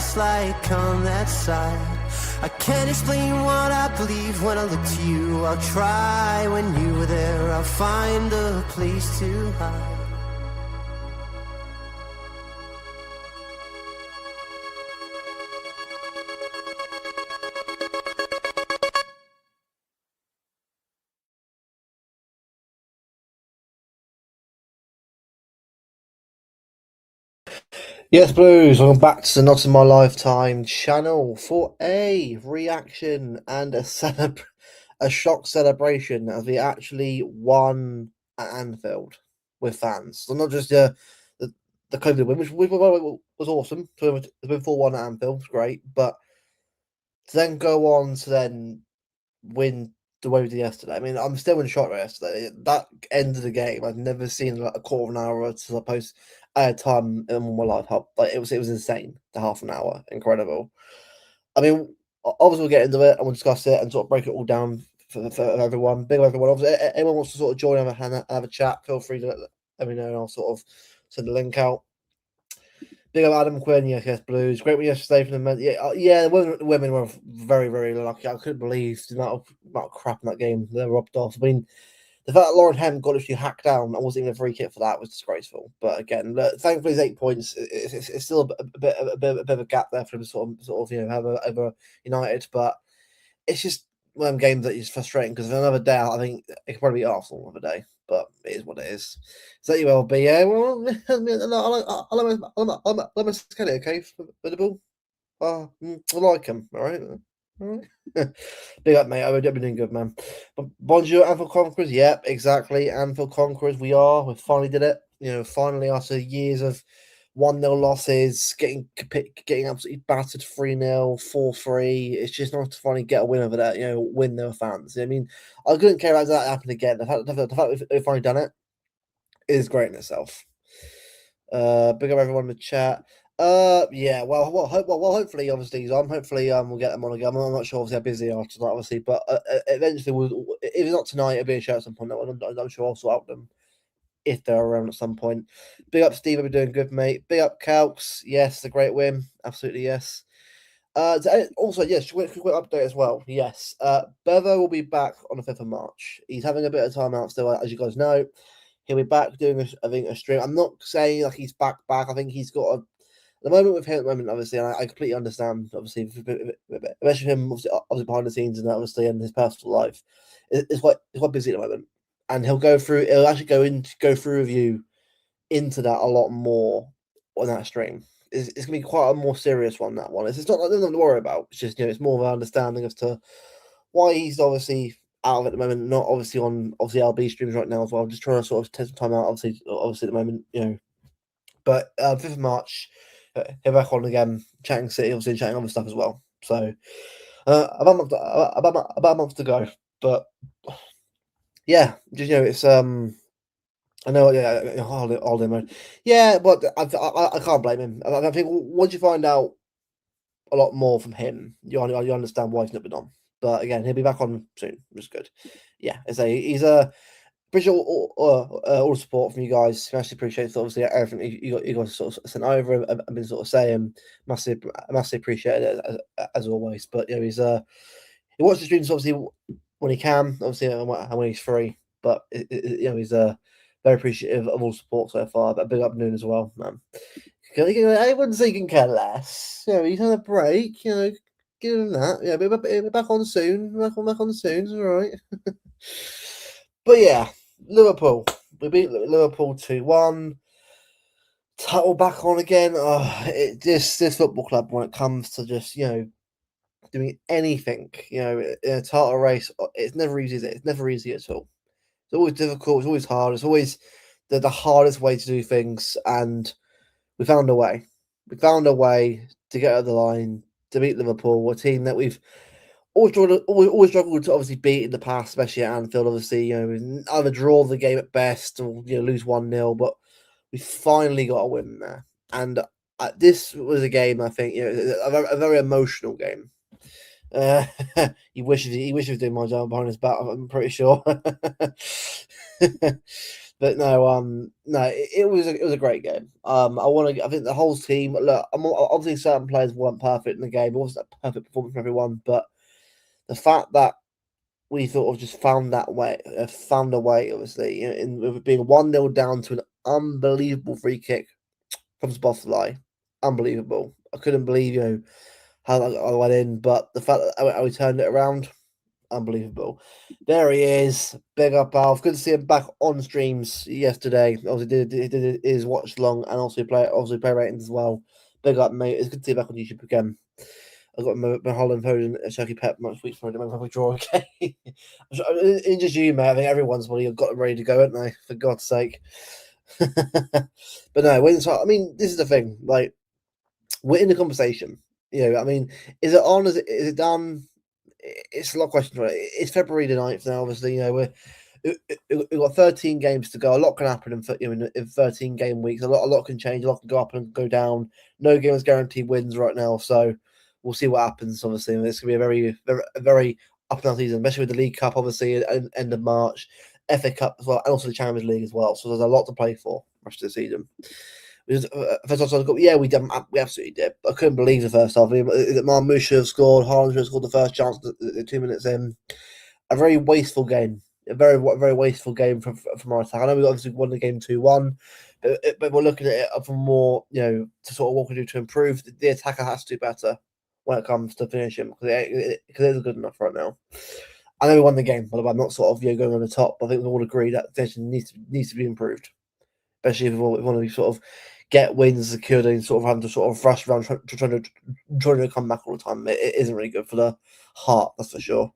just like on that side. I can't explain what I believe when I look to you. I'll try when you were there. I'll find a place to hide. Yes, Blues, welcome back to the Not in My Lifetime channel for a reaction and a shock celebration as we actually won at Anfield with fans. So not just the, the COVID win, which was awesome. So it's been 4-1 at Anfield, it's great. But to then go on to then win the way we did yesterday. I mean, I'm still in shock yesterday. That end of the game, I've never seen like a quarter of an hour to suppose at a time in my life. Like it was insane. The half an hour, incredible. I mean, obviously we'll get into it and we'll discuss it and sort of break it all down for everyone. Big up everyone. Obviously, anyone wants to sort of join and have a chat, feel free to let me know and I'll sort of send the link out. Big up Adam Quinn, yes, Blues. Great win yesterday for the men. Yeah, the women were very, very lucky. I couldn't believe the amount of crap in that game they robbed off. I mean, the fact that Lauren Hemp got literally hacked down and wasn't even a free kick for that was disgraceful. But again, look, thankfully, it's 8 points. It's still a bit of a gap there for them to sort of have over United. But it's just one of them games that is frustrating because another day, I think it could probably be Arsenal another day. But it is what it is. So you will be. Yeah, well, I'll Skelly, okay, for the ball. I like him. All right. All right. Big up, mate. I've been doing good, man. Bonjour, Anfield Conquerors. Yep, exactly. Anfield Conquerors. We finally did it. You know, finally after years of 1-0 losses, getting absolutely battered 3-0, 4-3. It's just nice to finally get a win over that. You know, win their fans. I mean, I couldn't care about that happening again. The fact we've finally done it is great in itself. Big up everyone in the chat. Yeah, hopefully, obviously, hopefully, we'll get them on again. I'm not sure, obviously, how busy they are tonight, obviously, but eventually, if it's not tonight, it'll be a show at some point. I'm sure I'll sort out them if they're around at some point. Big up, Steve. I've been doing good, mate. Big up, Calcs. Yes, a great win. Absolutely, yes. Also, yes, quick update as well. Yes, Bevo will be back on the 5th of March. He's having a bit of time out still, as you guys know. He'll be back doing, a stream. I'm not saying like he's back. I think he's got the moment with him at the moment, obviously, and I completely understand, obviously, especially him, obviously behind the scenes and obviously in his personal life, it's quite busy at the moment, and he'll actually go through with you into that a lot more on that stream. It's gonna be quite a more serious one. That one, it's not like nothing to worry about. It's just it's more of an understanding as to why he's obviously out of it at the moment, not obviously on LB streams right now as well. I'm just trying to sort of take some time out, obviously at the moment, But 5th of March, he'll back on again, chatting City, obviously chatting other stuff as well. So about a month to go, but yeah, just it's I know, yeah, holiday mode. Yeah, but I can't blame him. I think once you find out a lot more from him, you understand why he's not been on. But again, he'll be back on soon, which is good. Yeah, he's appreciate all the support from you guys. Massively appreciate obviously everything you guys sort of sent over and been sort of saying. Massively appreciate it as always. But he's he watches the streams obviously when he can, obviously when he's free. But he's very appreciative of all the support so far. But big up Noon as well, man. I wouldn't say he can care less. He's on a break. Give him that. Yeah, be back on soon. Back on soon. It's all right. But yeah, Liverpool. We beat Liverpool 2-1. Title back on again. This football club, when it comes to just doing anything, in a title race, it's never easy. It's never easy at all. It's always difficult. It's always hard. It's always the hardest way to do things, and we found a way. We found a way to get over the line to beat Liverpool, a team that we've always struggled to obviously beat in the past, especially at Anfield. Obviously, we either draw the game at best or lose 1-0, but we finally got a win there. And this was a game, I think, a very emotional game. He wishes he was doing my job behind his back. I'm pretty sure. But no, it was a great game. I think the whole team. Look, obviously certain players weren't perfect in the game. It wasn't a perfect performance from everyone, but the fact that we sort of just found a way, obviously, in with it being 1-0 down to an unbelievable free kick from Spotify. Unbelievable. I couldn't believe, how that went in, but the fact that how we turned it around, unbelievable. There he is. Big up, Alf. Good to see him back on streams yesterday. Obviously, did his watch long and also play ratings as well. Big up, mate. It's good to see you back on YouTube again. I've got my Haaland, Foden, and Shaky Pep much week for it. If we draw, okay. In just you, mate. I think everyone's got them ready to go, haven't they? For God's sake. But no, I mean, this is the thing. Like, we're in the conversation. I mean, is it on? Is it done? It's a lot of questions. Right? It's February the 9th now. Obviously, we've got 13 games to go. A lot can happen in 13 game weeks. A lot can change. A lot can go up and go down. No game is guaranteed wins right now. So we'll see what happens. Obviously, it's going to be a very up and down season, especially with the League Cup. Obviously, at end of March, FA Cup as well, and also the Champions League as well. So there's a lot to play for rest of the season. First half, yeah, we absolutely did. I couldn't believe the first half. Marmoush should have scored. Haaland should have scored the first chance 2 minutes in. A very wasteful game. A very wasteful game from our attack. I know we obviously won the game 2-1, but we're looking at it from more, to sort of what we do to improve. The attacker has to do better when it comes to finishing because it isn't good enough right now. I know we won the game, but I'm not sort of going on the top. I think we all agree that attention needs to be improved, especially if we want to be sort of get wins secured and sort of having to sort of rush around trying to come back all the time. It isn't really good for the heart, that's for sure.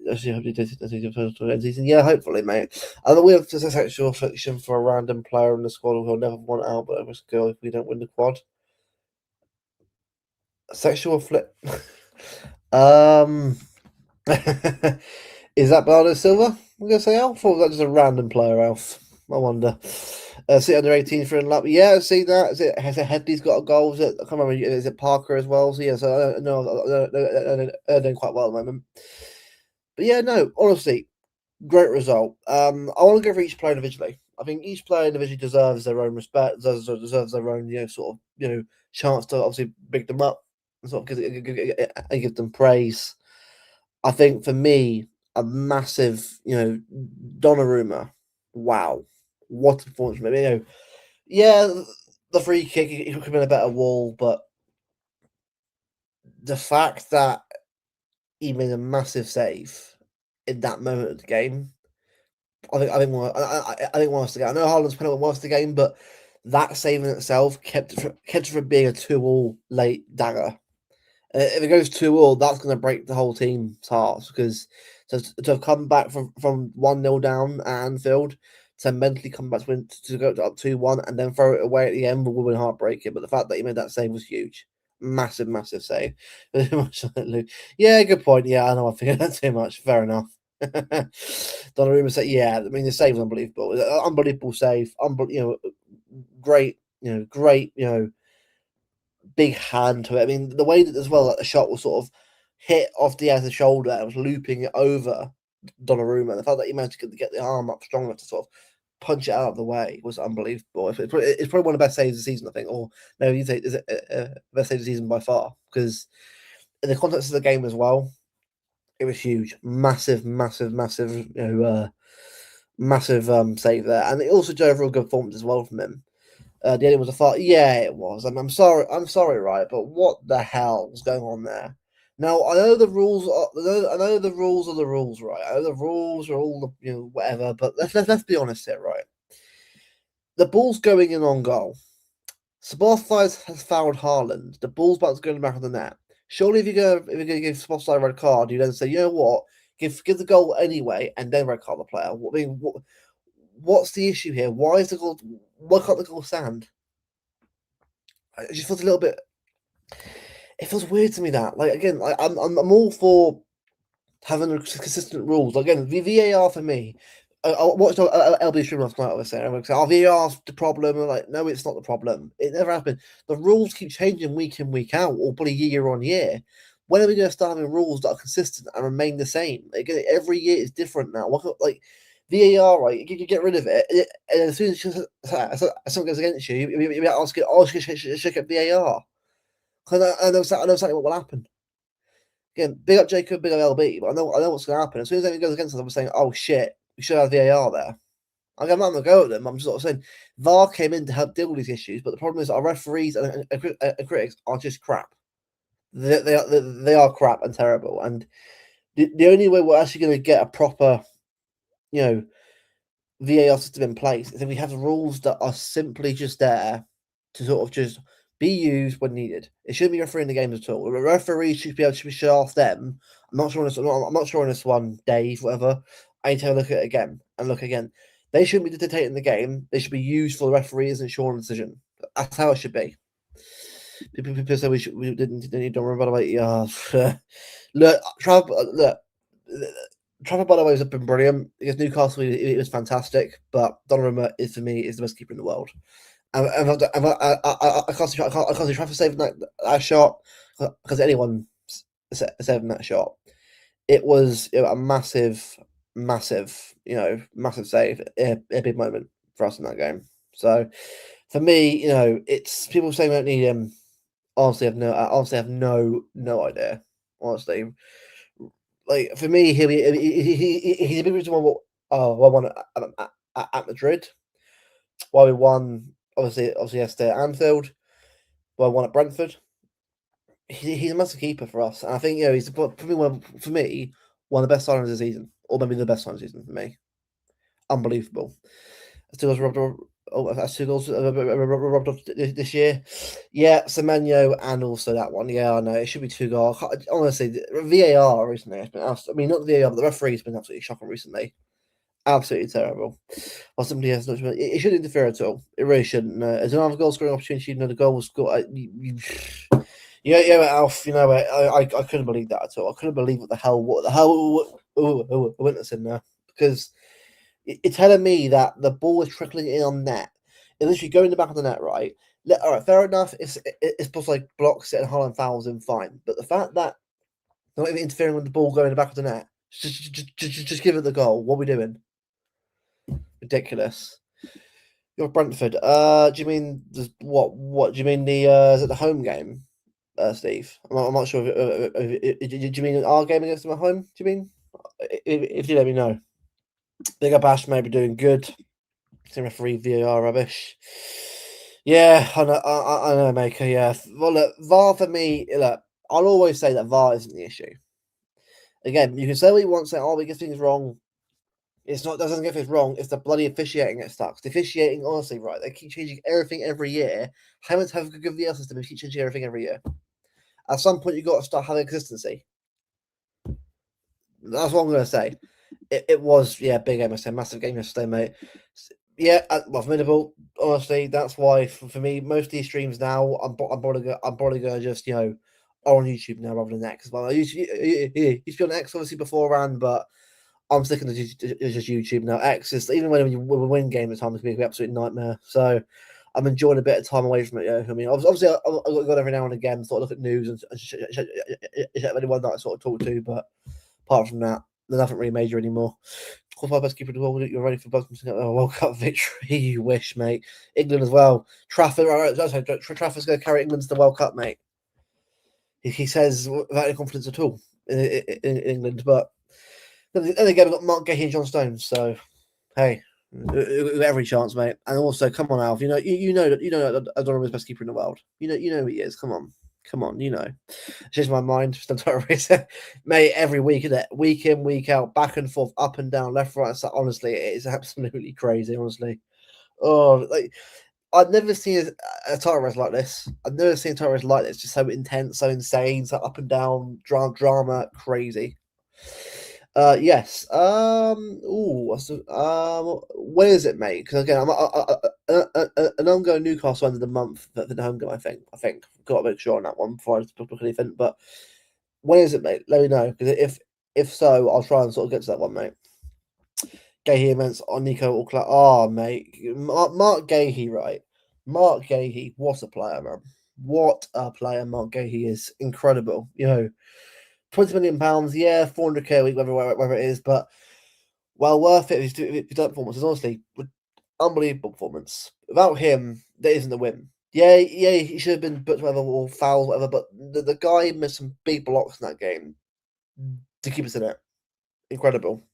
Yeah, hopefully, mate. And we have just a sexual affliction for a random player in the squad who'll never want out, but I must go if we don't win the quad. Sexual afflict. Is that Bernardo Silva? I'm gonna say Alf, or was that just a random player, Alf? I wonder. See under 18 for in lap. Yeah, I see that. Has it Headley's got a goal? I can't remember. Is it Parker as well? So yeah, so I know they're doing quite well at the moment. But yeah, no, honestly, great result. I want to go for each player individually. I think each player individually deserves their own respect, deserves their own, sort of, chance to obviously big them up and sort of give them praise. I think for me, a massive, Donnarumma. Wow, what a performance! Maybe yeah, the free kick it could have been a better wall, but the fact that he made a massive save in that moment of the game, I think one was the game. I know Haaland's penalty was the game, but that save in itself kept it from being a 2-2 late dagger. If it goes 2-2, that's going to break the whole team's hearts because to have come back from 1-0 down at Anfield to mentally come back to go up 2-1 and then throw it away at the end would have been heartbreaking. But the fact that he made that save was huge. Massive save. Yeah, good point. Yeah, I know I figured that too much. Fair enough. Donnarumma said, yeah, I mean, the save was unbelievable. Unbelievable save. Great, great, big hand to it. I mean, the way that as well that the shot was sort of hit off Diaz's shoulder and was looping it over Donnarumma. The fact that he managed to get the arm up strong enough to sort of punch it out of the way was unbelievable. It's probably one of the best saves of the season, I think. Or no, you say is it best save of the season by far because in the context of the game as well, it was huge, massive, massive save there, and it also drove a real good performance as well from him. The ending was a fart. Yeah, it was. I'm sorry, right? But what the hell was going on there? Now I know the rules. I know the rules are the rules, right? I know the rules are all the whatever. But let's be honest here, right? The ball's going in on goal. Spotify has fouled Haaland. The ball's about to go in the back of the net. Surely, if you're going to give Spotify a red card, you then say, you know what, give the goal anyway, and then red card the player. I mean, what's the issue here? Why can't the goal stand? It just feels a little bit. It feels weird to me that, like, again, I'm all for having consistent rules. Again, the VAR for me. I watched LB stream last night. I was saying, VAR's the problem. I'm like, no, it's not the problem. It never happened. The rules keep changing week in, week out, or probably year on year. When are we going to start having rules that are consistent and remain the same? Again, every year is different now. VAR, right? You get rid of it, and as soon as someone goes against you, you ask it, oh, should get VAR. I know exactly what will happen. Again, big up Jacob, big up LB, but I know what's going to happen. As soon as anything goes against us, I'm saying, oh shit, we should have VAR there. I'm not going to go at them. I'm just sort of saying VAR came in to help deal with these issues, but the problem is our referees and critics are just crap. They are crap and terrible. And the only way we're actually going to get a proper, VAR system in place is if we have rules that are simply just there to sort of just be used when needed. It shouldn't be refereeing the games at all. The referees should ask them. I'm not sure on this one, Dave, whatever. I need to look at it again and look again. They shouldn't be dictating the game. They should be used for the referees and sure decision. That's how it should be. People say we didn't need Donnarumma, by the way. Yeah, look, Trevor, by the way, has been brilliant. Against Newcastle, it was fantastic. But Donnarumma is for me the best keeper in the world. I can't see Trevor saving that shot because anyone saving that shot. It was a massive save, a big moment for us in that game. So for me, it's people saying we don't need him. Honestly, I have no idea. Honestly, like for me, he's a big reason why I won at Madrid. Why we won, obviously yesterday at Anfield. Why we won at Brentford. He's a massive keeper for us, and I think he's probably one of the best signings of the season, or maybe the best signing of the season for me. Unbelievable. Still robbed off this year. Yeah, Semenyo and also that one. Yeah, I know it should be 2 goals. Honestly, VAR recently has been. I mean, not the VAR, but the referee's been absolutely shocking recently. Absolutely terrible. Or somebody has not. It shouldn't interfere at all. It really shouldn't. As another goal scoring opportunity, the goal was scored. Alf. I couldn't believe that at all. I couldn't believe what the hell witness in there because it's telling me that the ball is trickling in on net. It's literally going in the back of the net, right? All right, fair enough. It's possible like blocks it and Haaland fouls him, fine. But the fact that they're not even interfering with the ball going in the back of the net, just give it the goal. What are we doing? Ridiculous. You're Brentford. Do you mean what? Do you mean the is it the home game, Steve? I'm not sure. Do you mean our game against them at home? Do you mean? If you let me know. Big up Ash, maybe doing good. Team referee VAR rubbish. Yeah, I know, Maker. Yeah, well, look, VAR for me. Look, I'll always say that VAR isn't the issue. Again, you can say what you want, say, "Oh, we get things wrong." It's not. Doesn't get things wrong. It's the bloody officiating that sucks. The officiating, honestly, right? They keep changing everything every year. Hammond have a good VAR system and keep changing everything every year. At some point, you got to start having consistency. That's what I'm going to say. It was big game yesterday, massive game yesterday, mate. Yeah, formidable. Honestly, that's why for me, most of these streams now, I'm probably gonna just on YouTube now rather than X. Well, I used to be on X obviously beforehand, but I'm sticking to just YouTube now. X is even when we win games at times, it can be an absolute nightmare. So I'm enjoying a bit of time away from it. I mean, obviously, I got every now and again, sort of look at news and anyone that I sort of talk to, but apart from that, there's nothing really major anymore. Qualified best keeper in the world. You're ready for a World Cup victory. You wish, mate. England as well. Trafford. Trafford's going to carry England to the World Cup, mate. He says without any confidence at all in England, but then again, we've got Mark Gahey and John Stones. So hey, every chance, mate. And also, come on, Alf. You know that Donnarumma's best keeper in the world. You know who he is. Come on. It's just my mind. Mate, every week, isn't it? Week in, week out, back and forth, up and down, left, right. So honestly, it is absolutely crazy. Honestly, I've never seen a title race like this. I've never seen a title race like this. Just so intense, so insane, so up and down, drama, crazy. Yes. When is it, mate? Because again, I'm going Newcastle end of the month for the home game. I think got to make sure on that one before I book anything. But when is it, mate? Let me know because if so, I'll try and sort of get to that one, mate. Gahey events on Nico Auckland. Oh, mate, Mark Gahey, right? Mark Gahey, what a player, man! What a player Mark Gahey is. Incredible. £20 million, yeah, 400k a week, whatever it is. But well worth it if he's done performances. Honestly, unbelievable performance. Without him, there isn't a win. Yeah, he should have been booked whatever or fouls, whatever. But the guy missed some big blocks in that game to keep us in it. Incredible.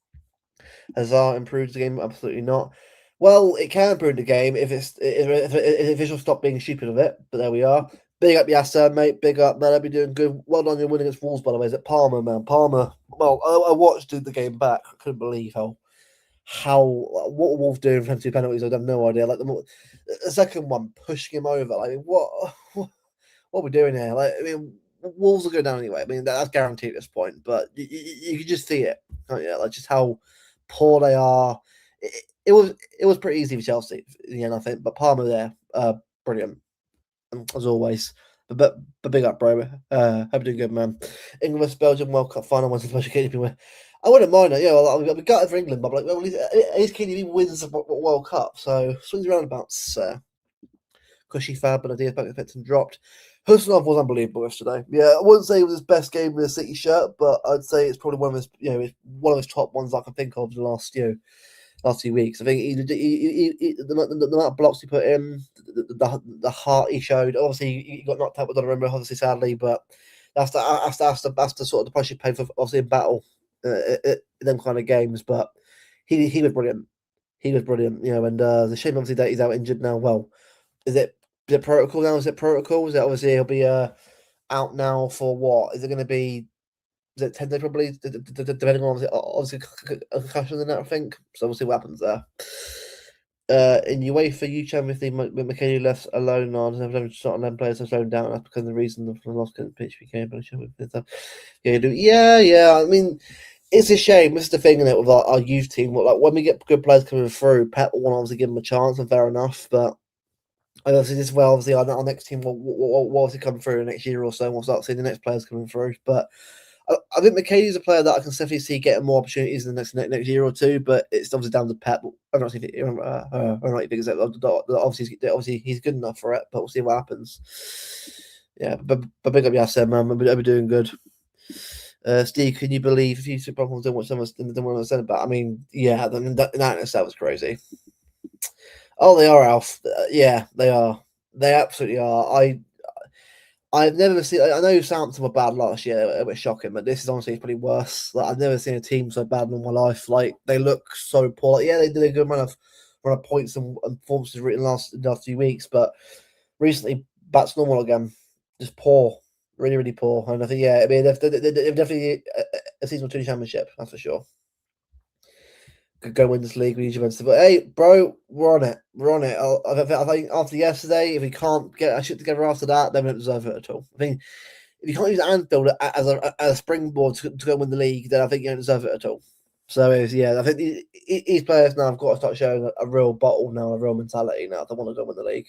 Has that improved the game? Absolutely not. Well, it can improve the game if officials stop being stupid with it. But there we are. Big up Yasser, mate. Big up, man. I've been doing good. Well done, your win against Wolves, by the way. Is it Palmer, man? Palmer. Well, I watched the game back. I couldn't believe what Wolves doing from 2 penalties. I have no idea. Like the second one, pushing him over. Like what are we doing here? Like, I mean, Wolves will go down anyway. I mean, that's guaranteed at this point. But you can just see it, can't you? Like just how poor they are. It was pretty easy for Chelsea in the end, I think. But Palmer there, brilliant as always. But big up, bro. Hope you're doing good, man. England vs Belgium World Cup final was supposed to get anywhere. I wouldn't mind it. Yeah, I'll be gutted for England, but like, well, at least KDB wins the World Cup, so swings roundabouts. Cushy fab, but ideas back effects and dropped. Husnov was unbelievable yesterday. Yeah, I wouldn't say it was his best game with a City shirt, but I'd say it's probably one of his top ones I can think of in the last few weeks. I think the amount of blocks he put in, the heart he showed. Obviously, he got knocked out with Donnarumma, obviously sadly, but that's the sort of the price you pay for obviously in battle in them kind of games. But he was brilliant. He was brilliant, and the shame obviously that he's out injured now. Well, is it protocol now? Is it protocol? Is it obviously he'll be out now for what? Is it going to be? Is it 10 days probably? Depending on obviously concussion and that, I think. So we'll see what happens there. In UEFA U Champions League, McKennie left alone on not 11 players have slowed down. That's because of the reason the lost pitch became. Yeah. I mean, it's a shame. This is the thing in it with our youth team. Like when we get good players coming through, Pep will want to obviously give them a chance, and fair enough. But obviously, this well, obviously our next team will obviously come through the next year or so, and we'll start seeing the next players coming through. But I think McKay's a player that I can definitely see getting more opportunities in the next year or two, but it's obviously down to Pep. I'm not saying obviously he's good enough for it, but we'll see what happens. Yeah, but big up Yasser, man. We're doing good. Steve, can you believe if you Super Problems don't watch someone said about? I mean, yeah, that in itself was crazy. Oh, they are, Alf. Yeah, they are. They absolutely are. I've never seen. I know Southampton were bad last year; it was shocking. But this is honestly pretty worse. Like I've never seen a team so bad in my life. Like they look so poor. Like, yeah, they did a good run of points and performances written last few weeks, but recently back to normal again. Just poor, really, really poor. And I think I mean they've definitely a season 2 championship. That's for sure. Could go win this league with Juventus. But hey, bro, we're on it. We're on it. I think after yesterday, if we can't get our shit together after that, then we don't deserve it at all. I think if you can't use Anfield as a springboard to go win the league, then I think you don't deserve it at all. So I think these players now have got to start showing a real bottle now, a real mentality now. They want to go win the league.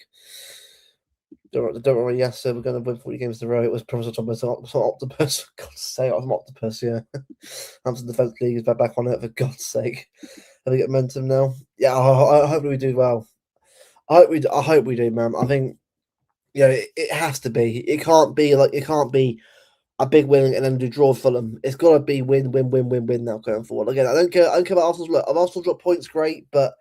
Don't worry, yes, so we're going to win 40 games in a row. It was Promise Thomas, Octopus. For God's sake, I was an Octopus, yeah. Hampton Defence League is back on it, for God's sake. Have we got momentum now? Yeah, I hope we do well. I hope we do, man. I think it has to be. It can't be a big win and then do draw Fulham. It's got to be win now going forward. Again, I don't care about Arsenal's look. If Arsenal drop points, great, but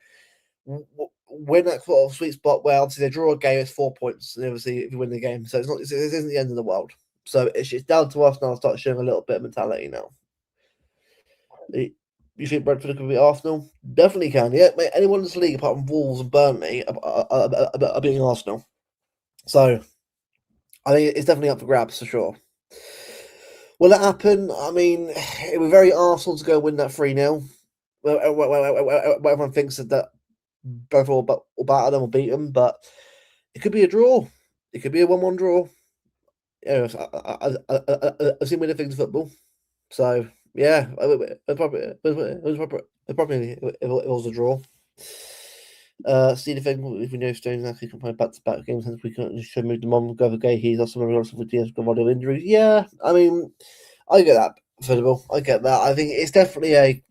win that sort of sweet spot where obviously they draw a game, it's 4 points, and obviously if you win the game, so it isn't the end of the world. So it's down to us now to start showing a little bit of mentality now. You think Brentford could be Arsenal? Definitely can. Yeah, mate, anyone in this league apart from Wolves and Burnley are beating Arsenal. So I think it's definitely up for grabs for sure. Will it happen? I mean, it would be very Arsenal to go win that 3-0. Well, everyone thinks that both will batter them or beat them, but it could be a draw. It could be a 1-1 draw. I've seen many things in football. So, yeah, it probably was a draw. See the thing if we know Stones actually can play back-to-back games, since we should move them on. Go for Gay. He's also with Diaz got injuries. Yeah, I mean, I get that. Football, I get that. I think it's definitely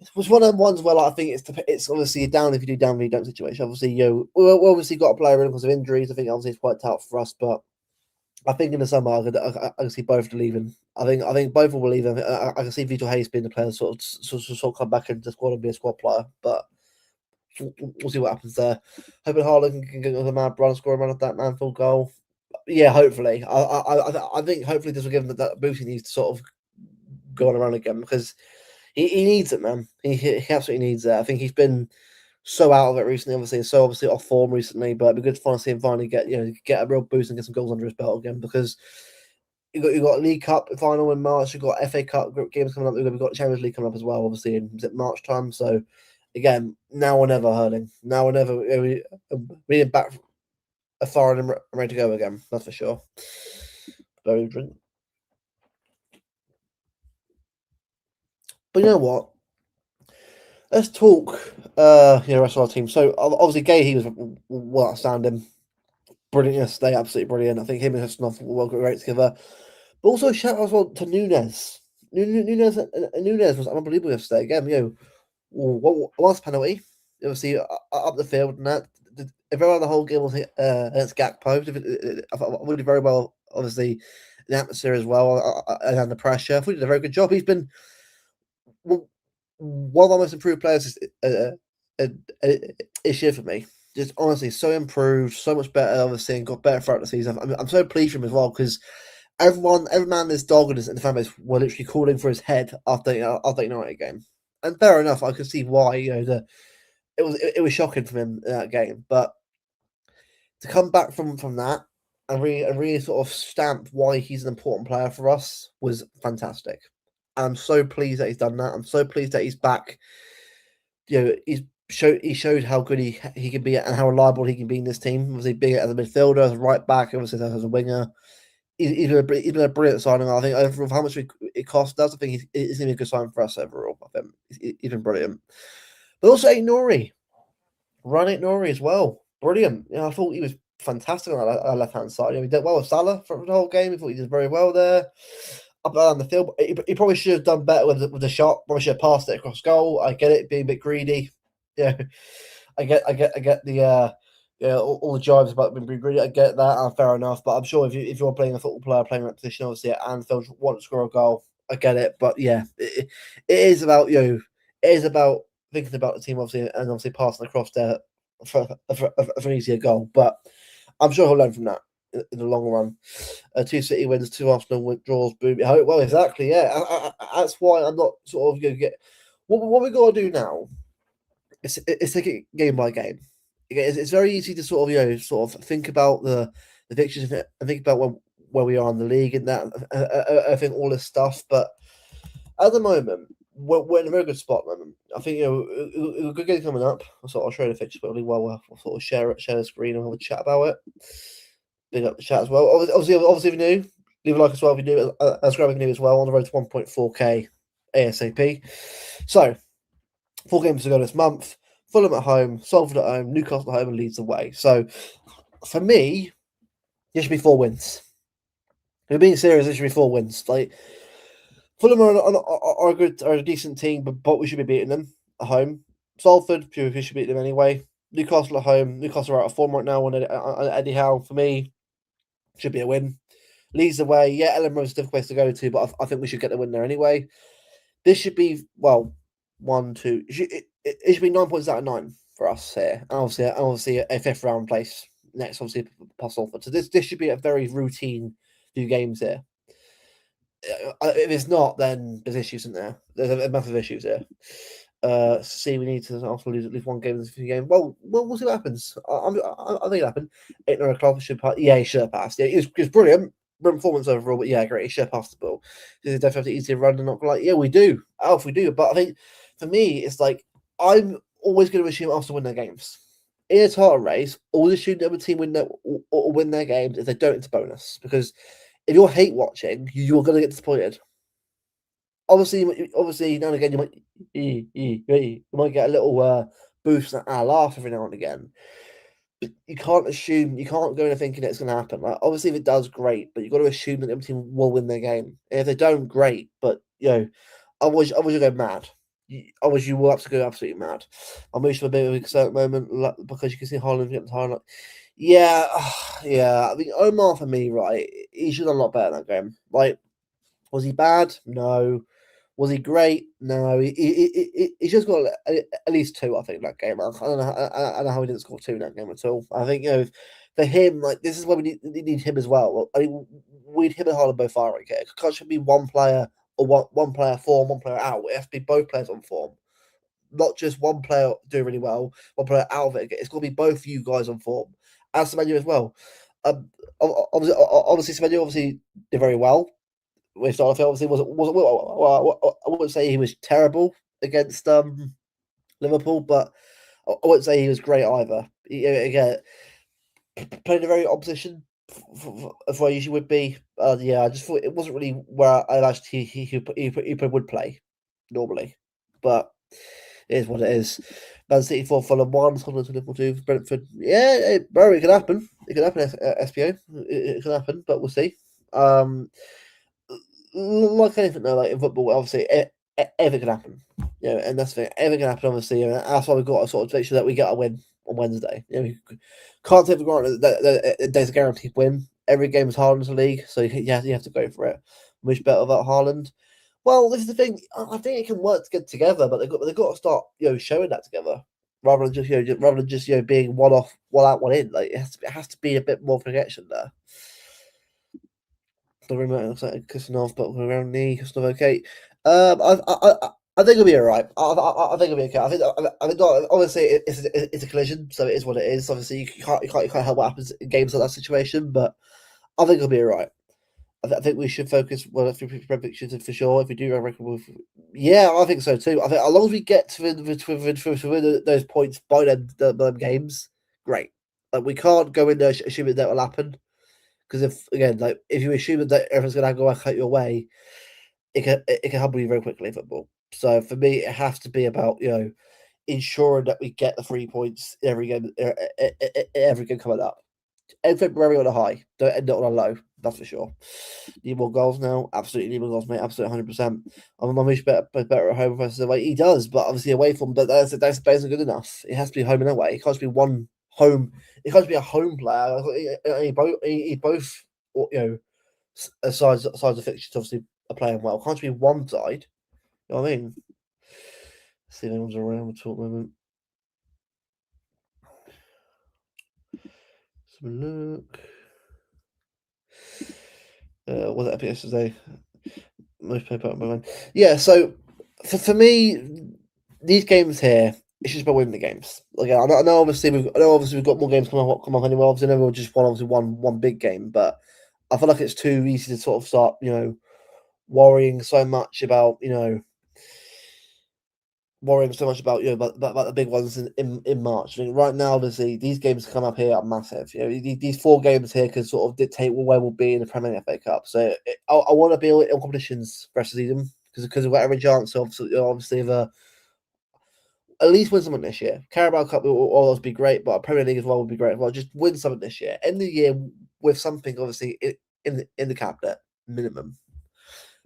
it was one of the ones where I think it's obviously a down if you do, down if you don't situation. Obviously, we obviously got a player in because of injuries. I think obviously it's quite tough for us, but I think in the summer I can see both leaving I think both will leave. I can see Vito Hayes being the player sort of come back into the squad and be a squad player, but we'll see what happens there. Hoping Haaland can get another mad run, score a run of that Anfield goal. Yeah, hopefully. I think hopefully this will give him that boost he needs to sort of go on around again because he needs it, man. He absolutely needs it. I think he's been so out of it recently, obviously, so obviously off form recently, but it'd be good to finally see him finally get a real boost and get some goals under his belt again because you got League Cup final in March, you've got FA Cup games coming up, we've got Champions League coming up as well, obviously in March time. So again, now or never, Hurling. Now or never, we need back far and ready to go again. That's for sure. Very drink. But you know what? Let's talk. The rest of our team. So obviously, Gay, he was well outstanding, brilliant yesterday, absolutely brilliant. I think him and Hudson were great together. But also a shout out as well to Nunes. Nunes was unbelievable yesterday. Again, what was penalty? Obviously, up the field and that. If the whole game was against Gakpo, I thought we did very well. Obviously, the atmosphere as well and under pressure. I thought he did a very good job. He's been one of our most improved players this year for me. Just honestly, so improved, so much better. Obviously, and got better throughout the season. I'm so pleased for him as well because every man, this dog and the fan base were literally calling for his head after the United game, and fair enough. I could see why. It was shocking from him in that game, but to come back from that and really sort of stamp why he's an important player for us was fantastic. I'm so pleased that he's done that. I'm so pleased that he's back. He showed how good he can be and how reliable he can be in this team. Obviously, being as a midfielder, as a right back, obviously as a winger. He's been a brilliant signing. I think overall, how much it cost us, I think he's going to be a good sign for us overall. I think he's been brilliant. But also Nori, Ryan Nori as well. Brilliant. I thought he was fantastic on that left hand side. He did well with Salah for the whole game. I thought he did very well there. Up and down the field, he probably should have done better with the shot. Probably should have passed it across goal. I get it, being a bit greedy. Yeah, I get the all the jibes about being greedy. I get that, fair enough. But I'm sure if you're playing a football player playing that position, obviously at Anfield, want to score a goal, I get it. But yeah, it is about it is about thinking about the team, obviously, and obviously passing across there for an easier goal. But I'm sure he'll learn from that in the long run. 2 City wins, 2 Arsenal draws. Boom. Well, exactly. Yeah, that's why I'm not sort of get what we got to do now. It's take it game by game. It's very easy to sort of think about the fixtures and think about where we are in the league and that. I think all this stuff, but at the moment we're in a very good spot. At the moment, I think a good game coming up. I'll show the fixtures really well. We'll sort of share the screen and have a chat about it. Big up the chat as well. Obviously, if you're new, leave a like as well if you're new. Subscribe if you're new as well. On the road to 1.4k ASAP. So, 4 games to go this month. Fulham at home, Salford at home, Newcastle at home, and Leeds away. So, for me, there should be 4 wins. If you're being serious, there should be 4 wins. Like Fulham are a decent team, but we should be beating them at home. Salford, we should beat them anyway. Newcastle at home. Newcastle are out of form right now on Eddie Howe. For me, should be a win. Leeds away. Yeah, Ellenborough is a difficult place to go to, but I think we should get the win there anyway. This should be, 1, 2. It should be 9 points out of 9 for us here. And obviously a 5th round place next, obviously, past Salford. So this should be a very routine few games here. If it's not, then there's issues in there. There's a massive issues here. See, we need to also lose at least 1 game in this few game. Well, we'll see what happens. I think it happened. 8-0 o'clock should pass. Yeah, he should have passed. Yeah, it was brilliant. Brilliant performance overall, but yeah, great. He should have passed the ball. Is it definitely easier run and not like, yeah, we do. Alf, we do. But I think for me, it's like I'm always going to assume Arsenal win their games. In a title race, always assume the other team win their games. If they don't, it's a bonus. Because if you're hate watching, you're going to get disappointed. Obviously, now and again, you might get a little boost and a laugh every now and again. But you can't go in thinking it's going to happen. Like, obviously, if it does, great. But you've got to assume that the other team will win their game. And if they don't, great. But, otherwise you go mad. Otherwise, you will have to go absolutely mad. I'm wishing for a bit of a concern moment because you can see Haaland getting tired. Yeah. I mean, Omar, for me, right, he should have done a lot better in that game. Like, Was he bad? No. Was he great? No. He's just got at least two, I think, that game. I don't know how he didn't score two in that game at all. I think, for him, like, this is why we need him as well. I mean, we need him and Haaland both firing here. It can't just be one player or one player form, one player out. It has to be both players on form. Not just one player doing really well, one player out of it. It's got to be both you guys on form. And Semenyo as well. Obviously, Semenyo obviously did very well. With Starfield, obviously wasn't well, I wouldn't say he was terrible against Liverpool, but I wouldn't say he was great either. Again, playing a very opposition of where he usually would be. Yeah, I just thought it wasn't really where I imagined he would play normally, but it is what it is. Man City 4, Fulham 1, Scotland to Liverpool 2, Brentford. Yeah, it could happen. It could happen, SPO. It could happen, but we'll see. Like anything though, like in football, obviously everything can happen. And that's the thing. Everything can happen, obviously, and that's why we've got to sort of make sure that we get a win on Wednesday. We can't take for granted that there's a guaranteed win. Every game is Haaland's league, so you have to go for it. Much better without Haaland. Well, this is the thing. I think it can work together, but they've got to start showing that together rather than just being one off, one out, one in. Like it has to be a bit more connection there. The remote looks like Kusanov, but around knee, Kusanov okay. I think it'll be alright. I think it'll be okay. I think obviously it's a collision, so it is what it is. Obviously, you can't help what happens in games like that situation, but I think it'll be alright. I think we should focus a few predictions for sure. If we do, I reckon yeah, I think so too. I think as long as we get to those points by them games, great. Like we can't go in there assuming that will happen. Because if you assume that everyone's going to go out your way, it can happen you very quickly in football. So for me, it has to be about ensuring that we get the 3 points in every game coming up. End February on a high, don't end it on a low. That's for sure. Need more goals now. Absolutely need more goals, mate. Absolutely 100%. I'm much better at home versus away. He does, but obviously away from. But that's basically good enough. It has to be home and away. It can't just be one home. It can't just be a home player. He both sides of fixtures obviously are playing well. Can't just be one side. You know what I mean? Let's see if anyone's around at all moment. Let's have a look. Was it yesterday? Most paper moment. Yeah, so for me, these games here, it's just about winning the games. Like I know obviously we've got more games come up anyway. Obviously, never just one big game, but I feel like it's too easy to sort of start worrying so much about about the big ones in March. I mean, right now, obviously, these games come up here are massive. These 4 games here can sort of dictate where we'll be in the Premier League FA Cup. So I want to be in competitions for the rest of the season because we've got every chance of obviously of at least win something this year. Carabao Cup will always be great, but Premier League as well would be great. Well, just win something this year. End the year with something obviously in the cabinet minimum.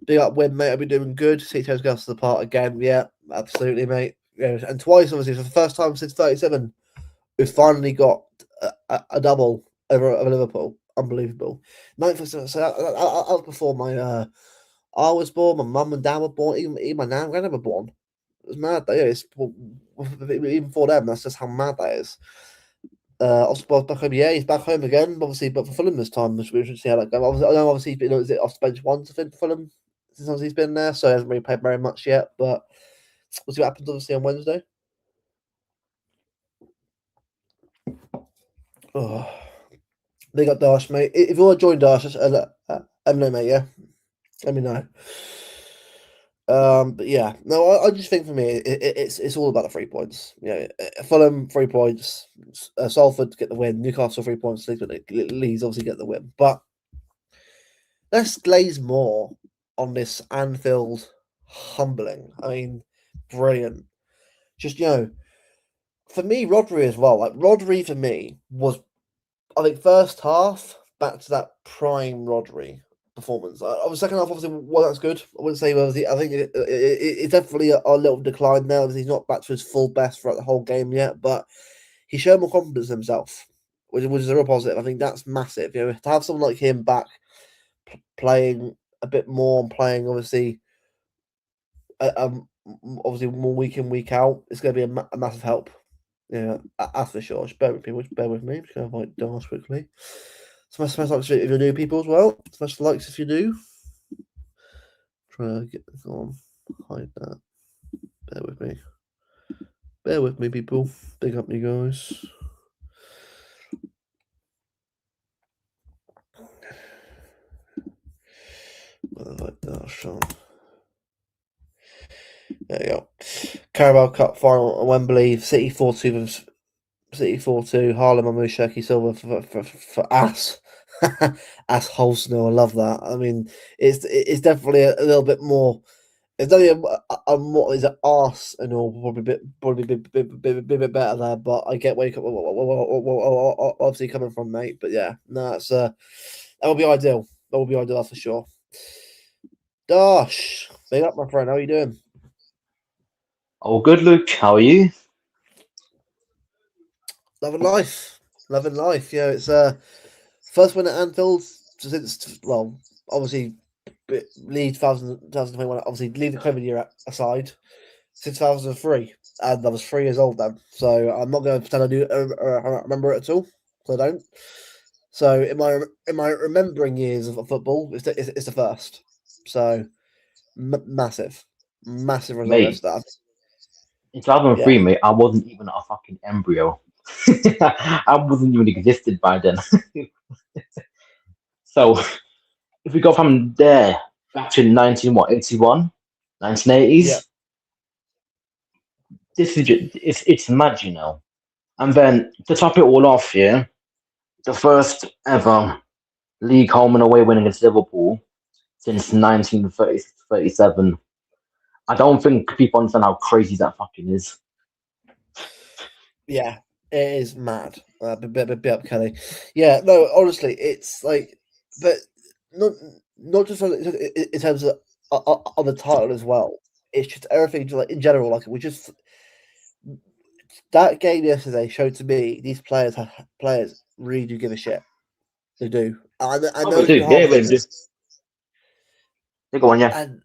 Big up win, mate. I'll be doing good. Cito's goes to the part again. Yeah, absolutely, mate. And twice, obviously, for the first time since 37, we've finally got a double over Liverpool. Unbelievable. 9th, so that was before I was born, my mum and dad were born, even my nan and granddad were born. It was mad. It's even for them. That's just how mad that is. Osborne's back home. Yeah, he's back home again. Obviously, but for Fulham this time, we should see how that goes. I know obviously he's been off the bench once for Fulham since he's been there, so he hasn't really played very much yet. But we'll see what happens obviously on Wednesday. Oh, big up Dash, mate. If you want to join Dash, let me know, mate. Yeah, let me know. But yeah, no, I just think for me, it's all about the 3 points. Fulham 3 points, Salford get the win, Newcastle 3 points, Leeds obviously get the win. But let's glaze more on this Anfield humbling. I mean, brilliant. Just for me, Rodri as well. Like Rodri for me was, I think, first half back to that prime Rodri performance. I was second half, obviously, that's good. I wouldn't say I think it's definitely a little decline now. He's not back to his full best throughout the whole game yet, but he showed more confidence in himself, which is a real positive. I think that's massive. To have someone like him back playing a bit more on playing, obviously, obviously more week in, week out, it's going to be a massive help. Yeah, that's for sure. Just bear with me. Bear with me. I'm just going to invite Dars quickly. Smash likes if you're new people as well. Smash likes if you're new. Try to get this on. Hide that. Bear with me. Bear with me, people. Big up you guys. There you go. Carabao Cup final at Wembley. City 4-2. City 4-2. Haaland, Mamushaki, Silva for Ass. Ass Holsnell. I love that. I mean, it's definitely a little bit more. It's definitely a more is an arse and all probably bit better there, but I get where you're obviously coming from, mate. But yeah, no, it's that will be ideal. That will be ideal, that's for sure. Dash, big up, my friend. How are you doing? Oh, good, Luke. How are you? Loving life, loving life. Yeah, it's first win at Anfield since obviously leave 2021. Obviously, leave the COVID year aside. Since 2003, and I was 3 years old then. So I'm not going to pretend I do remember it at all. So I don't. So in my remembering years of football, it's the first. So massive result Mate, yesterday. in 2003, Yeah, mate, I wasn't even a fucking embryo. I wasn't even existed by then. So if we go from there back to 1981, yeah, 1980s, this is just, it's mad, you know. And then to top it all off, yeah, the first ever league home and away win against Liverpool since 1937. I don't think people understand how crazy that fucking is. yeah. It is mad. Bit up, Kelly. Yeah, no, honestly, it's like, but not just in terms of on the title as well. It's just everything, like in general. Like we just that game yesterday showed to me these players really do give a shit. They do. I Oh, know we it's do. been hard Yeah, for them, we do. Yeah, go on, yeah. and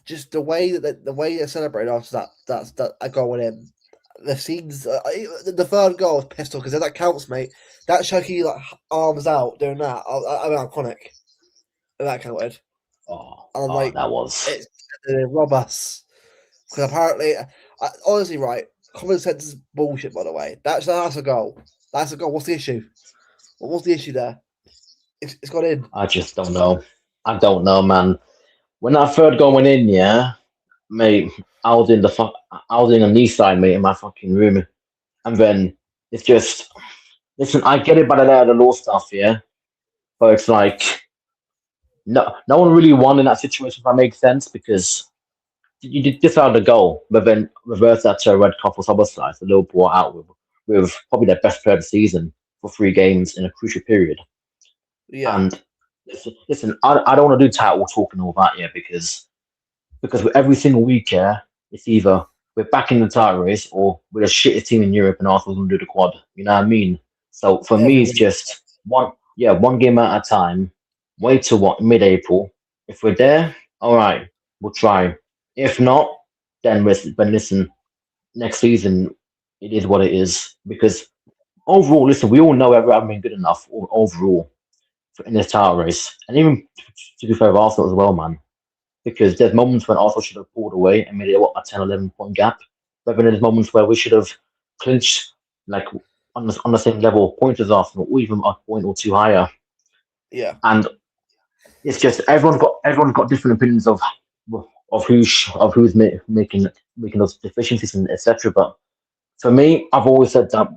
just the way that the way they celebrated after that goal went in. The scenes, the third goal was pistol because if that counts, mate. That Chucky like arms out doing that. I mean, iconic. If that counted, and I'm like, That was. it's rob us because apparently, honestly, right. Common sense is bullshit. By the way, that's a goal. That's a goal. What's the issue? What's the issue there? It's got in. I just don't know. I don't know, man. When that third goal went in, yeah, mate, I was in a knee side, mate, in my fucking room, and then it's just listen. I get it by the letter of the law stuff, yeah, but it's like no one really won in that situation. If that makes sense, because you did disallowed the goal, but then reverse that to a red card for Szoboszlai, so Liverpool are out with probably their best player of the season for 3 games in a crucial period. Yeah, And listen, I don't want to do title talk and all that, yeah, because with every single week, yeah, it's either we're back in the title race or we're the shittest team in Europe and Arsenal's gonna do the quad. You know what I mean? So for me, every it's week. just one game at a time. Wait till what mid-April. If we're there, all right, we'll try. If not, then listen. Next season, it is what it is because overall, listen, we all know we haven't been good enough overall in this title race, and even to be fair with Arsenal as well, man. Because there's moments when Arsenal should have pulled away and made it a 10, 11 point gap. But then there's moments where we should have clinched like on the same level of points as Arsenal, or even a point or two higher. Yeah, And it's just everyone's got different opinions of who's making those deficiencies and etc. But for me, I've always said that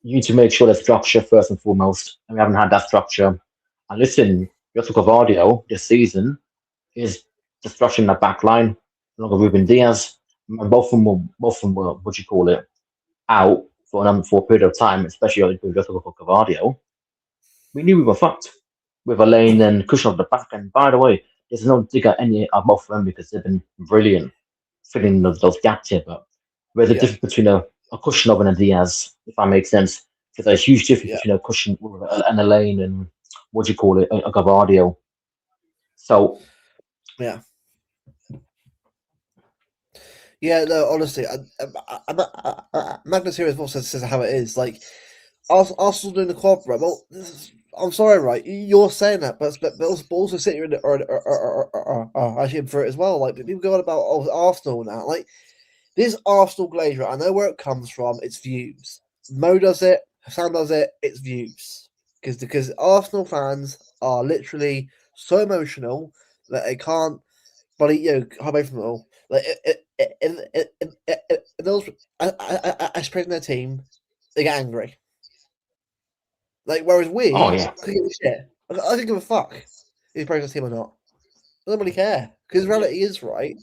you need to make sure there's structure first and foremost, and we haven't had that structure. And listen, Joseph Carvalho this season is destruction in the back line, along with Ruben Diaz. Both of them were what you call it, out for a period of time, especially with Joseph Carvalho. We knew we were fucked with a lane and cushion on the back. And by the way, there's no dig at any of both of them because they've been brilliant filling those gaps here. But there's a yeah, difference between a cushion and a Diaz, if that makes sense. There's a huge difference yeah, between a cushion and a lane and what do you call it, a Gavardio. So Yeah, no, honestly, Magnus here as well says how it is. Like, Arsenal doing the club, right? Well, I'm sorry, right? You're saying that, but also sit here and actually for it as well. Like, people go on about Arsenal now. Like, this Arsenal glaze, right? I know where it comes from. It's views. Mo does it. Hassan does it. It's views. Because Arsenal fans are literally so emotional that they can't, but come away from it all. Like, those, as praising their team, they get angry. Like, whereas oh we yeah, could give a shit. I don't give a fuck if he's praising the team or not. I don't really care. Because the reality is, right?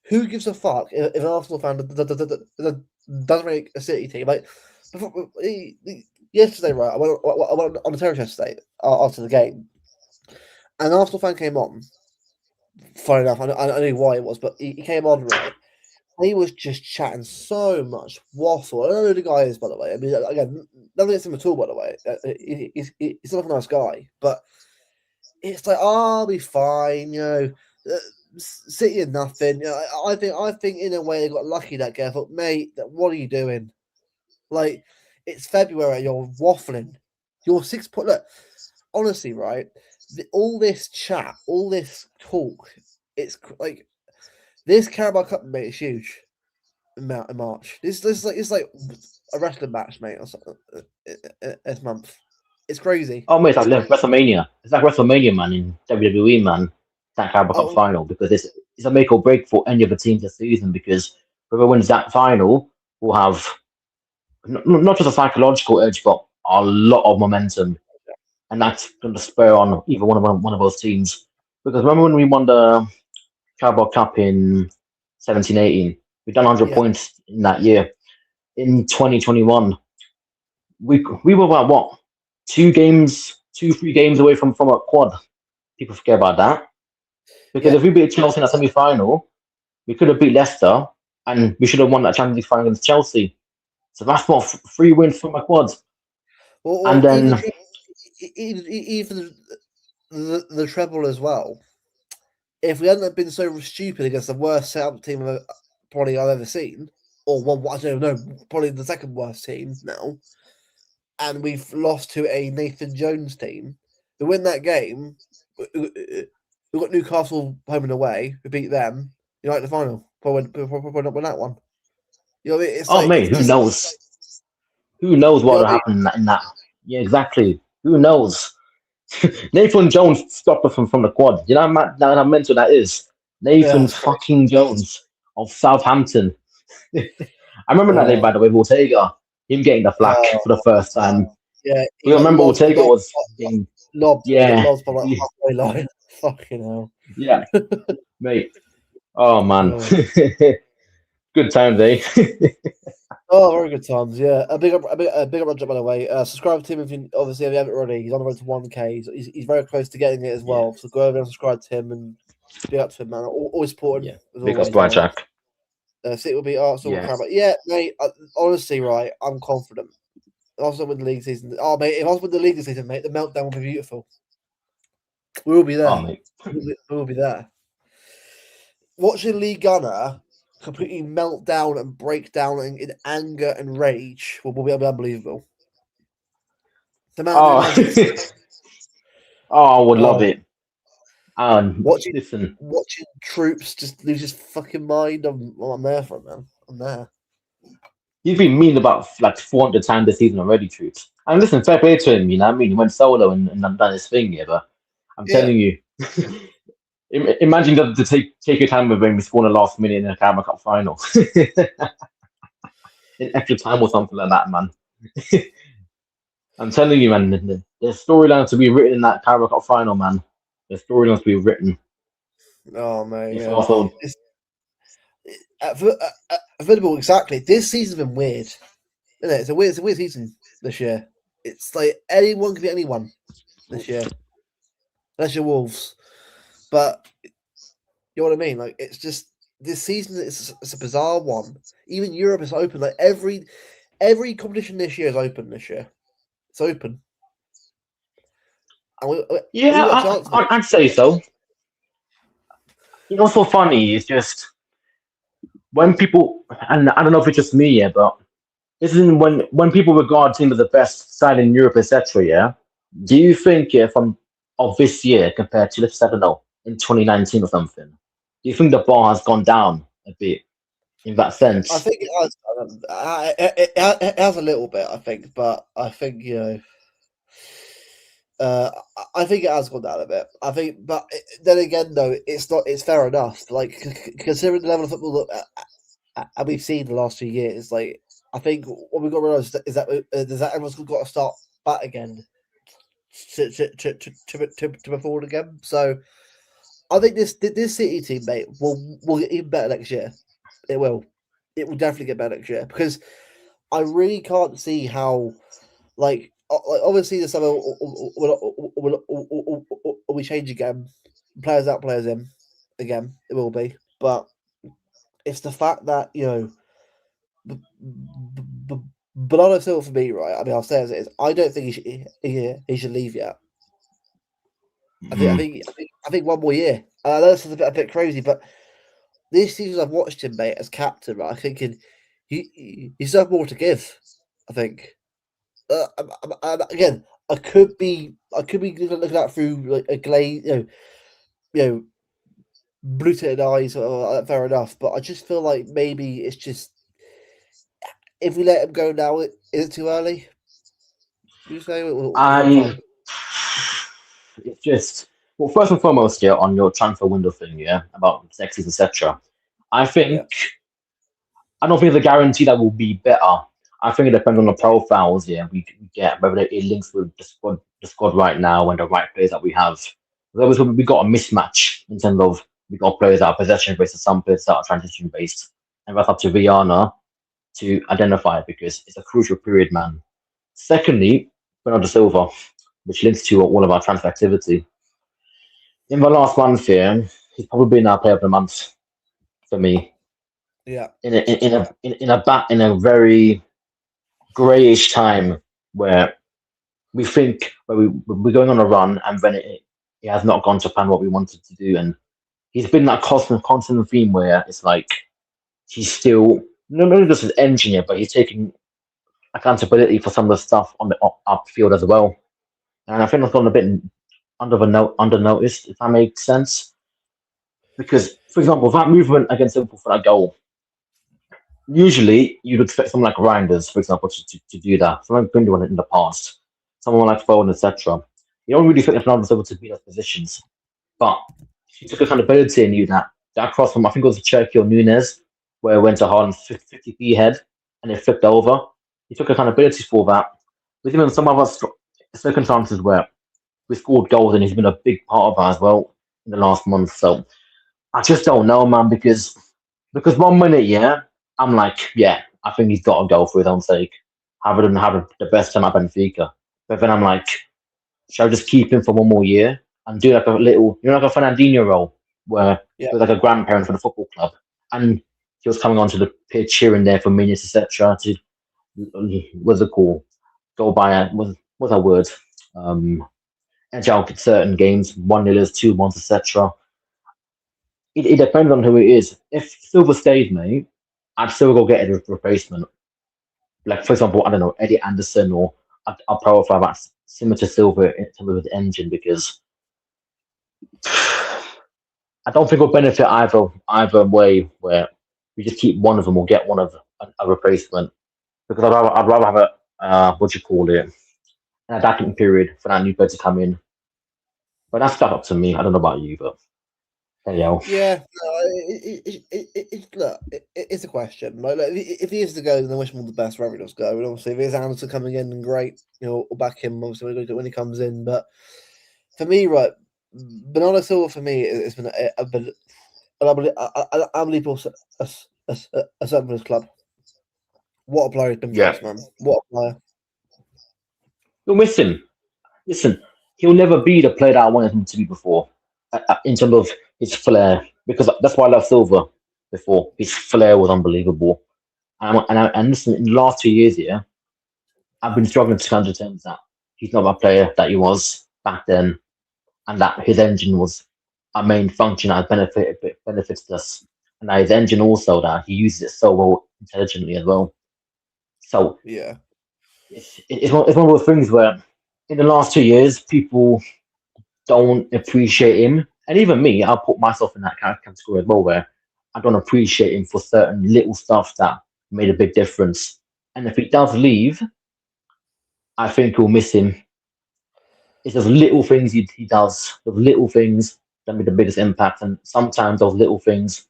Who gives a fuck if an Arsenal fan doesn't make a City team? Like, yesterday, right? I went on the terrace yesterday after the game, and an Arsenal fan came on. Funny enough, I knew why it was, but he came on, right? He was just chatting so much waffle. I don't know who the guy is, by the way. I mean, again, nothing against him at all, by the way. He's not a nice guy, but it's like, oh, I'll be fine, City and nothing. I think in a way they got lucky that game. But mate, what are you doing? Like, it's February, you're waffling. You're 6 point. Look, honestly, right? All this chat, all this talk, it's like this Carabao Cup, mate, is huge in March. It's like a wrestling match, mate, or something this month. It's crazy. oh mate, it's like WrestleMania. It's like WrestleMania, man, in WWE, man. That Carabao Cup Oh, final because it's a make or break for any of the teams this season because whoever wins that final will have not just a psychological edge, but a lot of momentum, and that's going to spur on either one of those teams. Because remember when we won the Carabao Cup in 17-18, we done 100 yeah, points in that year. In 2021, we were about what 3 games away from a quad. People forget about that because yeah. if we beat Chelsea in a semi final, we could have beat Leicester and we should have won that Champions League final against Chelsea. So that's what 3 wins from a quad. And Or then even the treble as well. If we hadn't been so stupid against the worst setup team probably I've ever seen, or one, I don't know, probably the second worst team now, and we've lost to a Nathan Jones team, to win that game, we got Newcastle home and away. We beat them. You like the final? Probably not win that one. You know what I mean? It's oh like mate, it's who just knows? Who knows you what know will what I mean? happen in that? Yeah, exactly. Who knows? Nathan Jones stopped us from the quad. You know how mental that is. Yeah, Nathan it's great. fucking Jones of Southampton. I remember that day, Oh, by the way, with Ortega, him getting the flak oh, for the first time. yeah. He We got remember Ortega was getting, lobbed. He got yeah, lobbed from like halfway line. Fucking hell. yeah, mate. Oh man, Oh. good times, eh? Oh, very good times. Yeah, a big up, Roger, by the way. Subscribe to him if you obviously if you haven't already. He's on the road to 1K. He's very close to getting it as Yeah, well. So go over and subscribe to him and be up to him, man. Always supporting yeah. as Big up, always. All Brian right. Jack. City will be Arsenal. Yeah. But yeah, mate. Honestly, right, I'm confident. Arsenal win the league season. Oh, mate, if Arsenal win the league this season, mate, the meltdown will be beautiful. We will be Oh there. mate. We will be there. Watching Lee Gunner completely melt down and break down in anger and rage will be unbelievable. The amount of Oh, energy. oh, I would love Oh, it. And watching listen, watching troops just lose his fucking mind. I'm there for it, man. I'm there. he's been mean about like 400 times this season already, troops. And listen, fair play to him, you know what I mean? He went solo and done his thing, yeah, but I'm Yeah. telling you, imagine to take your time with him, we scored the last minute in a Carabao Cup final. In extra time or something like that, man. I'm telling you, man, there's storylines to be written in that Carabao Cup final, man. There's storylines to be written. Oh man, If yeah. also, It's available exactly. This season's been weird, isn't it? It's a weird season this year. It's like anyone can be anyone this year, unless you're Wolves. But you know what I mean? Like it's just this season. It's a bizarre one. Even Europe is open. Like every competition this year is open. This year, it's open. And we yeah, got a chance, mate. I'd say so. You know what's so funny? It's just when people, and I don't know if it's just me, yeah, but this is when people regard team as the best side in Europe, etc. Yeah, do you think, yeah, from of this year compared to, let's say, I don't know, in 2019 or something, do you think the bar has gone down a bit in that I sense? think it has. It has a little bit, I think, but I think I think it has gone down a bit. I think, but then again, though, it's not. It's fair enough. Like considering the level of football that we've seen the last 2 years, like I think what we've got to realize is that everyone's got to start back again to move forward again. So I think this City team, mate, will get even better next year. It will. It will definitely get better next year because I really can't see how, like obviously the summer will we change again, players out, players in, again. It will be, but it's the fact that Bernardo Silva for me, right? I mean, I'll say as it is. I don't think he should leave yet. I think I Mm. think I think I think one more year. I know this is a bit crazy, but this season I've watched him, mate, as captain, right? I'm thinking he still have more to give. I think. Again, I could be looking at through like a glaze, you know, blue tinted eyes. Fair enough, but I just feel like maybe it's just if we let him go now, is it too early? Would you say or what I time? it's just, well, first and foremost, yeah, on your transfer window thing, yeah, about sexes, etc. I Yeah, think I don't think it's a guarantee that will be better. I think it depends on the profiles, yeah, we get whether it links with the squad right now and the right players that we have. There's always we got a mismatch in terms of we got players that are possession based and some players that are transition based, and that's up to Rihanna to identify it because it's a crucial period, man. Secondly, Bernardo Silva, which links to all of our transfer activity. In the last month here, he's probably been our player of the month for me. yeah, In a very greyish time where we think where we're going on a run and then it has not gone to plan what we wanted to do, and he's been that constant theme where it's like he's still not just an engineer, but he's taking accountability for some of the stuff on the upfield as well. And I think that's gone a bit under noticed, if that makes sense. Because, for example, that movement against Liverpool for that goal, usually you'd expect someone like Reinders, for example, to do that. Someone been doing it in the past. Someone like Foden, etc. You don't really expect Ronaldo able to be in those positions. But he took accountability and knew that. That cross from, I think it was Cherky or Nunez, where it went to Haaland's 50p head and it flipped over. He took accountability for that. With even some other circumstances where we scored goals and he's been a big part of that as well in the last month. So I just don't know, man, because 1 minute, yeah, I'm like, yeah, I think he's got to go for his own sake. Have him have the best time at Benfica. But then I'm like, shall I just keep him for 1 more year and do like a little, like a Fernandinho role where yeah, he was like a grandparent for the football club and he was coming onto the pitch here and there for minutes, etc. To what's it called? Go by what's that word? Um, edge out certain games, 1-0, 2-1, etc. It depends on who it is. If Silver stays, mate, I'd still go get a replacement. Like, for example, I don't know, Eddie Anderson, or I'll profile that's similar to Silver in terms of the engine because I don't think it'll benefit either way where we just keep one of them or get one of a replacement. Because I'd rather have a, what do you call it, an adapting period for that new player to come in. But that's stuff up to me. I don't know about you, but hey, yo. yeah. No, look, it's a question. Like, look, if he is to go, then I wish him all the best wherever he does go. And obviously, if it's Anderson coming in, then great. We'll back him. Obviously, when he comes in. But for me, right, Bernardo Silva for me has been an unbelievable asset for his club. What a player he's been for Yeah. us, man. What a player. You'll miss him. Listen, he'll never be the player that I wanted him to be before, in terms of his flair. Because that's why I love Silver before. His flair was unbelievable. And listen, in the last 2 years here, I've been struggling to come to terms that he's not that player that he was back then, and that his engine was our main function, our benefits us, and our his engine also that he uses it so well intelligently as well. So Yeah. it's one of those things where in the last 2 years people don't appreciate him, and even me, I'll put myself in that category as well, where I don't appreciate him for certain little stuff that made a big difference. And if he does leave, I think we'll miss him. It's those little things he does, those little things that make the biggest impact, and sometimes those little things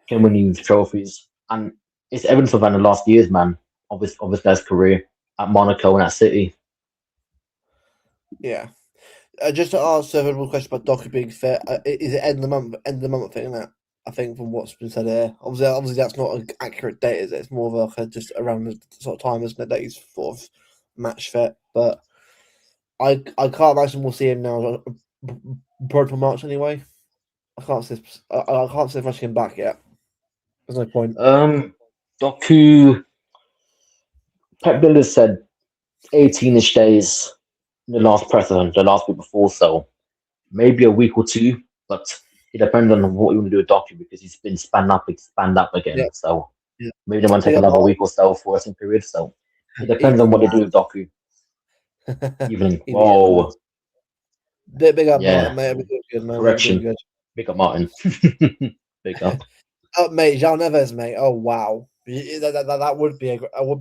can win you trophies. And it's evidence of that in the last years, man, of his guy's career at Monaco and at City. Yeah. Just to ask a one question about Doku being fit, is it end of the month thing, isn't it? I think from what's been said here, obviously that's not an accurate date, is it? It's more of like just around the sort of time, isn't it, that he's sort of match fit. But I can't imagine we'll see him now. Probably till March anyway. I can't see rushing him back yet. There's no point. Doku, Pep Lillard said 18-ish days in the last precedent, the last week before, so maybe a week or two, but it depends on what you want to do with Doku because he's been spanned up again. Yeah, So yeah. maybe they want to Big take up another Martin. week or so for resting period. So it depends on Evening, what they man. do with Doku. Evening. Evening, man. Whoa. Big up Yeah. Martin, mate. We're doing good, man. We're doing Correction. good. Big up Martin. Big up. Oh, mate, João Neves, mate. Oh, wow. That would be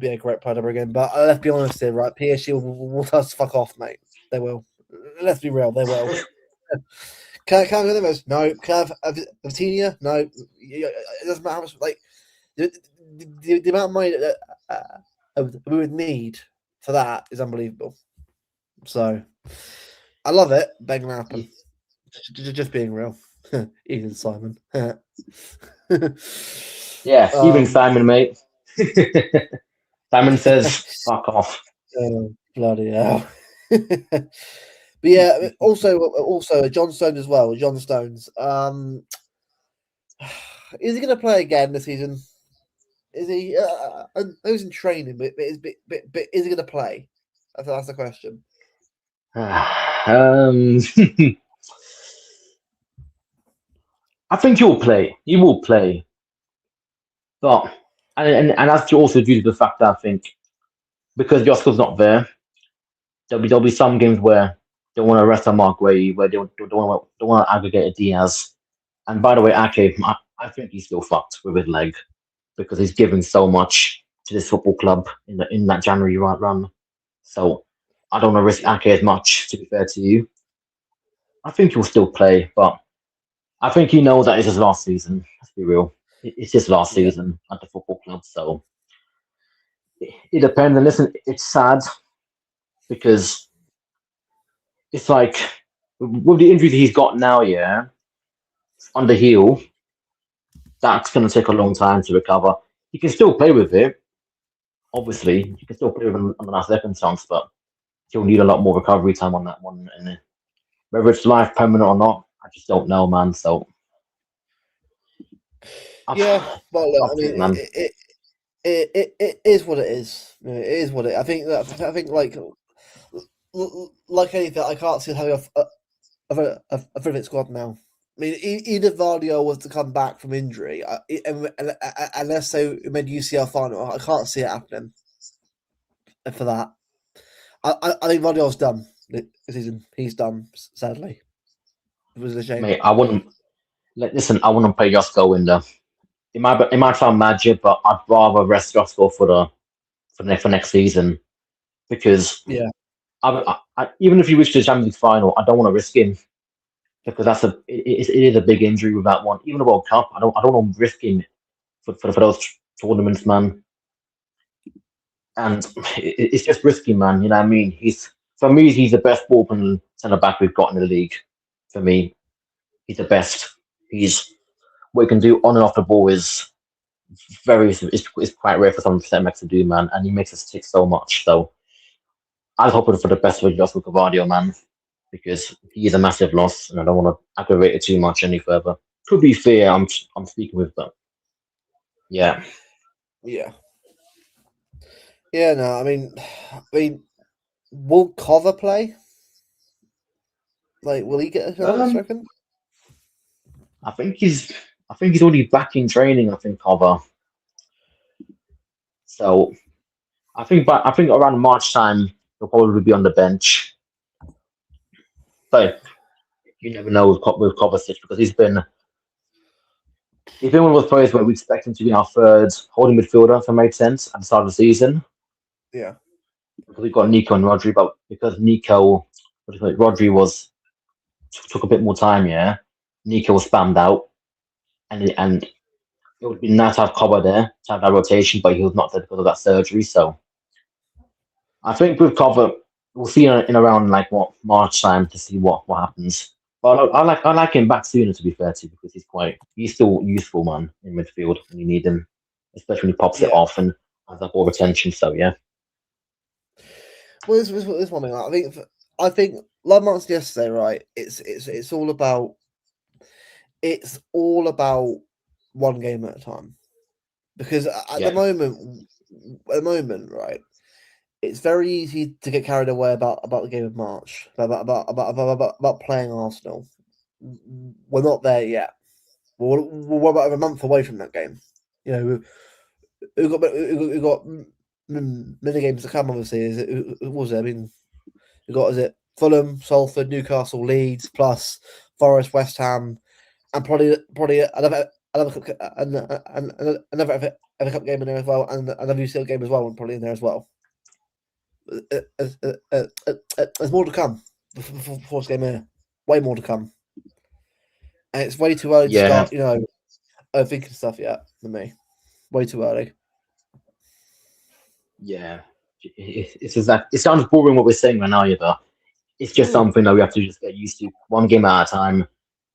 a great player to bring in. But let's be honest here, right? PSG will just fuck off, mate. They will. Let's be real. They will. Can I have Neves? No. Can I have Vitinha? No. It doesn't matter how much. Like the amount of money that we would need for that is unbelievable. So I love it. Bang happen. Just being real. Even Simon. Yeah, evening, Simon, mate. Simon says, fuck off. Oh, bloody hell. But yeah, also John Stones as well. John Stones. Is he going to play again this season? Is he? I know he's in training, but is he going to play? That's the question. I think he'll play. He will play. But and that's also due to the fact that I think because Josko's not there, there'll be some games where they want to rest on Mark Way, where they don't want to aggregate a Diaz. And by the way, Ake, I think he's still fucked with his leg because he's giving so much to this football club in that January run. So I don't want to risk Ake as much. To be fair to you, I think he'll still play, but I think he knows that it's his last season. Let's be real. It's his last Yeah. season at the football club, so it depends. And listen, it's sad because it's like with the injuries he's got now, yeah, on the heel, that's going to take a long time to recover. He can still play with it, obviously. He can still play with it on the last second chance, but he'll need a lot more recovery time on that one. And whether it's life permanent or not, I just don't know, man. So Yeah, well, look, up I to mean, it, man. it is what it is. It is what it. I think like anything, I can't see having a fit squad now. I mean, even if Vardio was to come back from injury, unless they made UCL final, I can't see it happening. For that, I think Vardio's done this season. He's done, sadly. It was a shame. Mate, I wouldn't listen. I wouldn't play Josko in the. It might sound magic, but I'd rather rest Josko for next season because Yeah, even if you reach the Champions League final, I don't want to risk him because it is a big injury with that one. Even the World Cup, I don't want to risk him for those tournaments, man. And it's just risky, man. You know what I mean? For me, he's the best ball playing centre back we've got in the league. For me, he's the best. He's what he can do on and off the ball is it's quite rare for some centre backs to do, man. And he makes us tick so much. So I was hoping for the best with Joshua Cavadio, man, because he is a massive loss, and I don't want to aggravate it too much any further. To be fair, I'm speaking with them. Yeah. yeah. Yeah, no, I mean, will Cover play? Like, will he get a chance? Um, Reckon? I think he's already back in training. I think cover. So I think around March time he'll probably be on the bench. But you never know with Kovacic because he's been one of those players where we expect him to be our third holding midfielder, if that makes sense, at the start of the season. Yeah. Because we've got Nico and Rodri, but because Rodri took a bit more time, yeah. Nico was spammed out, and it would be nice to have Cover there to have that rotation, but he was not there because of that surgery. So I think with Cover, we'll see in around like what March time to see what happens. But I like him back sooner to be fair to you, because he's still useful man in midfield when you need him, especially when he pops it Yeah. off and has that ball retention. So yeah. Well, this one thing. I think like Mark said yesterday, right? It's all about one game at a time, because at Yeah. the moment, right? It's very easy to get carried away about the game of March, about playing Arsenal. We're not there yet. We're about a month away from that game. You know, we've got many games to come. Obviously, what was it? I mean, we've got Fulham, Salford, Newcastle, Leeds, plus Forest, West Ham, and probably another FA Cup game in there as well, and another UCL game as well, and probably in there as well. There's more to come before this game here. Way more to come, and it's way too early to Yeah. start. Thinking stuff yet for me. Way too early. Yeah. It's exact. It sounds boring what we're saying right now, yeah, but it's just something that we have to just get used to, one game at a time.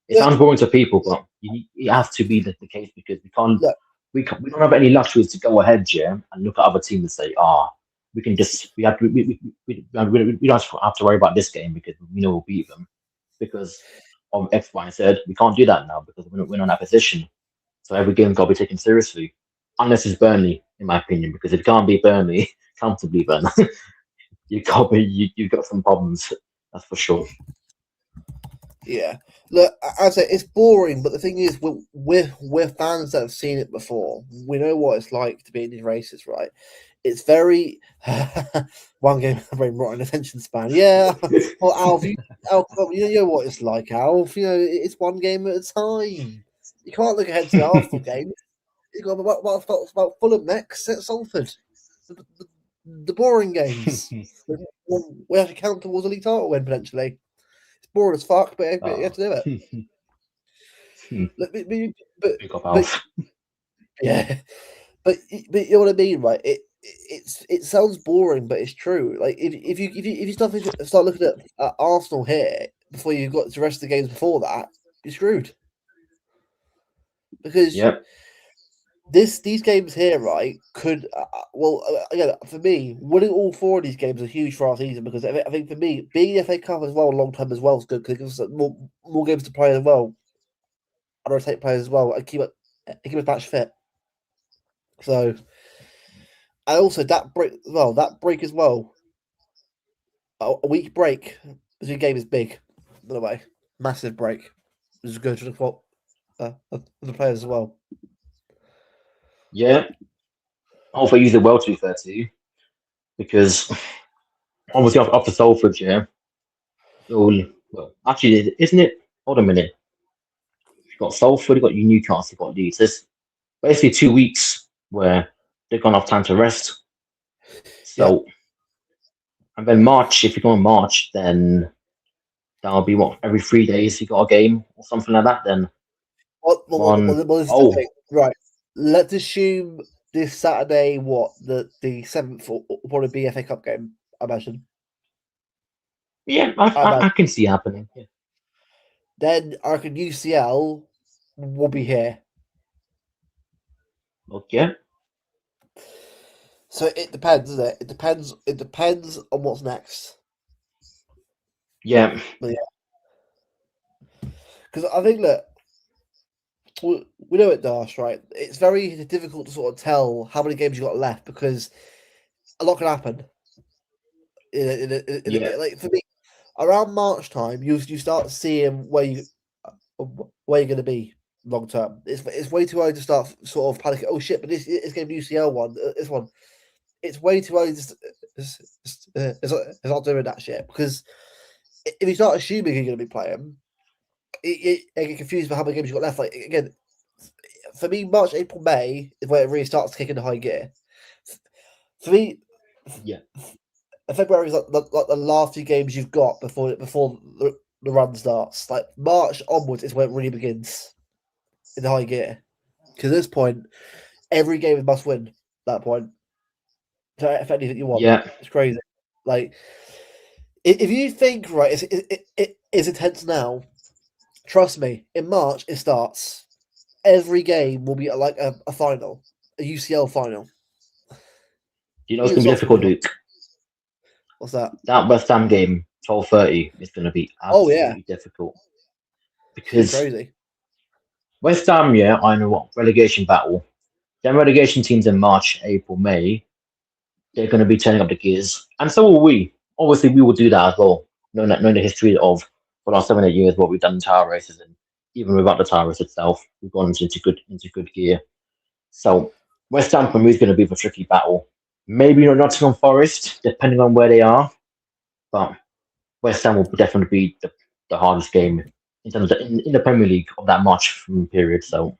It Yeah, sounds boring to people, but it has to be the case because look, we don't have any luxuries to go ahead, yeah, and look at other teams and say, we can just we don't have to worry about this game because we know we'll beat them because of X, Y, and Z. We can't do that now because we're not in that position. So every game's got to be taken seriously, unless it's Burnley, in my opinion, because if you can't beat Burnley comfortably, then you've got some problems. That's for sure. yeah. Look, I say it's boring, but the thing is, we're fans that have seen it before. We know what it's like to be in these races, right? It's very one game very rotten attention span. Yeah, well, Alf, you know what it's like, Alf. It's one game at a time. You can't look ahead to the Arsenal game. You got about Fulham next at Salford. The boring games. We have to count towards a league title win potentially. It's boring as fuck, but you have to do it. But, Big up, but Alf. yeah, but you know what I mean, right? It sounds boring, but it's true. Like if you start looking at Arsenal here before you've got the rest of the games before that, you're screwed because Yep. these games here, right, could again for me, winning all four of these games is huge for our season because I think for me, being the FA Cup as well long term as well is good because it gives us more games to play as well, and rotate players as well, and keep us match fit. So, and also that break as well, a week break between games is big. By the way, massive break. Just go to the players as well. Yeah. Hopefully, use it well. To be fair to you, because obviously after Salford, yeah. Well, actually, isn't it? Hold a minute. You've got Salford, you've got Newcastle, you've got Leeds. There's basically 2 weeks where they're gonna have time to rest. Yeah. So, and then March, if you go on March, then that'll be what, every 3 days you got a game or something like that. Then one, This is the oh thing. Right. Let's assume this Saturday, the 7th will probably be FA Cup game, I imagine. yeah, I imagine. I can see it happening. Yeah. Then I reckon UCL will be here. Okay. So it depends, doesn't it? It depends on what's next. Yeah. But yeah. Because I think that we know it, Dash, right? It's very difficult to sort of tell how many games you got left because a lot can happen. Yeah. Like for me, around March time, you start seeing where you're going to be. long term. It's way too early to start sort of panicking. Oh shit! But it's going to be UCL one. This one, it's way too early. It's not doing that shit because if you start assuming you're going to be playing, you get confused about how many games you've got left. Like again, for me, March, April, May is where it really starts to kick into high gear. For me, Yeah. February is like the last few games you've got before the run starts. Like March onwards is where it really begins in high gear. Because at this point, every game is must win. At that point, so if anything you want, it's crazy. Like if you think right, it's intense now. Trust me, in March it starts. Every game will be like a final, a UCL final. You know it's gonna be difficult, Duke. What's that? That West Ham game, 12:30, is gonna be absolutely difficult because crazy. West Ham, I know what relegation battle. Then relegation teams in March, April, May, they're going to be turning up the gears, and so will we. Obviously, we will do that as well. Knowing the history of the last 7-8 years, what we've done in tire races, and even without the tire race itself, we've gone into good gear. So West Ham for me is going to be the tricky battle. Maybe not Nottingham Forest, depending on where they are, but West Ham will definitely be the hardest game in terms of in the Premier League of that March period. So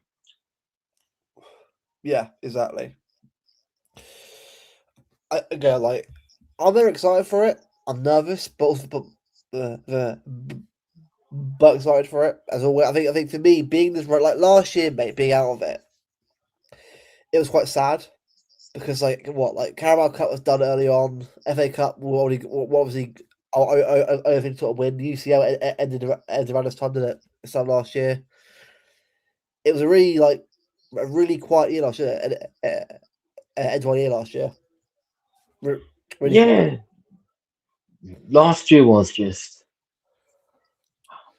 yeah, exactly. I'm very excited for it. I'm nervous, but excited for it as always. I think for me, being this like last year, mate, being out of it, it was quite sad because Carabao Cup was done early on. FA Cup will obviously I think sort of win. The UCL ended around this time, didn't it? This time last year. It was a really quiet year last year. End of year last year. Really quiet. Last year was just,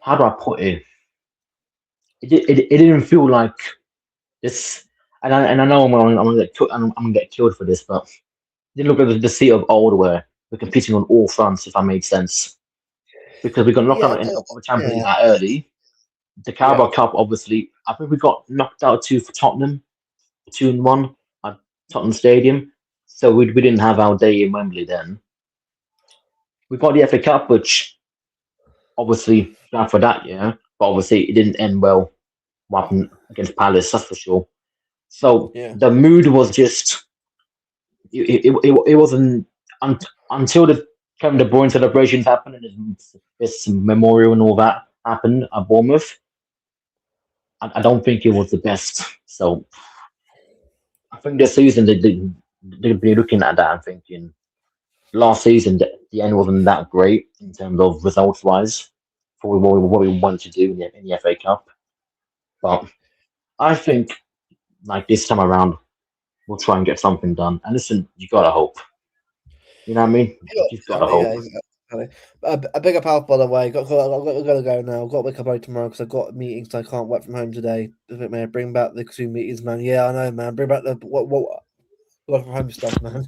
how do I put it? It didn't feel like this, and I know I'm gonna get killed for this, but it didn't look like the seat of old where we're competing on all fronts, if that makes sense. Because we got knocked out of the Champions League that early. The Carabao Cup, obviously, I think we got knocked out 2 for Tottenham, 2-1 at Tottenham Stadium. So we didn't have our day in Wembley then. We got the FA Cup, which obviously down for that year, but obviously it didn't end well. What happened against Palace, that's for sure. So the mood was just it wasn't until the Kevin De Bruyne celebrations happened and his memorial and all that happened at Bournemouth. I don't think it was the best. So I think this season they'd be looking at that and thinking last season the end wasn't that great in terms of results wise for what we wanted to do in the FA Cup. But I think like this time around we'll try and get something done. And listen, you gotta hope. You know what I mean? You've gotta hope. Yeah, exactly. A big up out, by the way. I've got to go now. I've got to wake up early tomorrow because I've got meetings. So I can't work from home today. Man, bring back the 2 meetings, man. Yeah, I know, man. Bring back the what work from home stuff, man.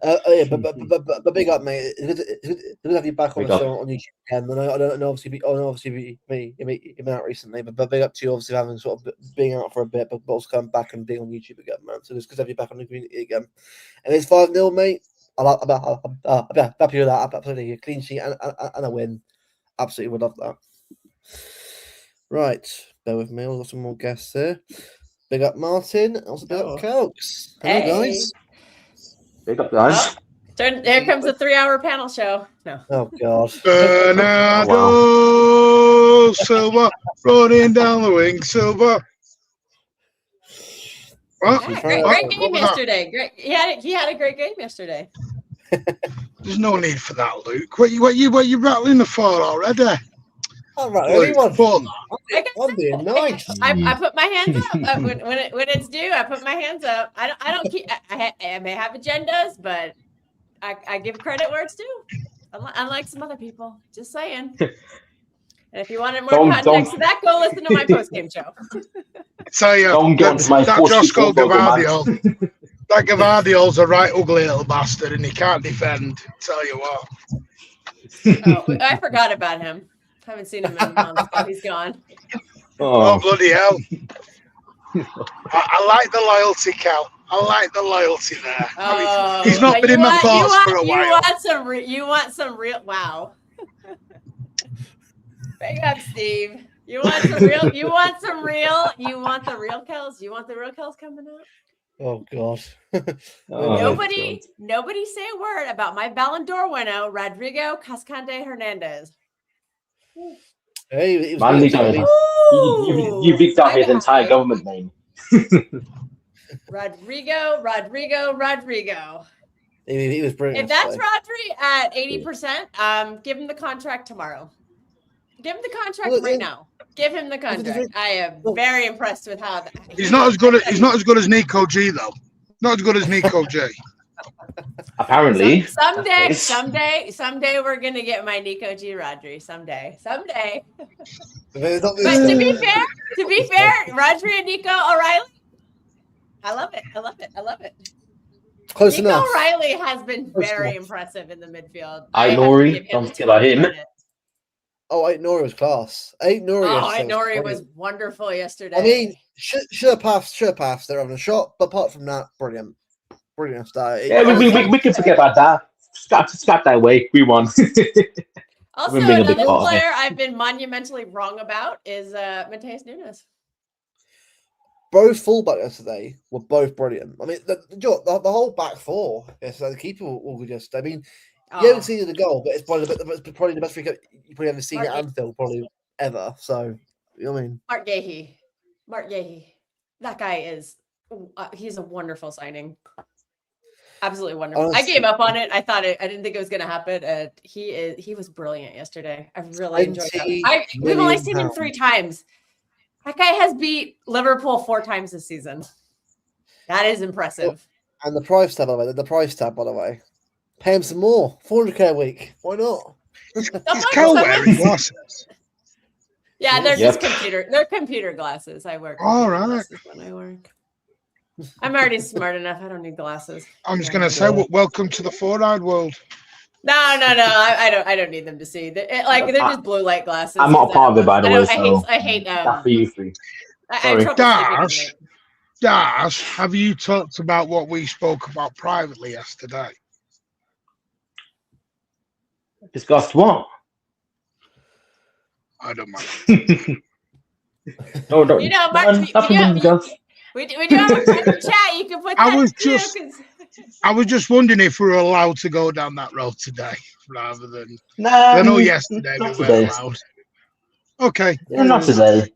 But big up, mate. It's good to have you back on the show on YouTube again. And I don't know, obviously, you've been out recently, but big up to you, obviously, having sort of being out for a bit, but also coming back and being on YouTube again, man. So it's good to have you back on the community again. And it's 5-0, mate. I'm happy with that. Absolutely, a clean sheet and a win. Absolutely would love that. Right, bear with me. I've got some more guests here. Big up Martin. Also big up Cokes. Hello, guys. Big up, guys. Here comes the 3-hour panel show. No. Oh God. Bernardo Silva running down the wing. Silva. Great game yesterday. Great. He had a great game yesterday. There's no need for that, Luke. What you rattling the for already? I'm rattling anyone. I'm being nice. I put my hands up when it's due. I put my hands up. I don't keep. I may have agendas, but I give credit where it's due. Unlike some other people. Just saying. And if you wanted more context to that, go listen to my post-game show. Tell you, that Josko Gavardio, that Gavardio's a right ugly little bastard, and he can't defend. Tell you what. Oh, I forgot about him. Haven't seen him in months. He's gone. Oh, bloody hell. I like the loyalty, Cal. I like the loyalty there. He's not been in my thoughts for a while. You want some real... Wow. Big up, Steve. You want the real Kels? You want the real Kels coming up? Oh God. Nobody say a word about my Ballon d'Or winner, Rodrigo Cascante Hernandez. Hey, you picked out his entire government name. Rodrigo. He was brilliant. If that's Rodri at 80%, give him the contract tomorrow. Give him the contract right now. Give him the contract. I am very impressed with how he's not as good as Nico G though. Not as good as Nico J. Apparently. Someday we're gonna get my Nico G Rodri. Someday. But to be fair, Rodri and Nico O'Reilly. I love it. Close Nico enough. O'Reilly has been very impressive in the midfield. Nori, don't forget about him. Oh, Nori was class. Nori was wonderful yesterday. I mean, should have passed. They're having a shot, but apart from that, brilliant start. Yeah, we can forget about that. Scrap that away. We won. Also, another player I've been monumentally wrong about is Mateus Nunes. Both fullbacks yesterday were both brilliant. I mean, the whole back four yesterday, the keeper were just. I mean, you haven't seen the goal, but it's probably the best free kick you probably ever seen at Anfield, probably ever. So, you know what I mean? Mark Gahey. That guy is. He's a wonderful signing. Absolutely wonderful. Honestly, I gave up on it. I didn't think it was going to happen. He was brilliant yesterday. I really enjoyed that. We've only seen him 3 times. That guy has beat Liverpool 4 times this season. That is impressive. And the price tag, by the way. Pay him some more. 400k a week. Why not? He's Cal wearing glasses. Yeah, they're just computer glasses. I wear glasses when I work. I'm already smart enough. I don't need glasses. I'm just gonna say, welcome to the 4-eyed world. No. I don't need them to see. They're just blue light glasses. I'm not part of it, by the way. I hate that's for you 3. Dash, have you talked about what we spoke about privately yesterday? Discussed what? I don't mind. No, don't. You know, Mark, we do have a private chat. You can put that I was just wondering if we were allowed to go down that road today, rather than. I know yesterday we weren't allowed. Okay. Yeah, not today.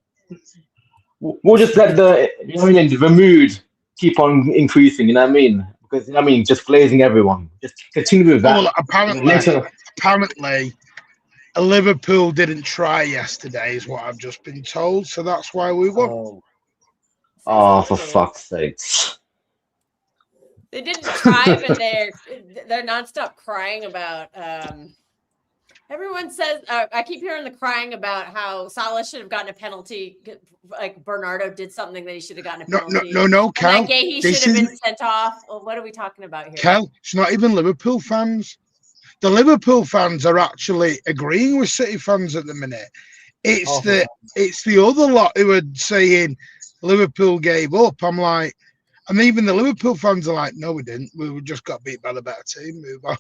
We'll just let the mood keep on increasing. You know what I mean? Because just glazing everyone. Just continue with that. Well, apparently, Liverpool didn't try yesterday, is what I've just been told. So that's why we won. Oh, for fuck's sakes! They didn't try, but they're nonstop crying about. Everyone says I keep hearing the crying about how Salah should have gotten a penalty. Like Bernardo did something that he should have gotten a penalty. No, Cal. He should have been sent off. Well, what are we talking about here? Cal, it's not even Liverpool fans. The Liverpool fans are actually agreeing with City fans at the minute. It's the other lot who are saying Liverpool gave up. I'm like, and even the Liverpool fans are like, no, we didn't. We just got beat by the better team. Move on.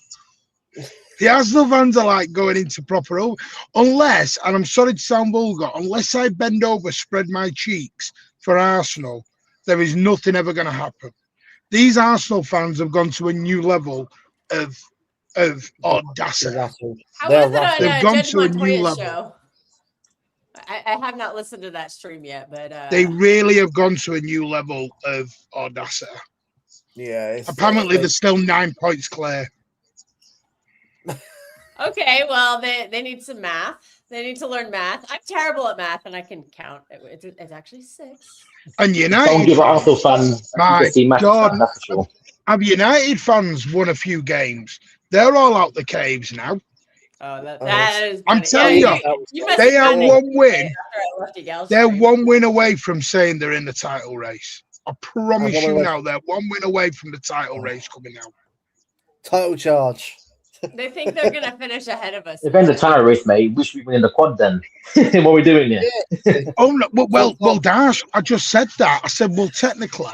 The Arsenal fans are like going into proper over. Unless, and I'm sorry to sound vulgar, unless I bend over, spread my cheeks for Arsenal, there is nothing ever going to happen. These Arsenal fans have gone to a new level of audacity. They've gone to a new level. Show. I have not listened to that stream yet, but they really have gone to a new level of audacity. Yeah. Apparently, they're still 9 points clear. Okay, well, they need some math. They need to learn math. I'm terrible at math, and I can count. It's actually 6. And United. Don't give Arsenal fans. My God, have United fans won a few games? They're all out the caves now. Oh, that is. I'm telling you, they are 1 win. They're 1 win away from saying they're in the title race. I promise you now, they're 1 win away from the title race coming out. Title charge. They think they're gonna finish ahead of us. If ends the title race, mate, we should be winning the quad then. What are we doing here? Yeah. Oh no, well, Dash, I just said that. I said, well, technically,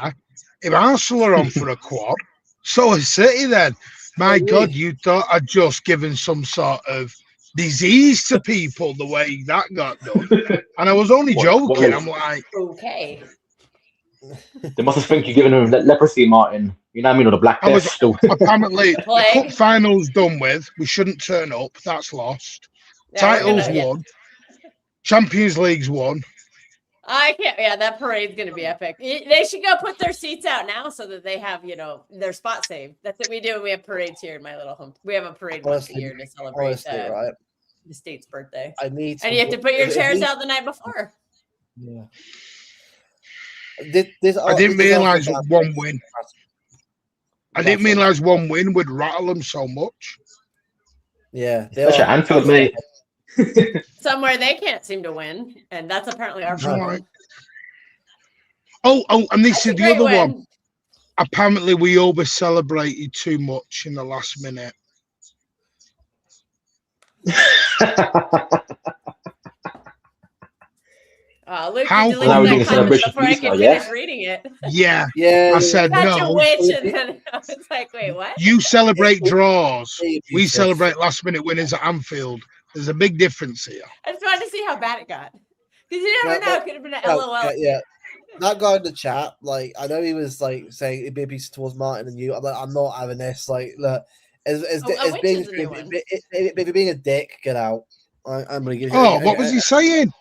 if Arsenal are on for a quad, so is City then. My God, you thought I'd just given some sort of disease to people the way that got done. And I was only joking. I'm like, okay. They must have think you're giving them leprosy, Martin. You know what I mean? Or the black death still. Apparently, the cup final's done with. We shouldn't turn up. That's lost. Yeah, Titles won. Champions League's won. I can't. Yeah, that parade's going to be epic. They should go put their seats out now so that they have, their spot saved. That's what we do. We have parades here in my little home. We have a parade once a year to celebrate right? the state's birthday. And you have to put your chairs out the night before. Yeah. I didn't realize one win. I didn't realize one win would rattle them so much. Yeah, especially Anfield, mate. Somewhere they can't seem to win, and that's apparently our problem. Right. Oh, and this is the other one. Apparently, we over celebrated too much in the last minute. Luke, you deleted that comment before I could finish reading it. Yeah. I said no. Witch, and then I was like, wait, what? You celebrate draws. We celebrate last minute winners at Anfield. There's a big difference here. I just wanted to see how bad it got. Because you never know. It could have been an LOL. Yeah. That guy in the chat, I know he was saying it'd be a piece towards Martin and you. I'm like, I'm not having this. Look, as being a dick, get out. I'm gonna give you. Oh, what was he saying?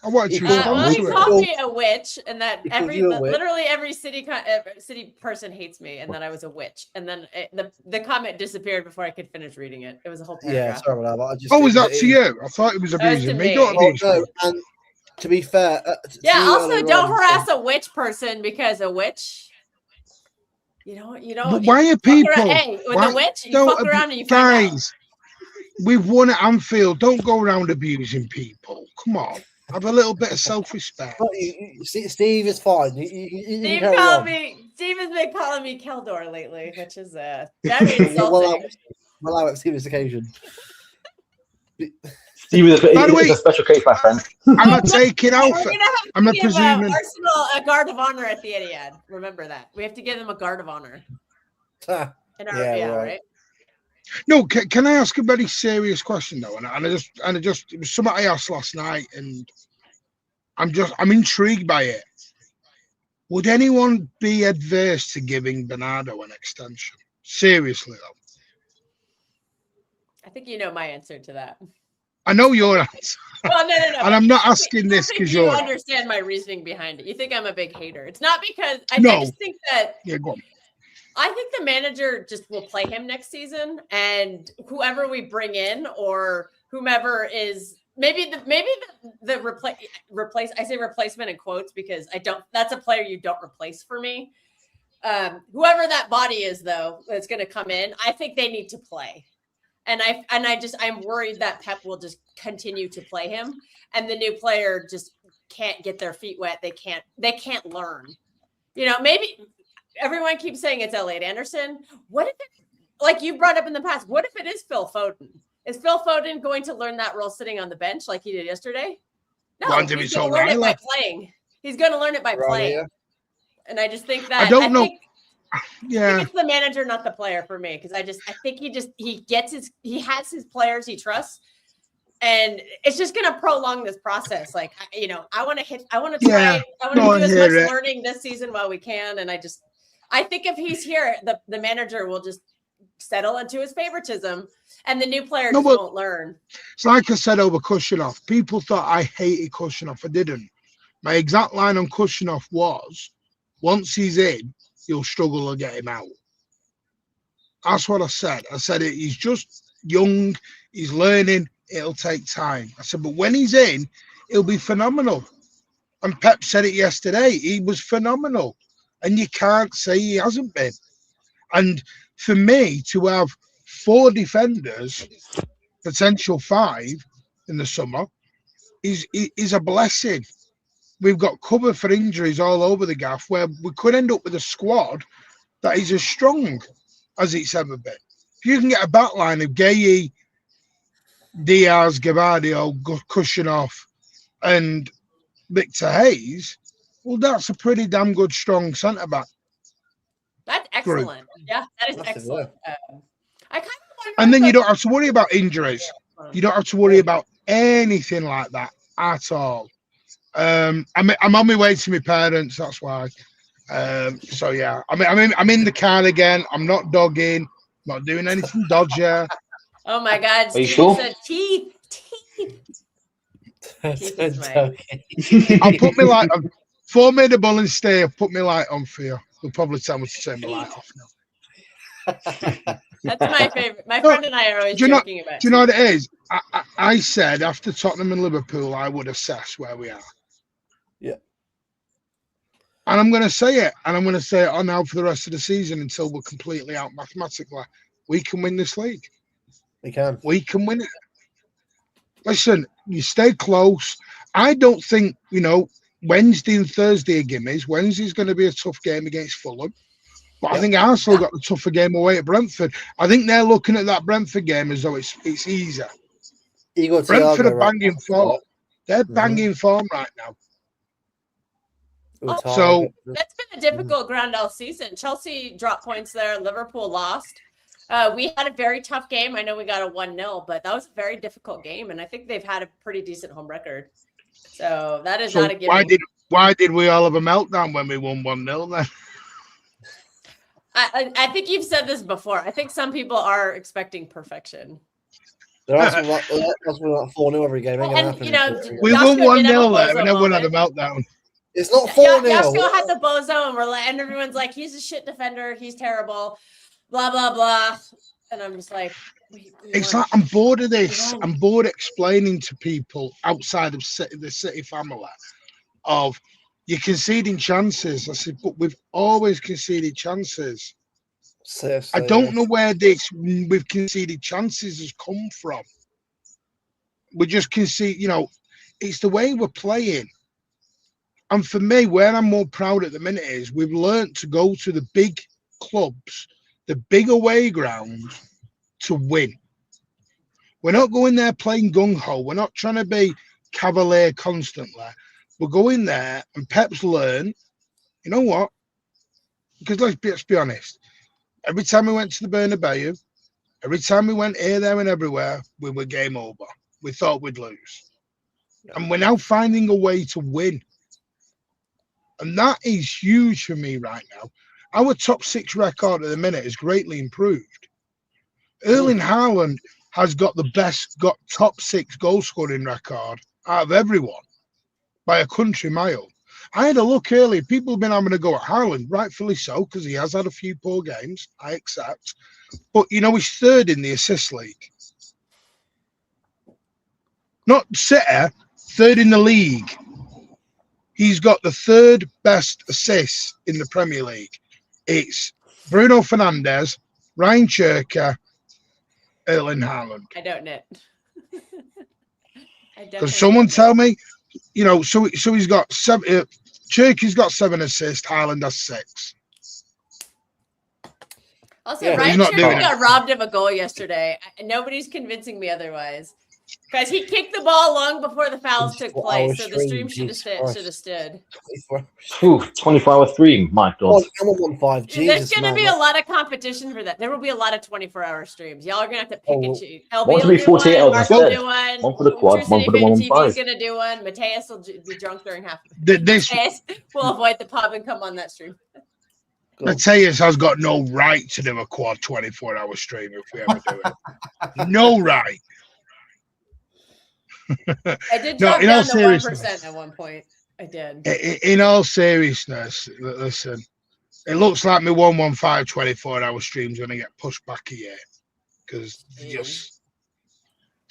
I wanted to respond to it. He called me a witch, and that literally every city person hates me, and then I was a witch, and then the comment disappeared before I could finish reading it. It was a whole paragraph. Yeah, sorry about that. Was that to you? I thought it was abusing me. No, and to be fair, also don't harass a witch person because a witch. You don't. But why are people? With a witch, you fuck around and you find out. We've won at Anfield. Don't go around abusing people. Come on. Have a little bit of self-respect. Steve is fine. Steve has been calling me Keldor lately, which is very insulting. Well, Alex, Steve is occasion. Steve is a special case, my friend. I'm not taking out. I'm not presuming. Arsenal a guard of honor at the Etihad. Remember that. We have to give them a guard of honor. Right? No, can I ask a very serious question though? And I just it was something I asked last night, and I'm intrigued by it. Would anyone be adverse to giving Bernardo an extension? Seriously though. I think you know my answer to that. I know your answer. Well, no. And I'm not asking this because you understand my reasoning behind it. You think I'm a big hater. It's not because I just think that. Yeah, go on. I think the manager just will play him next season, and whoever we bring in or whomever is maybe the replace. I say replacement in quotes because that's a player you don't replace for me. Whoever that body is, though, that's going to come in, I think they need to play, and I'm worried that Pep will just continue to play him, and the new player just can't get their feet wet. They can't learn. Maybe. Everyone keeps saying it's Elliot Anderson. What if like you brought up in the past, what if it is Phil Foden? Is Phil Foden going to learn that role sitting on the bench like he did yesterday? No, he's going to learn it by playing. He's going to learn it by playing. Yeah. And I just think that I don't know. I think it's the manager, not the player for me. Because I think he has his players he trusts. And it's just going to prolong this process. I want to do as much learning this season while we can. And I think if he's here, the manager will just settle into his favoritism, and the new player won't learn. It's like I said over Kushinov. People thought I hated Kushinov. I didn't. My exact line on Kushinov was, once he's in, you'll struggle to get him out. That's what I said. I said he's just young. He's learning. It'll take time. I said, but when he's in, he'll be phenomenal. And Pep said it yesterday. He was phenomenal. And you can't say he hasn't been. And for me to have 4 defenders, potential 5 in the summer, is a blessing. We've got cover for injuries all over the gaff where we could end up with a squad that is as strong as it's ever been. If you can get a back line of Gueye, Diaz, Gavardio, Kushinov, and Victor Hayes, well, that's a pretty damn good, strong centre back. That's excellent. Yeah, that is excellent. I kind of wonder. And then you don't have to worry about injuries. You don't have to worry about anything like that at all. I'm on my way to my parents. That's why. So yeah, I'm in the car again. I'm not dogging. Not doing anything dodgy. Oh my God! Are you Steve sure? said teeth. I'll put my light on. Formidable and stay. I'll put my light on for you. They'll probably tell me to turn my light off now. That's my favorite. My friend and I are always joking about. Do you know what it is? I said after Tottenham and Liverpool, I would assess where we are. Yeah. And I'm going to say it. And I'm going to say it on now for the rest of the season until we're completely out mathematically. We can win this league. We can. We can win it. Listen, you stay close. I don't think, Wednesday and Thursday are gimmies. Wednesday's going to be a tough game against Fulham. But I think Arsenal got the tougher game away at Brentford. I think they're looking at that Brentford game as though it's easier. Brentford are banging form. They're banging form right now. So that's been a difficult ground all season. Chelsea dropped points there. Liverpool lost. We had a very tough game. I know we got a 1-0, but that was a very difficult game. And I think they've had a pretty decent home record. So that is not a given. Why did we all have a meltdown when we won 1-0 then? I think you've said this before. I think some people are expecting perfection. They're asking like 4-0 every game. We won 1-0 there and everyone had a meltdown. It's not 4-0. Yasko had the bozo and everyone's like, he's a shit defender. He's terrible. Blah, blah, blah. And I'm just like, it's like I'm bored of this. I'm bored explaining to people outside of the City family of you're conceding chances. I said, but we've always conceded chances. I don't know where this we've conceded chances has come from. We just concede, it's the way we're playing. And for me, where I'm more proud at the minute is we've learned to go to the big clubs, the big away grounds to win. We're not going there playing gung-ho. We're not trying to be cavalier constantly. We're going there and Pep's learned, you know what? Because let's be honest. Every time we went to the Bernabeu, every time we went here, there and everywhere, we were game over. We thought we'd lose. And we're now finding a way to win. And that is huge for me right now. Our top 6 record at the minute is greatly improved. Erling Haaland has got top 6 goal scoring record out of everyone by a country mile. I had a look earlier. People have been having a go at Haaland, rightfully so, because he has had a few poor games. I accept. But, he's third in the assist league. Not City, third in the league. He's got the 3rd best assists in the Premier League. It's Bruno Fernandes, Ryan Cherka, Erling Haaland. I don't know. Because someone tell me, so he's got 7. Cherky's got 7 assists. Haaland has 6. Also, Ryan Cherky got robbed of a goal yesterday. Nobody's convincing me otherwise. Because he kicked the ball long before the fouls took place, so the stream should have stood. 24-hour stream, my God. There's going to be a lot of competition for that. There will be a lot of 24-hour streams. Y'all are going to have to pick and choose. LB will be 48 hours instead. Do one. One for the quad, one for the 1-1-5. He's going to do one. Mateus will be drunk during half of it. Mateus will avoid the pub and come on that stream. Mateus has got no right to do a quad 24-hour stream if we ever do it. No right. I did drop down to 1% at one point. I did. In all seriousness, listen, it looks like my 115 24-hour stream's going to get pushed back a year because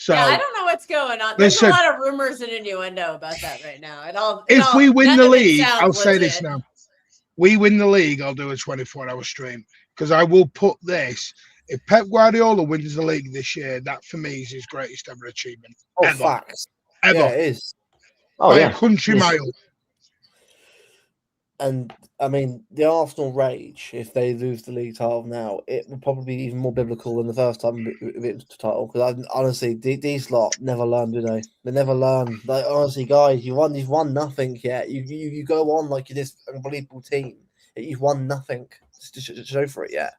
I don't know what's going on. There's a lot of rumors and innuendo about that right now. If we win the league, I'll say this now. We win the league, I'll do a 24-hour stream because I will put this. If Pep Guardiola wins the league this year, that for me is his greatest ever achievement. Ever. Facts. Ever. Yeah, it is. By a country mile. And I mean, the Arsenal rage, if they lose the league title now, it will probably be even more biblical than the first time it was the title. Because honestly, these lot never learn, do they? They never learn. Like honestly, guys, you've won nothing yet. You go on like you're this unbelievable team. You've won nothing to show for it yet.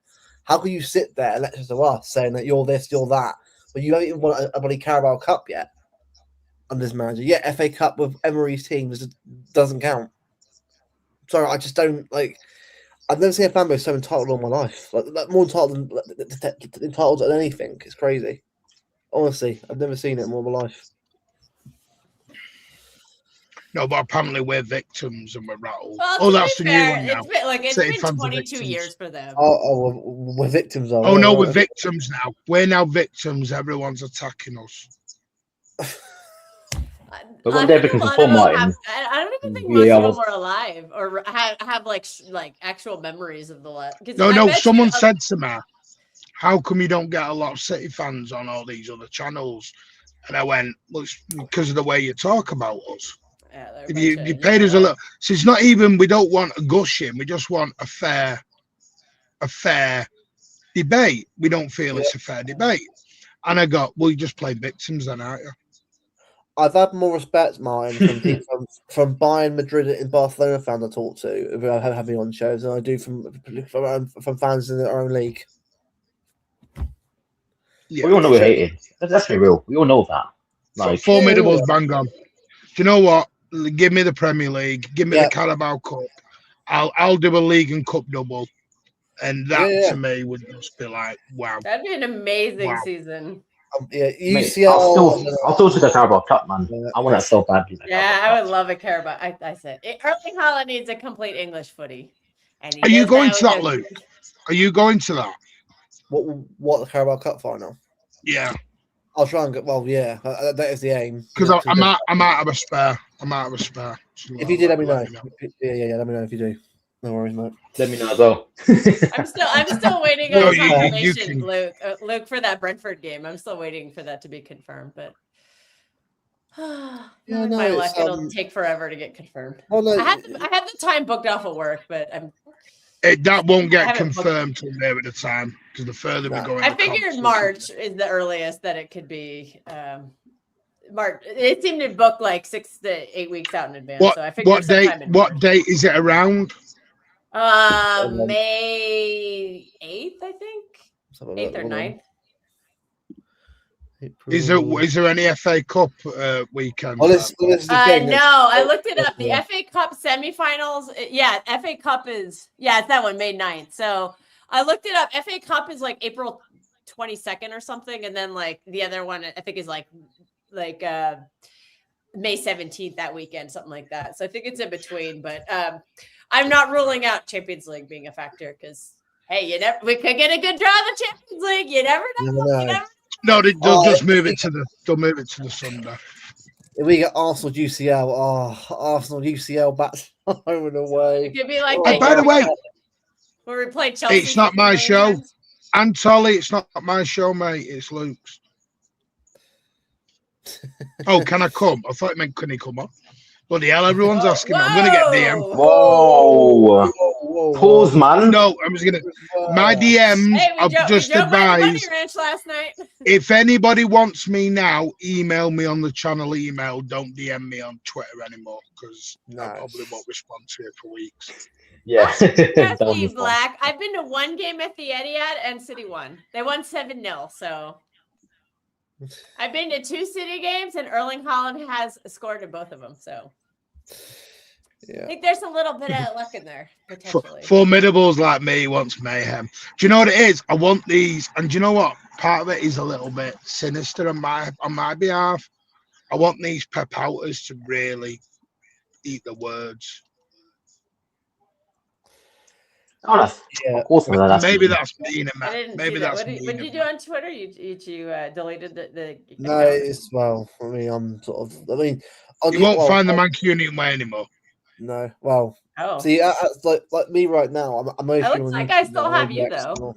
How can you sit there and lecture to us saying that you're this, you're that, but you haven't even won a bloody Carabao Cup yet under this manager? Yeah, FA Cup with Emery's team doesn't count. Sorry, I just don't like. I've never seen a fan base so entitled all my life. Like more entitled than anything. It's crazy. Honestly, I've never seen it in all my life. No, but apparently we're victims and we're rattled. Well, that's the fair, new one now. It's City been fans are 22 victims. years for them. We're victims. Oh no, we're victims now. We're now victims. Everyone's attacking us. But one day we can confirm, Martin. I don't even think most of them were alive or have like actual memories of the last. No. Someone said to me, "How come you don't get a lot of City fans on all these other channels?" And I went, "Well, it's because of the way you talk about us. Yeah, if you paid us a little, so it's not even. We don't want a gushing. We just want a fair debate. We don't feel it's a fair debate." And I got, "Well, you just play victims, then, aren't you?" I've had more respect, Martin, from Bayern, Madrid, and Barcelona fans I talk to who have me on shows than I do from fans in their own league. Yeah, we all know we're hated. Let's be real. We all know that. Like, Formidable's bang on. Do you know what? Give me the Premier League. Give me the Carabao Cup. I'll do a league and cup double, and that to me would just be like, wow. That'd be an amazing season. UCL. I'll still take the Carabao Cup, man. I want that so badly. Yeah, I would love a Carabao. I said Erling Haaland needs a complete English footy. Are you going to that, Luke? Are you going to that? What the Carabao Cup final? Yeah. I'll try and get. Well, yeah, that is the aim. Because I might have a spare. If you did, let me know. Yeah. Let me know if you do. No worries, mate. Let me know as well. I'm still waiting on confirmation, Luke, for that Brentford game. I'm still waiting for that to be confirmed, but my luck, it'll take forever to get confirmed. Well, no, I have the time booked off of work, but that won't get confirmed till near the time because the further we go. I figured March is the earliest that it could be. March. It seemed to book like 6 to 8 weeks out in advance. So I figured what date is it around? May 8th, I think. 8th or 9th. Is there any FA Cup weekend? No, I looked it up. The FA Cup semifinals. FA Cup is it's that one, May 9th. So I looked it up. FA Cup is like April 22nd or something, and then like the other one I think is like May 17th that weekend, something like that. So I think it's in between, but I'm not ruling out Champions League being a factor because hey, we could get a good draw in the Champions League. You never know. No, they'll just move it to the Sunday. If we get Arsenal UCL, Arsenal UCL back home and away. It could be like by the way, where we play Chelsea. It's not my show. And Tolly, it's not my show, mate. It's Luke's. Oh, can I come? I thought it meant can he come on? Bloody hell, everyone's asking. I'm going to get DM. Whoa. Pause, man. No, I'm just going to. My DMs, I've just advised. Last night. If anybody wants me now, email me on the channel email. Don't DM me on Twitter anymore because I probably won't respond to it for weeks. Yeah. Steve Black. I've been to one game at the Etihad and City won. They won 7-0, so. I've been to 2 City games, and Erling Haaland has scored in both of them. So, I think there's a little bit of luck in there potentially. Formidables like me wants mayhem. Do you know what it is? I want these, and do you know what? Part of it is a little bit sinister on my behalf. I want these pep outers to really eat the words. Of course, maybe that's mean, man. Maybe that's mean. What did you do on Twitter? You deleted the No, it's I mean, I'm sort of. I mean, you won't find the Mancunian way anymore. No, see, like me right now, I'm. It looks like I still have you though.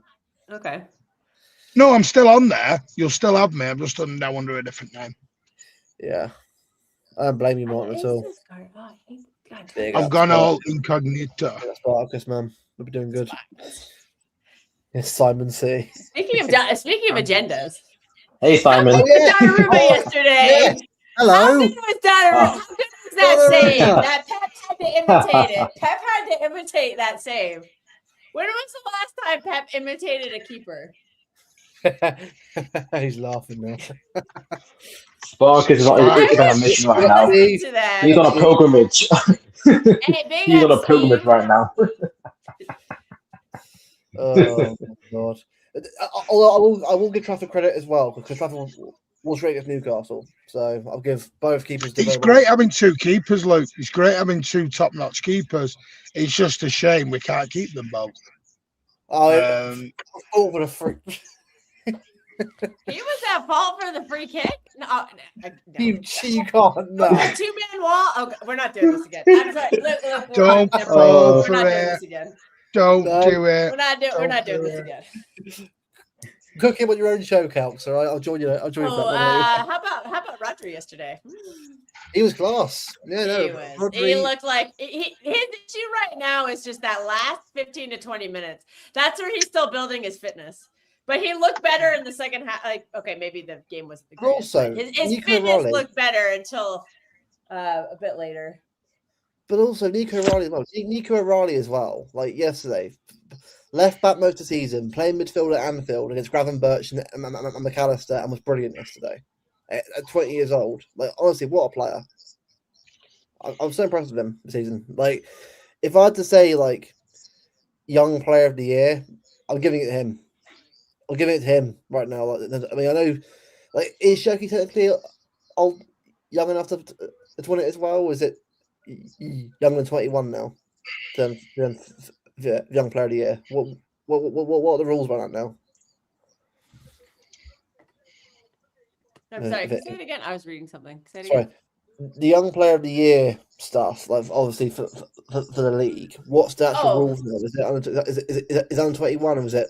Okay. No, I'm still on there. You'll still have me. I'm just now under a different name. Yeah, I don't blame you, Martin, at all. I've gone all incognito. That's Spartacus, man. We'll be doing good. Yes, Simon C. Speaking of agendas. Hey, Simon. How good was Donnarumma yesterday? Yes. Hello. How good was Donnarumma? How good was that save? That Pep had to imitate it. Pep had to imitate that save. When was the last time Pep imitated a keeper? He's laughing now. Sparkus is on a mission right now. He's on a pilgrimage. Hey, He's on a pilgrimage right now. Oh my God! I will give Trafford credit as well because Trafford was great against Newcastle, so I'll give both keepers. It's great having two keepers, Luke. It's great having two top-notch keepers. It's just a shame we can't keep them both. Over the free. He was at fault for the free kick. No. You can't. No. Two-man wall. Oh, we're not doing this again. I'm sorry. Look, Don't we're not doing this again. Don't do it. We're not doing this again. Cook him on your own show, Calx. All right, I'll join you. How about Rodri yesterday? He was class. Yeah, no. He looked like his issue right now is just that last 15 to 20 minutes. That's where he's still building his fitness. But he looked better in the second half. Like, okay, maybe the game was the greatest. Also, his fitness looked better until a bit later. But also Nico O'Reilly as well. Like yesterday, left back most of the season, playing midfield at Anfield against Gravenberch and McAllister, and was brilliant yesterday. At 20 years old, like honestly, what a player! I'm so impressed with him this season. Like, if I had to say like young player of the year, I'm giving it to him. I'm giving it to him right now. Like, I mean, I know, like, is Shoki technically old, young enough to win it as well? Or is it younger than 21 now? Young player of the year. What are the rules about that now? I'm sorry. Say it again. I was reading something. Say it sorry. Again. The young player of the year stuff, like obviously for the league. What's the actual rules now? Is it under 21 or is it?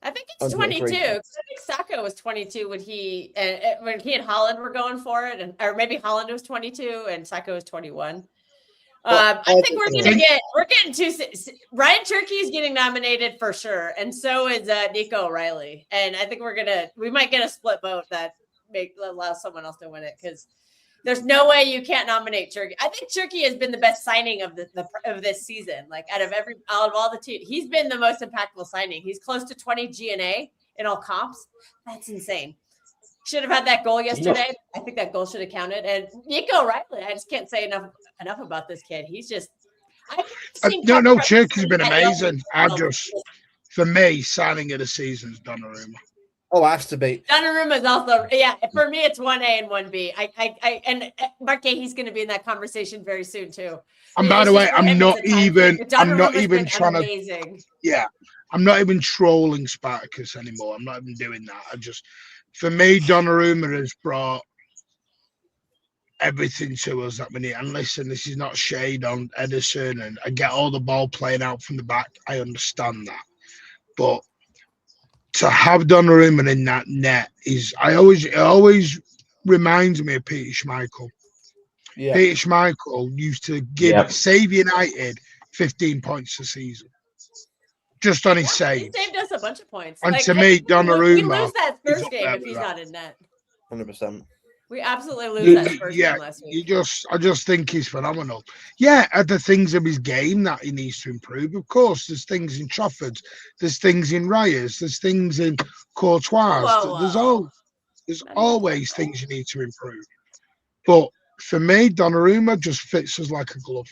I think it's 22. I think Saka was 22 when he and Haaland were going for it, or maybe Haaland was 22 and Saka was 21. I think we're getting two. Ryan Turkey's getting nominated for sure, and so is Nico O'Reilly. And I think we might get a split vote that allows someone else to win it because there's no way you can't nominate Turkey. I think Turkey has been the best signing of of this season. Like out of all the teams, he's been the most impactful signing. He's close to 20 GNA in all comps. That's insane. Should have had that goal yesterday. I think that goal should have counted. And Nico O'Reilly, I just can't say enough about this kid. He's just Turkey's been amazing. For me, signing of the season is Donnarumma. Oh, it has to be. Donnarumma is also, for me, it's 1A and 1B. And Mark Gahey's going to be in that conversation very soon, too. And by the way, I'm not even trying to. Yeah, I'm not even trolling Spartacus anymore. I'm not even doing that. For me, Donnarumma has brought everything to us that we need. And listen, this is not shade on Edison, and I get all the ball playing out from the back. I understand that. But to have Donnarumma in that net it always reminds me of Peter Schmeichel. Yeah. Peter Schmeichel used to save United 15 points a season. Just on his save. He saved us a bunch of points. And to me, Donnarumma. We lose that first game if he's not in net. 100%. We absolutely lose that first game last week. I just think he's phenomenal. Yeah, are the things of his game that he needs to improve? Of course, there's things in Trafford, there's things in Reyes, there's things in Courtois. There's always things you need to improve. But for me, Donnarumma just fits us like a glove.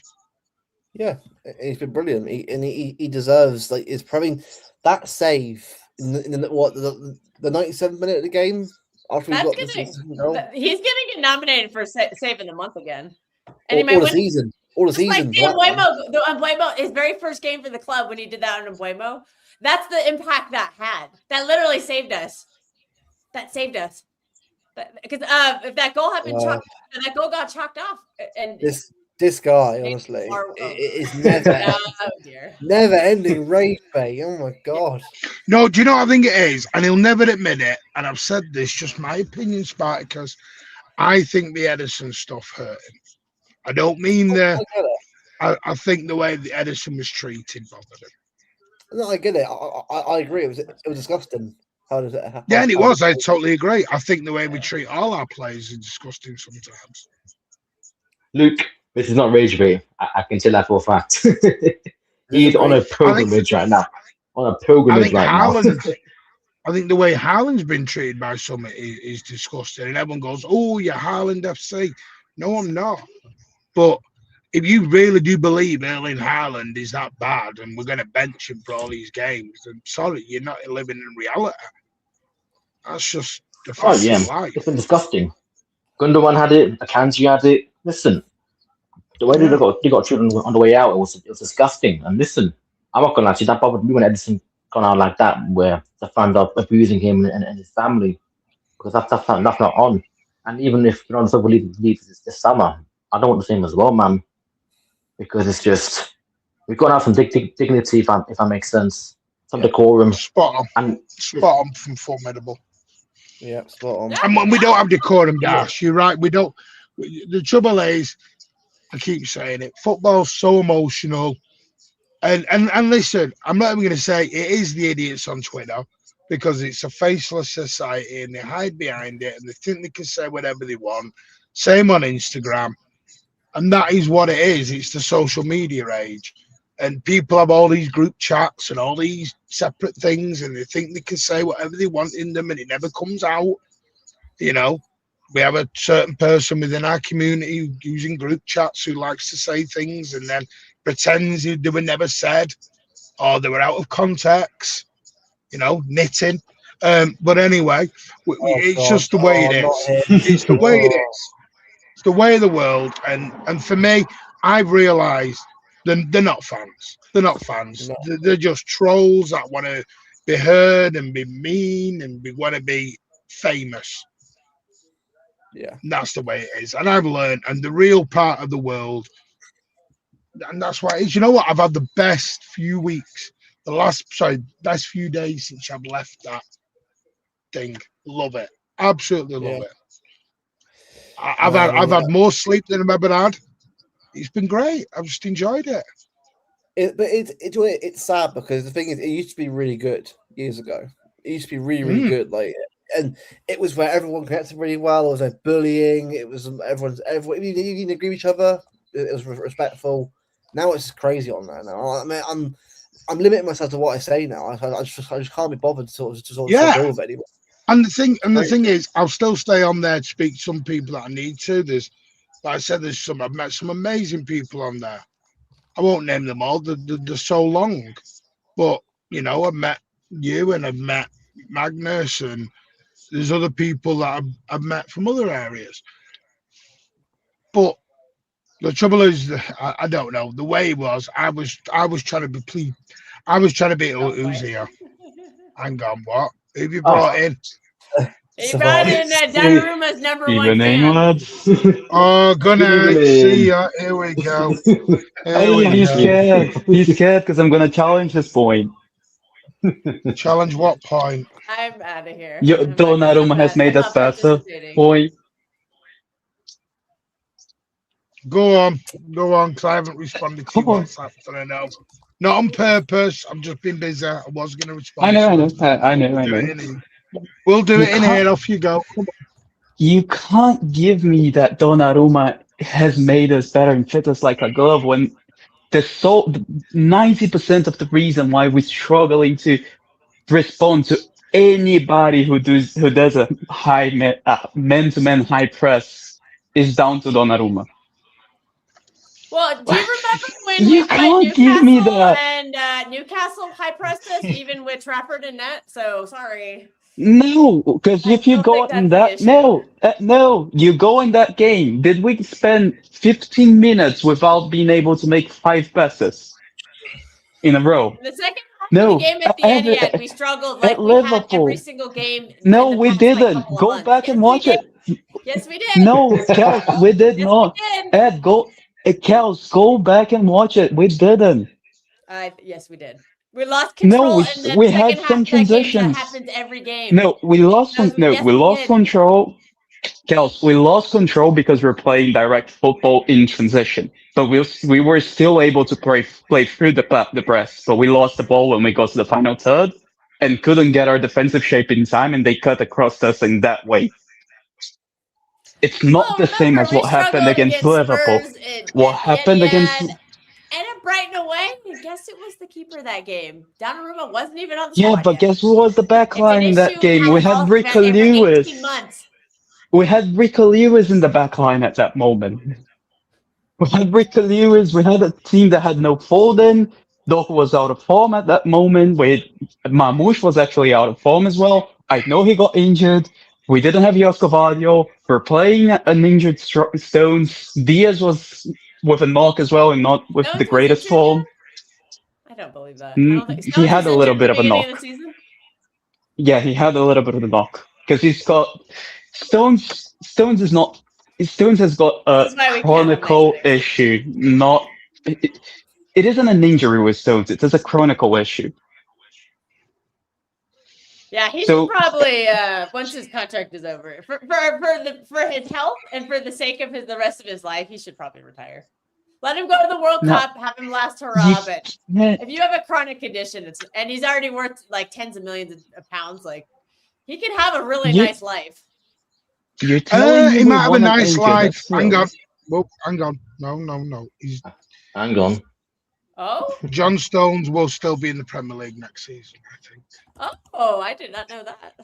Yeah, he's been brilliant. He deserves it's probably that save in the 97th minute of the game. After he's going to get nominated for save in the month again. And he might win season. All the season. Like Mbuemo, his very first game for the club when he did that on Mbuemo, that's the impact that had. That literally saved us. That saved us. Because if that goal had been that goal got chalked off. And this guy, honestly, is never ending rage bait. Oh my God. No, do you know what I think it is? And he'll never admit it. And I've said this, just my opinion, Spartacus. I think the Edison stuff hurt him. I don't mean the. I think the way that Edison was treated bothered him. No, I get it. I agree. It was disgusting. How does it? Yeah, and it was. I totally agree. I think the way we treat all our players is disgusting sometimes. Luke, this is not rage bait. I can tell that for a fact. He's on a pilgrimage right now. On a pilgrimage right now. I think the way Haaland's been treated by some is disgusting. And everyone goes, oh, you're Haaland FC. No, I'm not. But if you really do believe Erling Haaland is that bad and we're going to bench him for all these games, then sorry, you're not living in reality. That's just the fact of life. It's been disgusting. Gundogan had it. Akanji had it. Listen, the way they got children on the way out, it was disgusting. And listen, I'm not gonna lie to you, that bothered me when Edison gone out like that, where the fans are abusing him and his family, because that's not on. And even if Ronaldo will leave this summer, I don't want the same as well, man, because it's just we've got to have some dignity, if that makes sense, some decorum. Spot on from Formidable. Yeah, spot on. And we don't have decorum, Dash. You're right. We don't. The trouble is, I keep saying it. Football's so emotional, and listen, I'm not even going to say it is the idiots on Twitter, because it's a faceless society and they hide behind it and they think they can say whatever they want. Same on Instagram, and that is what it is. It's the social media age, and people have all these group chats and all these separate things, and they think they can say whatever they want in them, and it never comes out. You know. We have a certain person within our community using group chats who likes to say things and then pretends they were never said or they were out of context, knitting. But anyway, it's just the way it is. It's the way it is. It's the way of the world. And for me, I've realised they're not fans. They're not fans. No. They're just trolls that want to be heard and be mean and want to be famous. Yeah, and that's the way it is. And I've learned, and the real part of the world, and that's why it is. You know what? I've had the best few weeks, best few days since I've left that thing. Love it, absolutely love it. I've had more sleep than I've ever had. It's been great. I've just enjoyed it. But it's sad because the thing is, it used to be really good years ago. It used to be really, really good. And it was where everyone connected really well. There was no bullying. It was everyone. You didn't agree with each other. It was respectful. Now it's crazy on that. Now I mean, I'm limiting myself to what I say now. I just can't be bothered to sort of deal with it anymore. And the thing is, I'll still stay on there to speak to some people that I need to. Like I said, I've met some amazing people on there. I won't name them all. They're so long, but I've met you and I've met Magnus, and there's other people that I've met from other areas. But the trouble is, I don't know. The way it was, I was trying to be pleased. I was trying to be who's here. Hang on, what? Who have you brought in? You brought in Donnarumma's number one fan. Lads. Oh, gonna see ya. Here we go. He's scared. He's scared because I'm gonna challenge this point. Challenge what point? I'm out of here. Donnarumma has made us better. Point. Go on, because I haven't responded to you WhatsApp, so I know. Not on purpose. I've just been busy. I was going to respond. I know. We'll do it in here. Off you go. You can't give me that Donnarumma has made us better and fit us like a glove when 90% of the reason why we're struggling to respond to anybody who does a high man-to-man high press is down to Donnarumma. Well, do you remember when we played Newcastle and Newcastle high pressed us, even with Trafford and net? So sorry. No, because if you go in that you go in that game. Did we spend 15 minutes without being able to make 5 passes in a row? The second half of the game at the end, we struggled like we had every single game. No, we didn't. Go back and watch it. Yes, we did. No, Kels, we did not. Ed, Kels, go back and watch it. We didn't. Yes, we did. We lost control. No, we had some transitions. That happens every game. No, we lost. We lost control. Kels, we lost control because we were playing direct football in transition, but we were still able to play through the press. But we lost the ball when we got to the final third and couldn't get our defensive shape in time, and they cut across us in that way. It's not the same as what happened against Liverpool. What happened against and it brightened away. Guess it was the keeper that game. Donnarumma wasn't even on the yeah, squad but yet. guess who was the back line in that game? We had Rico Lewis. We had Rico Lewis in the back line at that moment. We had Rico Lewis. We had a team that had no Foden. Doku was out of form at that moment. Marmoush was actually out of form as well. I know he got injured. We didn't have Josko Vardio. We're playing an injured Stones. Diaz was with a knock as well and not with the greatest form. I don't believe that. I don't think he had a little bit of a knock. Yeah, he had a little bit of a knock because he's got Stones. Stones has got a chronical issue. It isn't an injury with Stones. It is a chronical issue. Yeah, he should probably once his contract is over, for his health and for the sake of the rest of his life, he should probably retire. Let him go to the World Cup, have him last hurrah. But if you have a chronic condition, and he's already worth like tens of millions of pounds, like he could have a really nice life. He might have a nice life. Hang on. Well, hang on. No. Hang on. Oh? John Stones will still be in the Premier League next season, I think. Oh, I did not know that.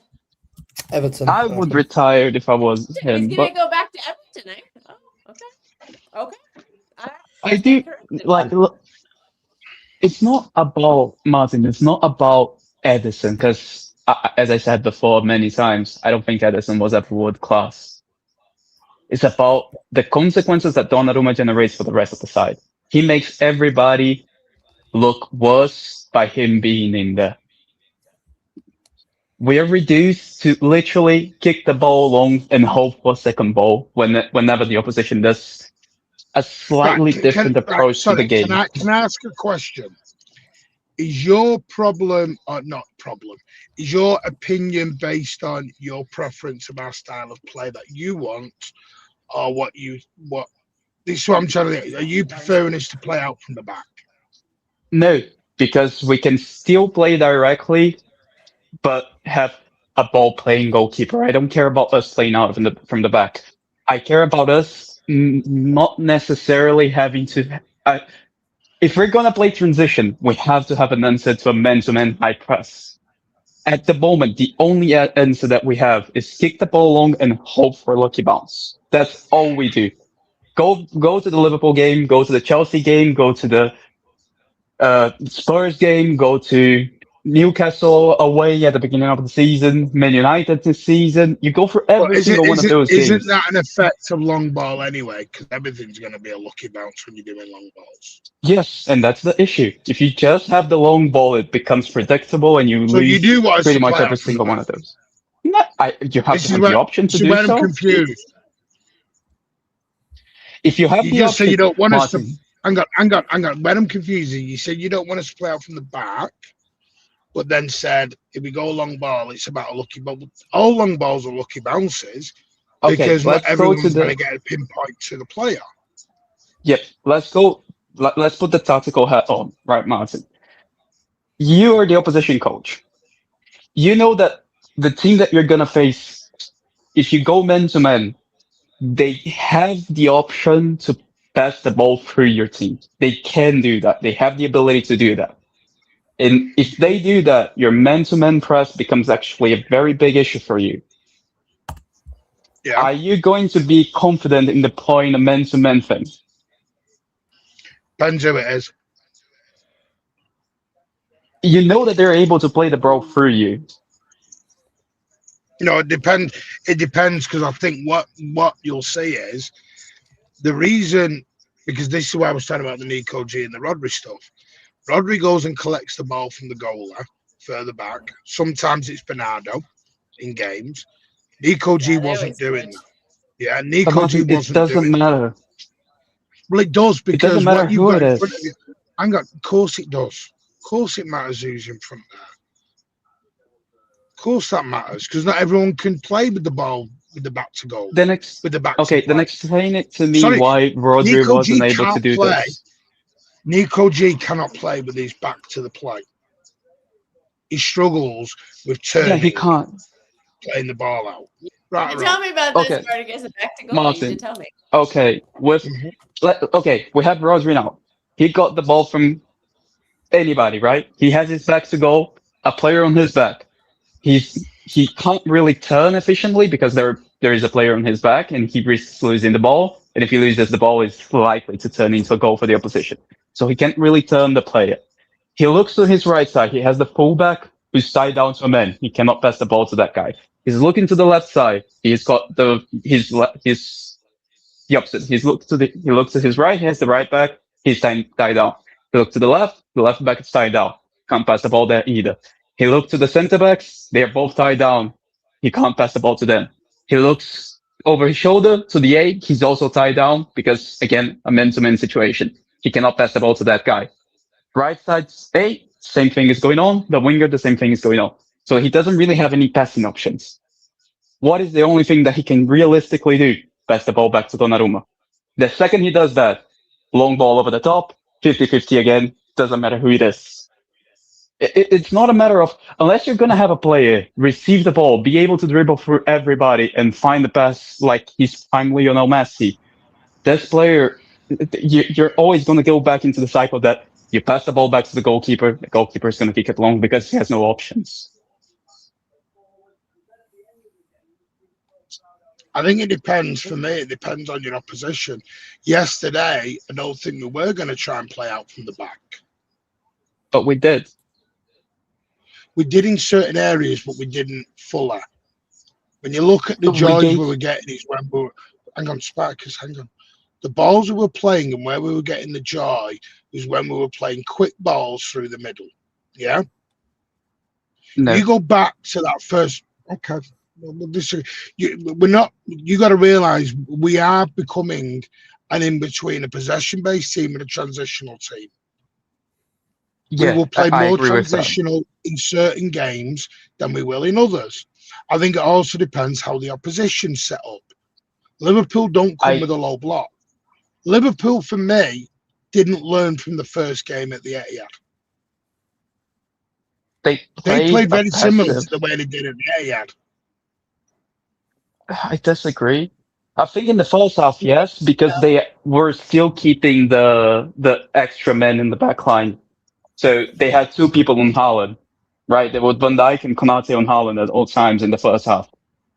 Everton. I would retire if I was him. He's going to go back to Everton, eh? Oh, okay. I do, look, it's not about, Martin, it's not about Edison, because as I said before many times, I don't think Edison was ever world class. It's about the consequences that Donnarumma generates for the rest of the side. He makes everybody look worse by him being in there. We are reduced to literally kick the ball long and hope for a second ball whenever the opposition does a slightly different approach to the game. Can I ask a question? Is your problem, or not problem, is your opinion based on your preference of our style of play that you want, or what this is what I'm trying to think. Are you preferring us to play out from the back? No, because we can still play directly, but have a ball-playing goalkeeper. I don't care about us playing out from the back. I care about us not necessarily having to. If we're gonna play transition, we have to have an answer to a man-to-man high press. At the moment, the only answer that we have is kick the ball long and hope for a lucky bounce. That's all we do. Go to the Liverpool game, go to the Chelsea game, go to the Spurs game, go to Newcastle away at the beginning of the season, Man United this season. You go for every single one of those games. Isn't that an effect of long ball anyway? Because everything's going to be a lucky bounce when you're doing long balls. Yes, and that's the issue. If you just have the long ball, it becomes predictable and you lose pretty much every single one of those. No, you have to have the option to do so. I'm confused. If you have the option, so you don't want us to. Hang on. When I'm confusing, you said you don't want us to play out from the back, but then said if we go long ball, it's about a lucky ball. All long balls are lucky bounces because everyone's going to get a pinpoint to the player. Yep. Let's go. Let's put the tactical hat on, right, Martin? You are the opposition coach. You know that the team that you're going to face, if you go man to man, they have the option to pass the ball through your team. They can do that. They have the ability to do that. And if they do that, your man-to-man press becomes actually a very big issue for you. Yeah. Are you going to be confident in deploying a man-to-man thing? Depends who it is. You know that they're able to play the ball through you. No, it depends. It depends because I think what you'll see is the reason, because this is why I was talking about the Nico G and the Rodri stuff. Rodri goes and collects the ball from the goalie further back. Sometimes it's Bernardo in games. Nico G wasn't doing that. Yeah, Nico G wasn't doing that. It doesn't matter. Well, it does because it doesn't matter who it is. Of course it does. Of course it matters who's in front there. Of course that matters because not everyone can play with the ball with the back to goal. Then explain it to me why Rodri wasn't able to do this. Nico G cannot play with his back to the play. He struggles with turning. Yeah, he can't. Playing the ball out. Right, tell me about this part against the back to goal. Martin, you did tell me. Okay, we have Rodri now. He got the ball from anybody, right? He has his back to goal, a player on his back. He can't really turn efficiently because there is a player on his back and he risks losing the ball. And if he loses the ball, it's likely to turn into a goal for the opposition. So he can't really turn the player. He looks to his right side. He has the fullback who's tied down to a man. He cannot pass the ball to that guy. He's looking to the left side. He's got his the opposite. He looks to his right. He has the right back. He's tied down. He looks to the left back is tied down. Can't pass the ball there either. He looked to the center backs. They are both tied down. He can't pass the ball to them. He looks over his shoulder to the 8. He's also tied down because, again, a man-to-man situation. He cannot pass the ball to that guy. Right side 8, same thing is going on. The winger, the same thing is going on. So he doesn't really have any passing options. What is the only thing that he can realistically do? Pass the ball back to Donnarumma. The second he does that, long ball over the top, 50-50 again, doesn't matter who it is. It's not a matter of, unless you're going to have a player receive the ball, be able to dribble through everybody and find the pass like he's prime Lionel Messi. This player, you're always going to go back into the cycle that you pass the ball back to the goalkeeper is going to kick it long because he has no options. I think it depends. For me, it depends on your opposition. Yesterday, I don't think we were going to try and play out from the back. But we did. We did in certain areas, but we didn't fully. When you look at the joys we were getting, is when we were, hang on. The balls we were playing and where we were getting the joy is when we were playing quick balls through the middle. Yeah? No. You go back to that first, okay. We're not. You got to realize we are becoming an in between a possession-based team and a transitional team. Yeah, we will play more transitional in certain games than we will in others. I think it also depends how the opposition's set up. Liverpool don't come with a low block. Liverpool, for me, didn't learn from the first game at the Etihad. They played very similar to the way they did at the Etihad. I disagree. I think in the first half, yes, because they were still keeping the extra men in the back line. So they had 2 people on Haaland, right? There was Van Dijk and Konate on Haaland at all times in the first half.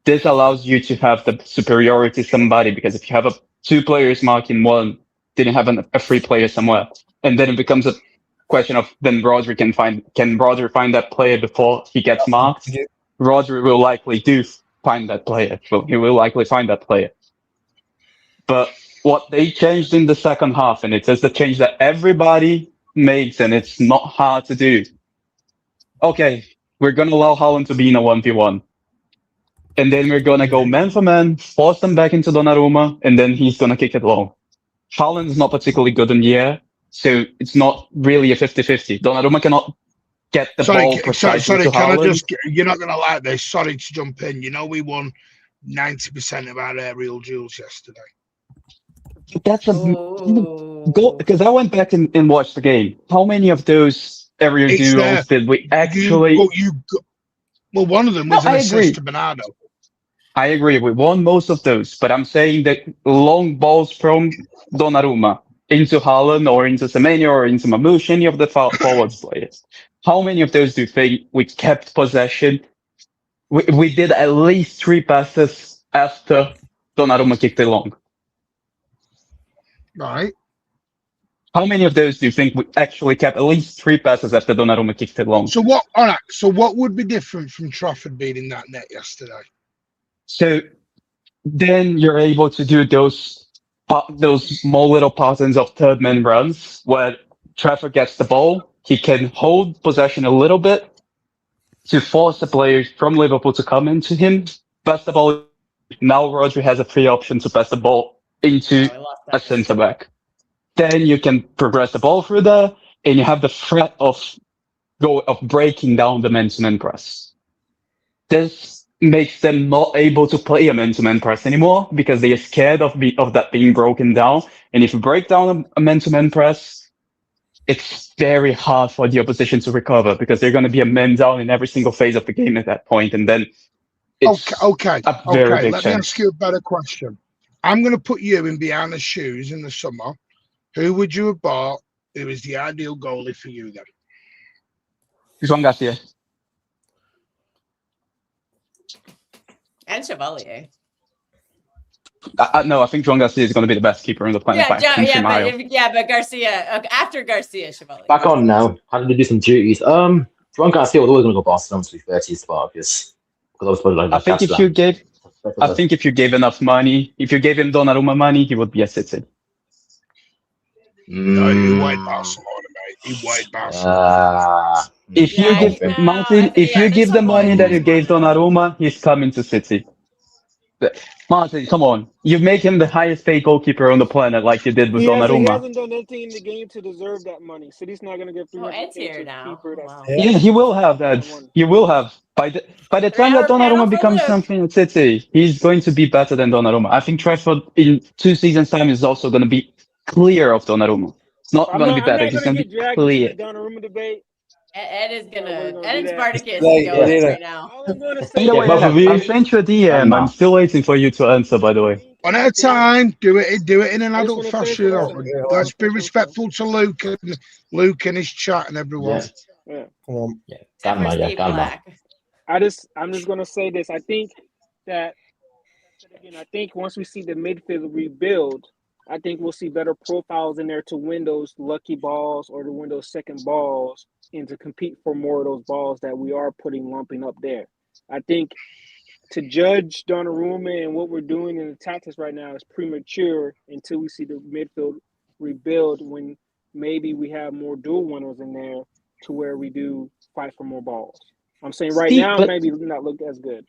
This allows you to have the superiority somebody, because if you have 2 players marking one, then you have a free player somewhere. And then it becomes a question of, then Rodri can Rodri find that player before he gets marked? Rodri will likely find that player. So he will likely find that player. But what they changed in the second half, and it is the change that everybody makes, and it's not hard to do. Okay, we're going to allow Haaland to be in a 1v1. And then we're going to go man for man, force them back into Donnarumma, and then he's going to kick it long. Haaland is not particularly good in the air, so it's not really a 50-50. Donnarumma cannot get the ball precisely to Haaland. You're not going to like this. Sorry to jump in. You know, we won 90% of our aerial duels yesterday. That's a goal, because I went back and watched the game. How many of those aerial duels did we actually? Well, one of them was an assist to Bernardo. I agree. We won most of those, but I'm saying that long balls from Donnarumma into Haaland or into Semenyo or into Mamouche, any of the forwards players. How many of those do you think we kept possession? We did at least 3 passes after Donnarumma kicked it long. Right. How many of those do you think we actually kept at least 3 passes after Donnarumma kicked it long? So what? All right. So what would be different from Trafford being in that net yesterday? So then you're able to do those small little patterns of third man runs where Trafford gets the ball. He can hold possession a little bit to force the players from Liverpool to come into him, pass the ball. Now Rodri has a free option to pass the ball into a centre back. Then you can progress the ball through there, and you have the threat of breaking down the man-to-man press. This makes them not able to play a man-to-man press anymore because they are scared of that being broken down. And if you break down a man-to-man press, it's very hard for the opposition to recover because they're going to be a man down in every single phase of the game at that point, and then it's okay. Very big Let chance. me ask you a better question. I'm going to put you in Biana's shoes in the summer. Who would you have bought? Who is the ideal goalie for you then? Juan Garcia. And Chevalier. No, I think Juan Garcia is going to be the best keeper on the planet. But Garcia, after Garcia, Chevalier. Back on now. How did they do some duties? Juan Garcia was always going to go Barcelona, to be fair to his part, because I was probably like I think if you gave enough money, if you gave him Donnarumma money, he would be a City. No, he white Barcelona, mate. He white Barcelona. If you give Martin, if you give the money that you gave Donnarumma, he's coming to City. Martin, come on. You make him the highest paid goalkeeper on the planet like you did with Donnarumma. He hasn't done anything in the game to deserve that money. City's not going to get 300 Ed's here now. Wow. Yeah, he will have that. He will have. By the time that Donnarumma becomes champion at City, he's going to be better than Donnarumma. I think Trafford in 2 seasons' time is also going to be clear of Donnarumma. It's not going to be better. He's going to be clear. Donnarumma debate. Ed is gonna. Ed and Spartacus going right now. I sent you a DM. I'm still waiting for you to answer. By the way, one at a time. Do it in an adult fashion. Let's be respectful to Luke and his chat and everyone. Yeah. Come on. Calma. I'm just gonna say this. I think that again. I think once we see the midfield rebuild, I think we'll see better profiles in there to win those lucky balls or to win those second balls and to compete for more of those balls that we are lumping up there. I think to judge Donnarumma and what we're doing in the tactics right now is premature until we see the midfield rebuild when maybe we have more dual winners in there to where we do fight for more balls. I'm saying now, maybe not look as good.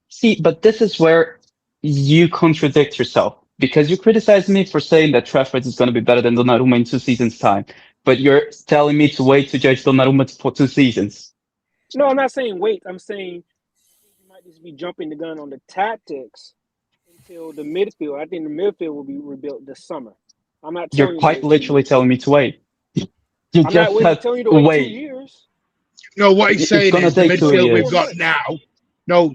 See, but this is where you contradict yourself. Because you criticize me for saying that Trafford is going to be better than Donnarumma in 2 seasons' time. But you're telling me to wait to judge Donnarumma for 2 seasons. No, I'm not saying wait. I'm saying you might just be jumping the gun on the tactics until the midfield. I think the midfield will be rebuilt this summer. I'm not telling You're quite literally telling me to wait. I'm not telling you to wait 2 years. No, what he's saying is the midfield we've got now. No,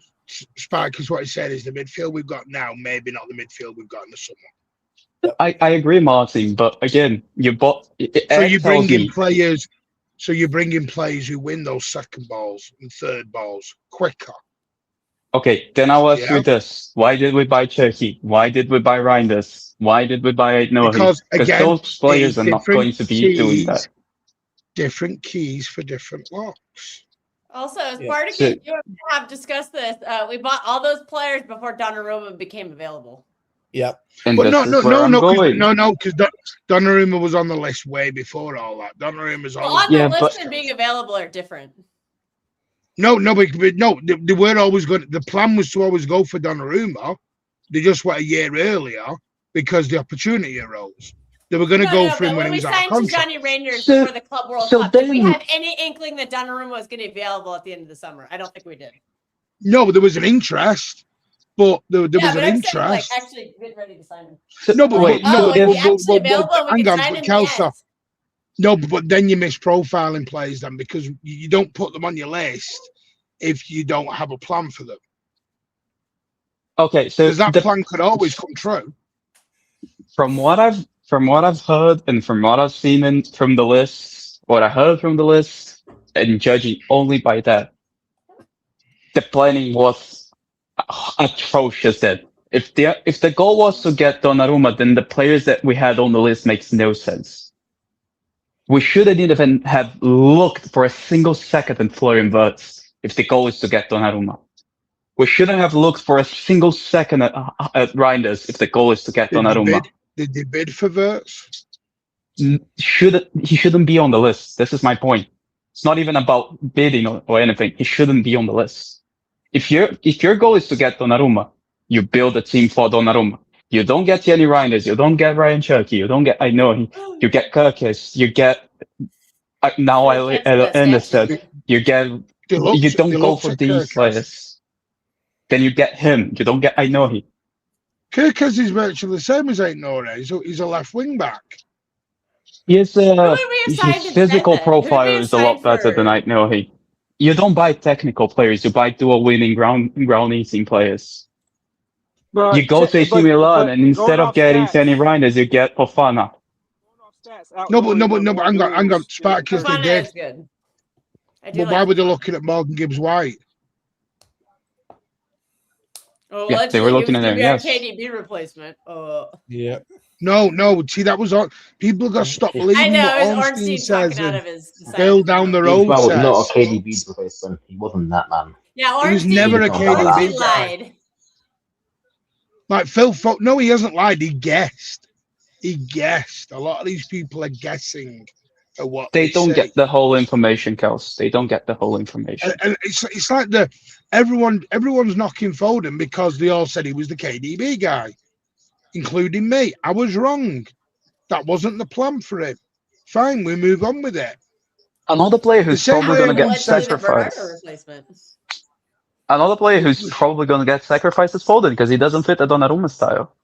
Spark is what he said is the midfield we've got now, maybe not the midfield we've got in the summer. I agree, Martin, but again, you bought. So you bring in players. So you're bringing players who win those second balls and third balls quicker. Okay, then I'll ask you this: why did we buy Turkey? Why did we buy Reinders? Why did we buy Noah? Because again, those players are not going to be doing that. Different keys for different locks. Also, Spartacus, you have discussed this. We bought all those players before Donnarumma became available. Yeah. And but no, because Donnarumma was on the list way before all that. Donnarumma's on the list and being available are different. No, they weren't always going. The plan was to always go for Donnarumma. They just went a year earlier because the opportunity arose. They were going to go for him when he was out of contract. When we signed Johnny Rangers for the Club World Cup, did we have any inkling that Donnarumma was going to be available at the end of the summer? I don't think we did. No, there was an interest, but there was an interest. Saying, like, actually getting ready to sign him. No, but wait, hang on, but Kelsa. No, but then you miss profiling players then because you don't put them on your list if you don't have a plan for them. Okay, so because that plan could always come true. From what I've heard and from what I've seen from the list, what I heard from the list, and judging only by that, the planning was atrocious. That if the goal was to get Donnarumma, then the players that we had on the list makes no sense. We shouldn't even have looked for a single second at Florian Wirtz if the goal is to get Donnarumma. We shouldn't have looked for a single second at Reinders if the goal is to get Donnarumma. Did they bid for Wirtz? He shouldn't be on the list. This is my point. It's not even about bidding or anything. He shouldn't be on the list. If your goal is to get Donnarumma, you build a team for Donnarumma. You don't get Jenny Reinders. You don't get Ryan Cherky. You don't get you get Kirkis. You get Anderson. You don't go for these players. then you get him. You don't get Ainohi. Kirkes is virtually the same as Ain't Nore. He's a left wing back. His would we have signed his physical instead then? Who would we profile have is a lot signed better than for- Ainohi. You don't buy technical players. You buy dual winning ground eating players. But You go to AC Milan, and instead of getting Sandy Reinders, you get Fofana. No, but hang on. Spartacus, they Fofana did. is good. I do But like why were they Fofana. looking at Morgan Gibbs White? Oh, Yeah, they were looking at him, yes. KDB replacement. Yeah. No. See, that was on. People got to stop believing I know, what it was Ornstein Ornstein says. talking out And of his Bill down the Gibbs road was says not a KDB replacement. He wasn't that man. Yeah, he was Ornstein, never a KDB Ornstein guy. lied. Like Phil. No, he hasn't lied. He guessed. A lot of these people are guessing at what They don't say. get the whole information, Kels. They don't get the whole information. And it's like everyone's knocking Foden because they all said he was the KDB guy, including me. I was wrong. That wasn't the plan for him. Fine, we move on with it. Another player who's The same probably way going to get Let's do the sacrificed. Bernardo replacement. Another player who's probably going to get sacrificed is Foden because he doesn't fit the Donnarumma style.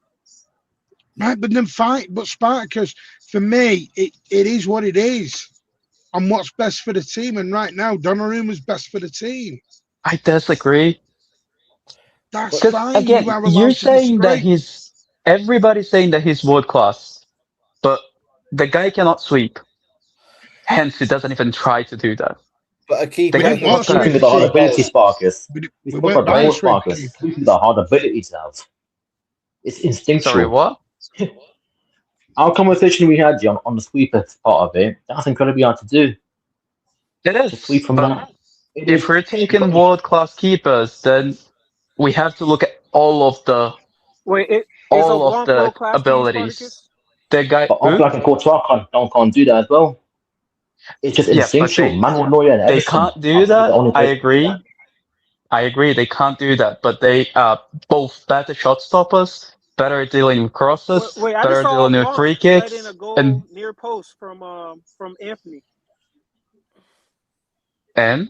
Right, but then fine. But Spartacus, for me, it is what it is. And what's best for the team. And right now, Donnarumma's best for the team. I disagree. That's Because fine. again, You are allowed you're to saying that disagree. everybody's saying that he's world class, but the guy cannot sweep. Hence, he doesn't even try to do that. But a keeper. The guy didn't want cannot to Sweeping pass. with the hard ability, Sparkus. We We spoke weren't about the whole biased with Sparkus. keeper. Sweeping the hard ability to have. It's instinctual. Sorry, what? Our conversation we had, John, on the sweeper part of it, that's incredibly hard to do. It To is. sweep from But that. It if is. we're taking world class keepers, then we have to look at all of the abilities. The guy. But Oblak and Courtois can't do that as well. It's just Yeah, but instinctual. Manuel Neuer and They Ederson can't do are the that. only I players who do agree. that. I agree. They can't do that, but they are both better shot stoppers, better at dealing with crosses, Wait, I better just at saw dealing with free let kicks, in a goal and near post from Anthony. and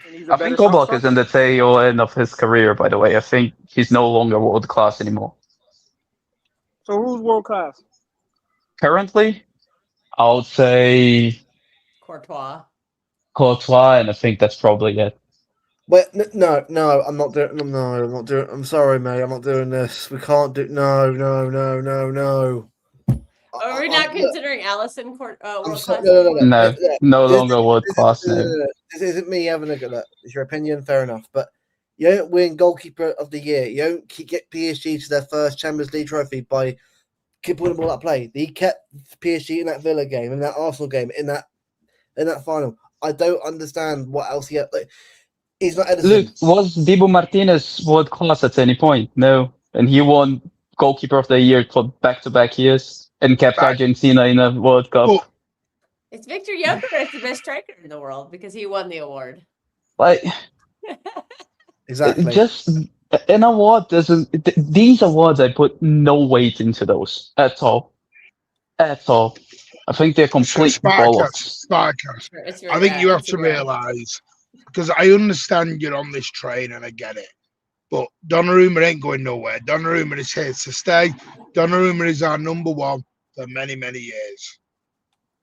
And he's a I better think shot Oblak stopper. is in the tail end of his career. By the way, I think he's no longer world class anymore. So who's world class? Currently, I would say Courtois. Courtois, and I think that's probably it. Wait, no, I'm not doing. No, I'm not doing. I'm sorry, mate. I'm not doing this. We can't do. No. Are we not considering Allison world class? No longer world class now. This isn't me having a go at that. It's your opinion, fair enough. But you don't win goalkeeper of the year. You don't get PSG to their first Champions League trophy by keeping the ball at play. He kept PSG in that Villa game, in that Arsenal game, in that final. I don't understand what else he had. Like, he's not Edison. Look, was Dibu Martinez world class at any point? No, and he won goalkeeper of the year for back-to-back years and kept Argentina in a World Cup. Well, It's Victor Gyökeres, the best striker in the world because he won the award. Like, Exactly. just an award doesn't. These awards, I put no weight into those at all. At all. I think they're complete bollocks. Spartacus. It's your, I think you have it's to your- realise, because I understand you're on this train and I get it, but Donnarumma ain't going nowhere. Donnarumma is here to stay. Donnarumma is our number one for many, many years.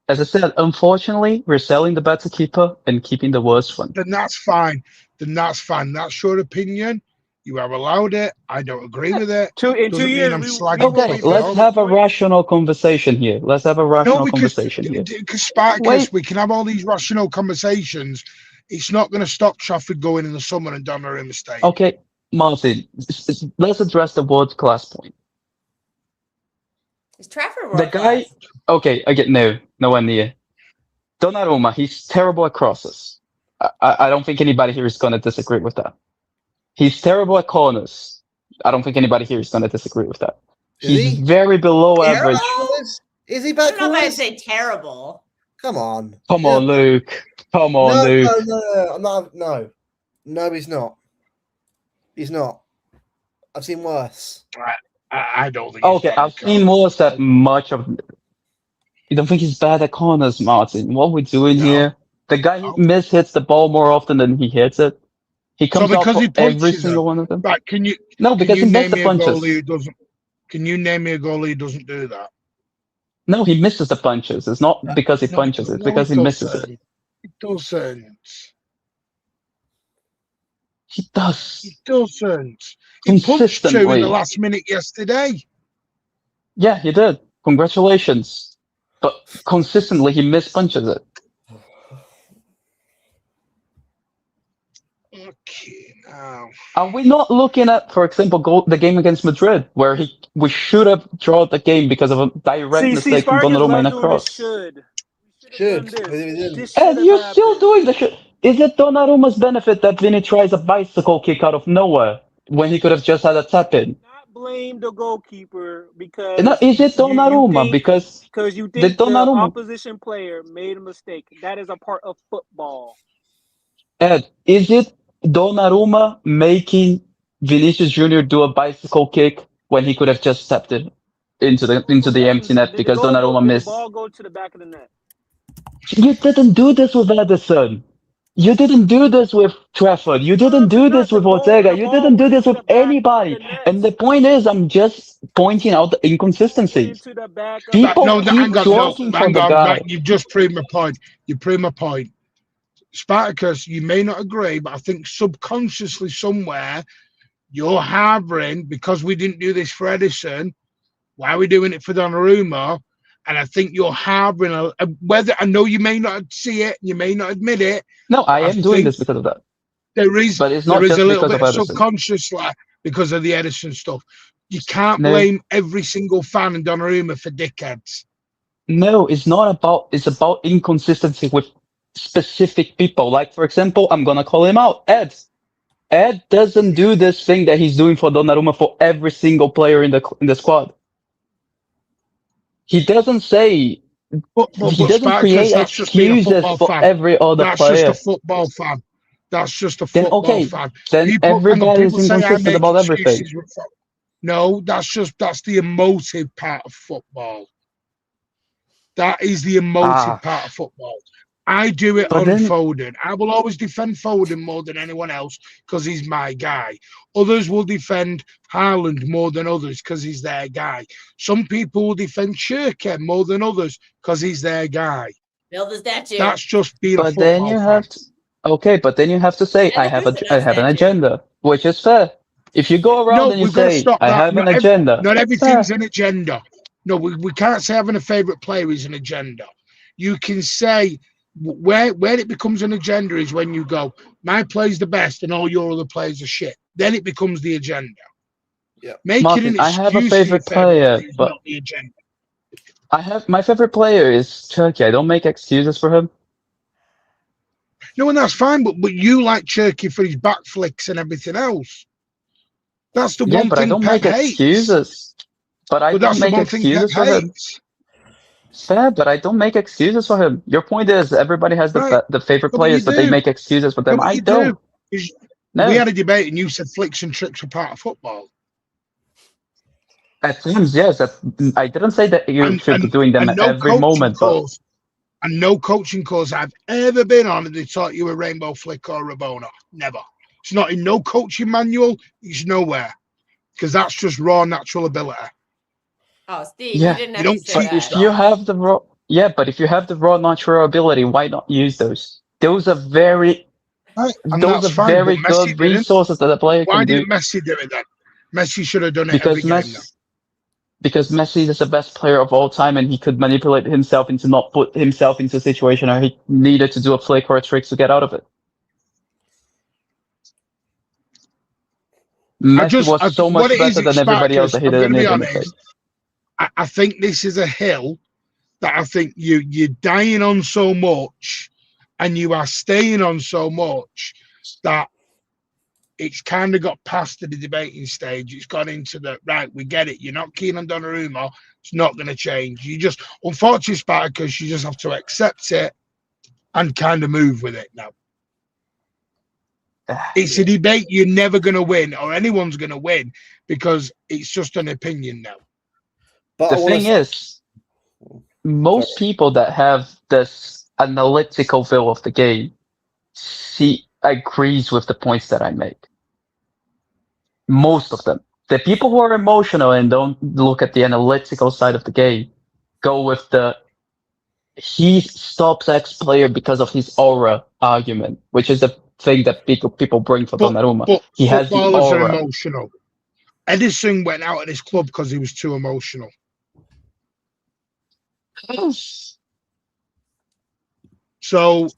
As I said, unfortunately, we're selling the better keeper and keeping the worst one. Then that's fine. That's your opinion. You have allowed it. I don't agree with it. In 2 Doesn't mean years, I'm we slagging will Okay, be let's better. have a rational conversation here. Let's have a rational conversation here. Because Spartacus, Wait. we can have all these rational conversations. It's not going to stop Trafford going in the summer and Donnarumma staying. Okay, Martin, let's address the world class point. Is Trafford The world guy, class? okay, I get nowhere near. Donnarumma, he's terrible at crosses. I don't think anybody here is going to disagree with that. He's terrible at corners. I don't think anybody here is going to disagree with that. Is He's he? very below average. Is he I back? don't know if I'd say terrible. Come on. Come on, Luke. Come on, Luke. No, I'm not. No, he's not. He's not. I've seen worse. I don't think. Okay, I've seen worse that much of. You don't think he's bad at corners, Martin? What are we doing No. here? The guy No. mishits the ball more often than he hits it. He comes out because for he punches every single one of them. Right? No, because he missed the punches. Can you name me a goalie who doesn't do that? No, he misses the punches. It's not because he punches it. It's because he misses it. It doesn't. He does. It doesn't. He punched 2 in the Consistently. last minute yesterday. Yeah, he did. Congratulations. But consistently, he mispunches it. Okay, now. Are we not looking at, for example, the game against Madrid, where we should have drawn the game because of a direct mistake from Donnarumma in a cross? Should. And you're still doing the shit. Is it Donnarumma's benefit that Vinny tries a bicycle kick out of nowhere when he could have just had a tap in? Not blame the goalkeeper because. No, is it Donnarumma? Because you think the opposition player made a mistake. That is a part of football. Ed, is it Donnarumma making Vinicius Jr. do a bicycle kick when he could have just stepped it into the empty net because Donnarumma missed? The ball go to the back of the net. You didn't do this with Edison. You didn't do this with Trafford. You didn't do this with Ortega. You didn't do this with anybody. And the point is, I'm just pointing out the inconsistencies. People keep talking for the guy. You've just proved my point. You proved my point. Spartacus, you may not agree, but I think subconsciously somewhere you're harboring, because we didn't do this for Edison, why are we doing it for Donnarumma? And I think you're harboring whether, I know you may not see it, you may not admit it. No, I am doing this because of that. There is, but it's not there is just a little bit of subconsciously because of the Edison stuff. You can't blame every single fan in Donnarumma for dickheads. No, it's not about, it's about inconsistency with specific people. Like, for example, I'm going to call him out. Ed doesn't do this thing that he's doing for Donnarumma for every single player in the squad. He doesn't say, he doesn't create excuses for every other player. That's just a football fan. That's just a football fan. Then everybody is inconsistent about everything. No, that's the emotive part of football. That is the emotive part of football. I do it on Foden. I will always defend Foden more than anyone else because he's my guy. Others will defend Haaland more than others because he's their guy. Some people will defend Cherki more than others because he's their guy. Build the statue. That's just being a football then you have to, okay, but then you have to say, I have an agenda, which is fair. If you go around and you say, I have an agenda. Not everything's an agenda. No, we can't say having a favourite player is an agenda. You can say, where it becomes an agenda is when you go, my play's the best and all your other players are shit. Then it becomes the agenda. Yeah, Martin, I have a favorite player, but not the agenda. My favorite player is Cherki. I don't make excuses for him. No, and that's fine, but you like Cherki for his back flicks and everything else. That's the one but thing I don't Pep make hates. excuses. But I don't make excuses for him. Fair, but I don't make excuses for him. Your point is everybody has the favorite players, but they make excuses for them. I don't. No. We had a debate and you said flicks and tricks are part of football. At times, yes. I didn't say that you should be doing them at every moment. And no coaching course I've ever been on and they taught you a rainbow flick or a Rabona. Never. It's not in no coaching manual. It's nowhere. Because that's just raw natural ability. Oh, Steve, you didn't have to say that. If you have the raw, but if you have the raw natural ability, why not use those? Those are very, very good resources that a player can do. Why didn't Messi do it then? Messi should have done it every game. Because Messi is the best player of all time, and he could manipulate himself into not put himself into a situation where he needed to do a flick or a trick to get out of it. Messi was so much better than everybody else that he didn't make a mistake. I think this is a hill that I think you're dying on so much and you are staying on so much that it's kind of got past the debating stage. It's gone into the, right, we get it. You're not keen on Donnarumma. It's not going to change. You just, unfortunately, Spartacus, you just have to accept it and kind of move with it now. It's a debate you're never going to win or anyone's going to win because it's just an opinion now. But the thing is, most people that have this analytical view of the game she agrees with the points that I make. Most of them. The people who are emotional and don't look at the analytical side of the game go with the he stops X player because of his aura argument, which is the thing that people bring for Donnarumma. But He has the footballers are aura. emotional. Edison went out of his club because he was too emotional. So,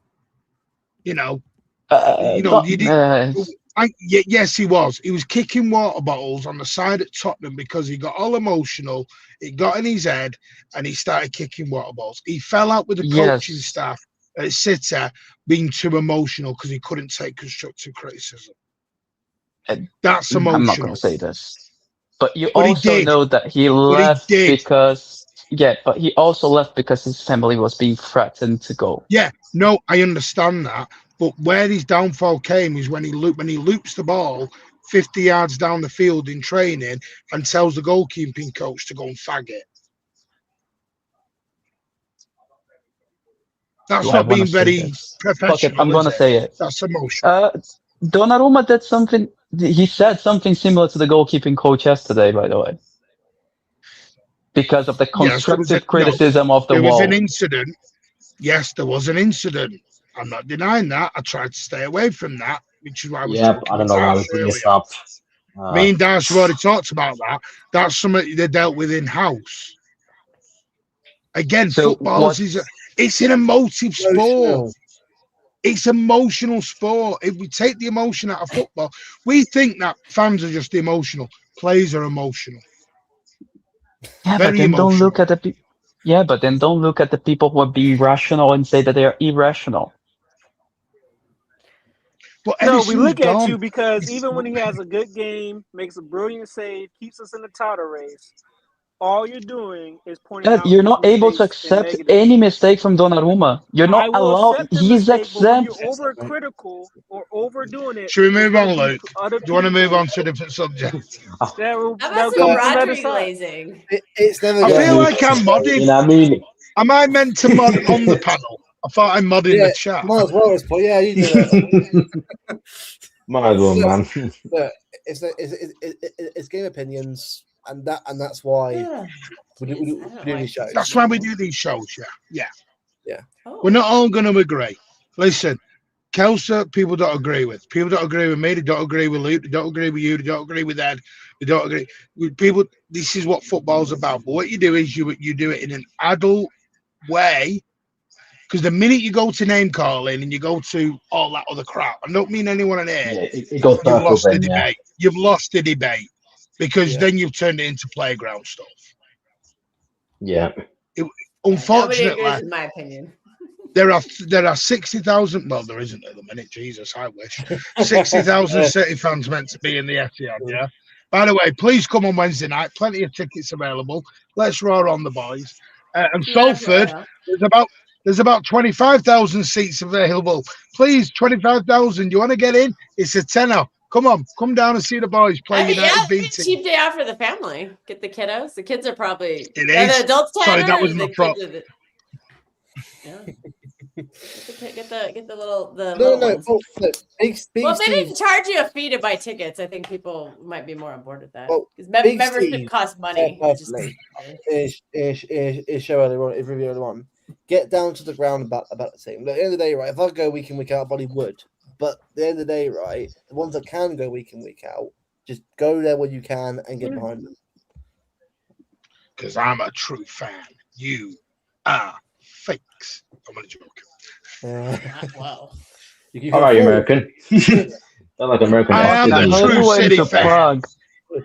yes, he was. He was kicking water bottles on the side at Tottenham because he got all emotional. It got in his head, and he started kicking water bottles. He fell out with the coaching staff at City, being too emotional because he couldn't take constructive criticism. That's emotional. I'm not going to say this, but you also know that he left because. Yeah, but he also left because his family was being threatened to go. Yeah, no, I understand that. But where his downfall came is when he loops the ball 50 yards down the field in training and tells the goalkeeping coach to go and fag it. That's not being very professional. I'm going to say it. That's emotional. Donnarumma did something. He said something similar to the goalkeeping coach yesterday, by the way. Because of the constructive criticism of the wall. There was an incident. Yes, there was an incident. I'm not denying that. I tried to stay away from that, which is why I was talking I don't know why we bring this up. Me and Dash have already talked about that. That's something they dealt with in-house. Again, football it's an emotive sport. It's emotional sport. If we take the emotion out of football, we think that fans are just emotional. Players are emotional. Yeah, but then don't look at the people who are being rational and say that they are irrational. But no, we look at you because even when he has a good game, makes a brilliant save, keeps us in the title race, all you're doing is pointing out. You're not able to accept any mistake from Donnarumma. You're not allowed. He's exempt. When you're overcritical or overdoing it. Should we move on, Luke? Do you want to move on to a different subject? How about some Rodri glazing? It's never. I feel like I'm modding. You know what I mean? Am I meant to mod on the panel? I thought I modded in the chat. Might as well, but yeah, you do that. Might as well, man. But it's game opinions. And that's why we do these shows. That's why we do these shows, yeah. Oh. We're not all going to agree. Listen, Kelsa, people don't agree with. People don't agree with me. They don't agree with Luke. They don't agree with you. They don't agree with Ed. They don't agree with people. This is what football's about. But what you do is you do it in an adult way. Because the minute you go to name calling and you go to all that other crap, I don't mean anyone in here. It goes you've lost the debate. You've lost the debate. Because then you've turned it into playground stuff. Yeah. Unfortunately, nobody agrees with my opinion. There are 60,000. Well, there isn't at the minute. Jesus, I wish 60,000 City fans meant to be in the Etihad. Yeah. By the way, please come on Wednesday night. Plenty of tickets available. Let's roar on the boys. And Salford, there's about 25,000 seats available. Please, 25,000. You want to get in? It's a tenner. Come on, come down and see the boys play United B team. Cheap day out for the family. Get the kiddos. The kids are probably the adults. Sorry, that was my prop. Get the little ones. Well, if they didn't charge you a fee to buy tickets, I think people might be more on board with that. Because membership costs money. Is show earlier on, is review earlier on. Get down to the ground about the team. At the end of the day, right? If I go week in, week out, I probably would. But at the end of the day, right, the ones that can go week in, week out, just go there when you can and get behind them. Because I'm a true fan. You are fakes. I'm only joking. Wow. All right, American. Not like American. I am a true City fan. You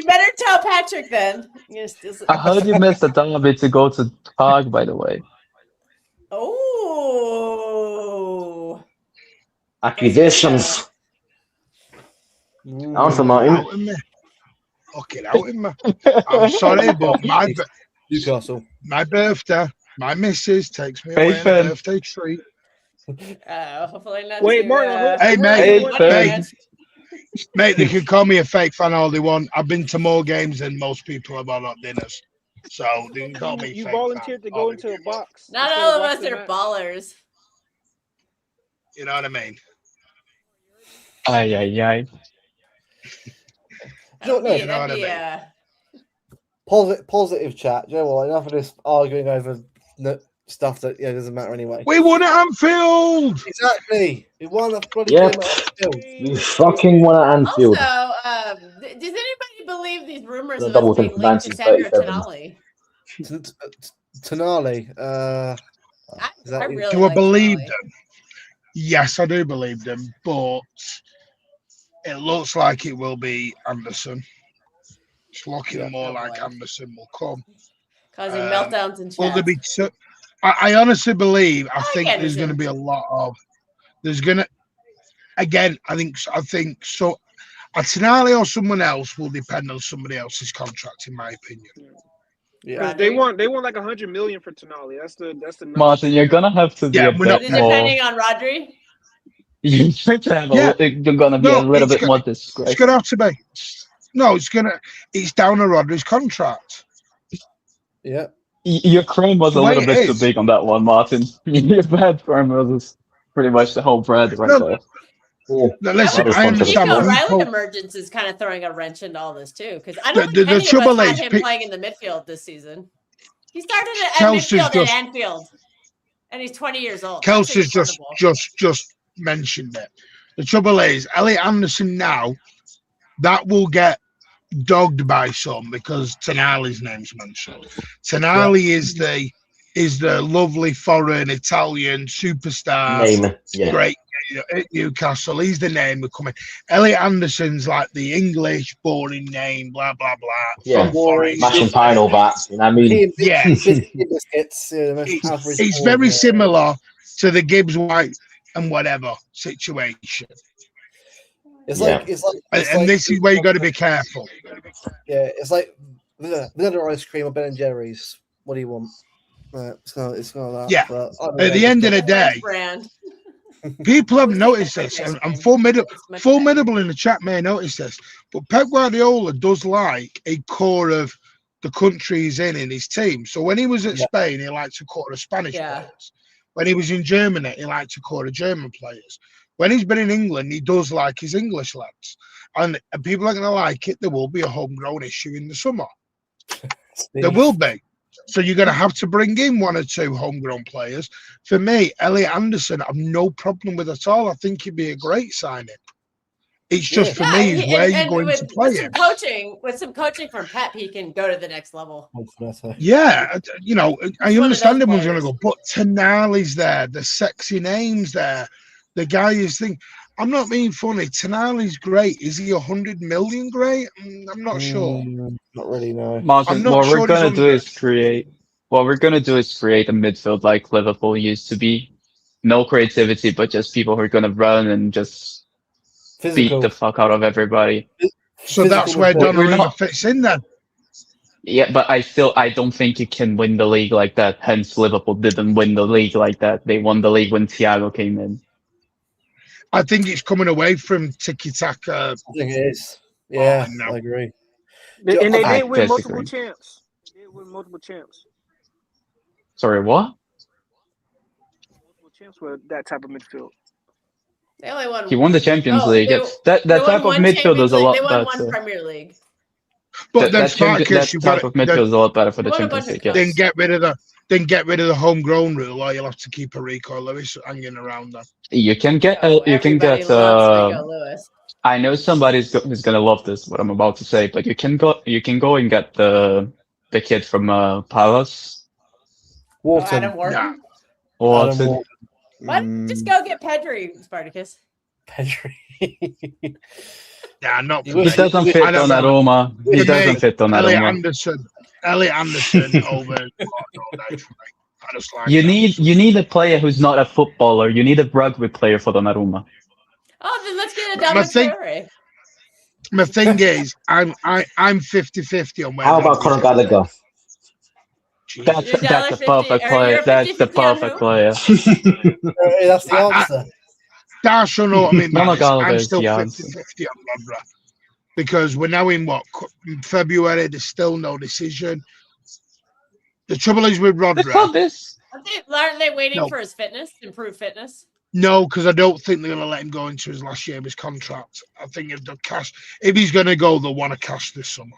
better tell Patrick then. I heard you missed the derby to go to Prague, by the way. Oh. Accusations. Answer, Martin. Fucking out in me. I'm sorry, but Newcastle. My birthday, my missus takes me away on a birthday treat. Hopefully not. Wait, Martin. Hey, mate, they can call me a fake fan all they want. I've been to more games than most people have on dinners. So they can call me You fake volunteered fan. to go into a box. Not all of us are ballers. You know what I mean? Aye. That'd be Positive chat. Do you know what? Enough of this arguing over stuff that doesn't matter anyway. We won at Anfield. Exactly. We won the bloody Yep. game at Anfield. We fucking won at Anfield. Also, does anybody believe these rumors The of double us being thing linked to Sandro 1937. Tonali? Tonali. I really Do I like believe Tonali. them? Yes, I do believe them, but it looks like it will be Anderson. It's looking more like Anderson will come. Causing meltdowns in Will there chat. be I honestly believe, I think Anderson. there's going to be a lot of, there's going to, again, I think so. Tonali or someone else will depend on somebody else's contract, in my opinion. Yeah, they want like 100 million for Tonali. That's the number. Martin, you're gonna have to be a bit more. Depending on Rodri. You're gonna be a little bit more discreet. It's gonna have to be. No, it's down to Rodri's contract. Yeah. Your claim was a little bit too big on that one, Martin. Your bad claim was pretty much the whole bread right there. No, listen, I understand. The O'Reilly emergence is kind of throwing a wrench into all this too, because I don't think any of us had him playing in the midfield this season. He started at midfield at Anfield, and he's 20 years old. Kelsey's just mentioned it. The trouble is, Elliot Anderson now, that will get dogged by some because Tonali's name's mentioned. Tonali is the lovely foreign Italian superstar. Great. At Newcastle, he's the name we're coming. Elliot Anderson's like the English boring name, blah blah blah. Yeah, smashing final bats. You know what I mean? Yeah, it's very similar to the Gibbs White and whatever situation. It's like, this is where you got to be careful. Yeah, it's like vanilla ice cream or Ben & Jerry's. What do you want? It's not that. Yeah, but at the end of the day. People have noticed this, and Formidable in the chat may notice this, but Pep Guardiola does like a core of the country he's in his team. So when he was at Spain, he liked a core of Spanish players. When he was in Germany, he liked a core of German players. When he's been in England, he does like his English lads. And people are going to like it. There will be a homegrown issue in the summer. There will be. So you're going to have to bring in one or two homegrown players. For me, Elliot Anderson, I've no problem with at all. I think he'd be a great signing. It's just for me, is where you're going to play him. With some coaching from Pep, he can go to the next level. Yeah, I understand everyone's going to go, but Tonali's there, the sexy names there, the guy is thinking. I'm not being funny. Tonali's great. Is he 100 million great? I'm not sure. Not really, no. Martin, what we're gonna do is create a midfield like Liverpool used to be. No creativity, but just people who are gonna run and just beat the fuck out of everybody. So that's where Donnarumma fits in then. Yeah, but I don't think you can win the league like that. Hence, Liverpool didn't win the league like that. They won the league when Thiago came in. I think it's coming away from tiki-taka. I think it is. Yeah, I agree. And they did win multiple champs. Sorry, what? Multiple champs with that type of midfield. They only won. He won the Champions League. That type of midfield is a lot better. They won one Premier League. But that type of midfield is a lot better for the Champions League. Then get rid of the homegrown rule, or you'll have to keep a Rico Lewis hanging around there. You can get I know who's gonna love this, what I'm about to say, but you can go and get the kid from Palace. Wharton. Adam Wharton. Wharton. What? Just go get Pedri, Spartacus. Pedri. Yeah, not. He doesn't fit Donnarumma. He doesn't fit Donnarumma. Elliot Anderson over. You need a player who's not a footballer. You need a rugby player for Donnarumma. Oh, then let's get a Dominic. My thing is, I'm 50-50 on where. How about Conor Gallagher? That's a perfect player. That's the perfect player. That's the answer. Dash or not, I mean, I'm still 50-50 on Rodra. Because we're now in February, there's still no decision. The trouble is with Rodra. Aren't they waiting for his improved fitness? No, because I don't think they're going to let him go into his last year of his contract. I think if he's going to go, they'll want to cash this summer.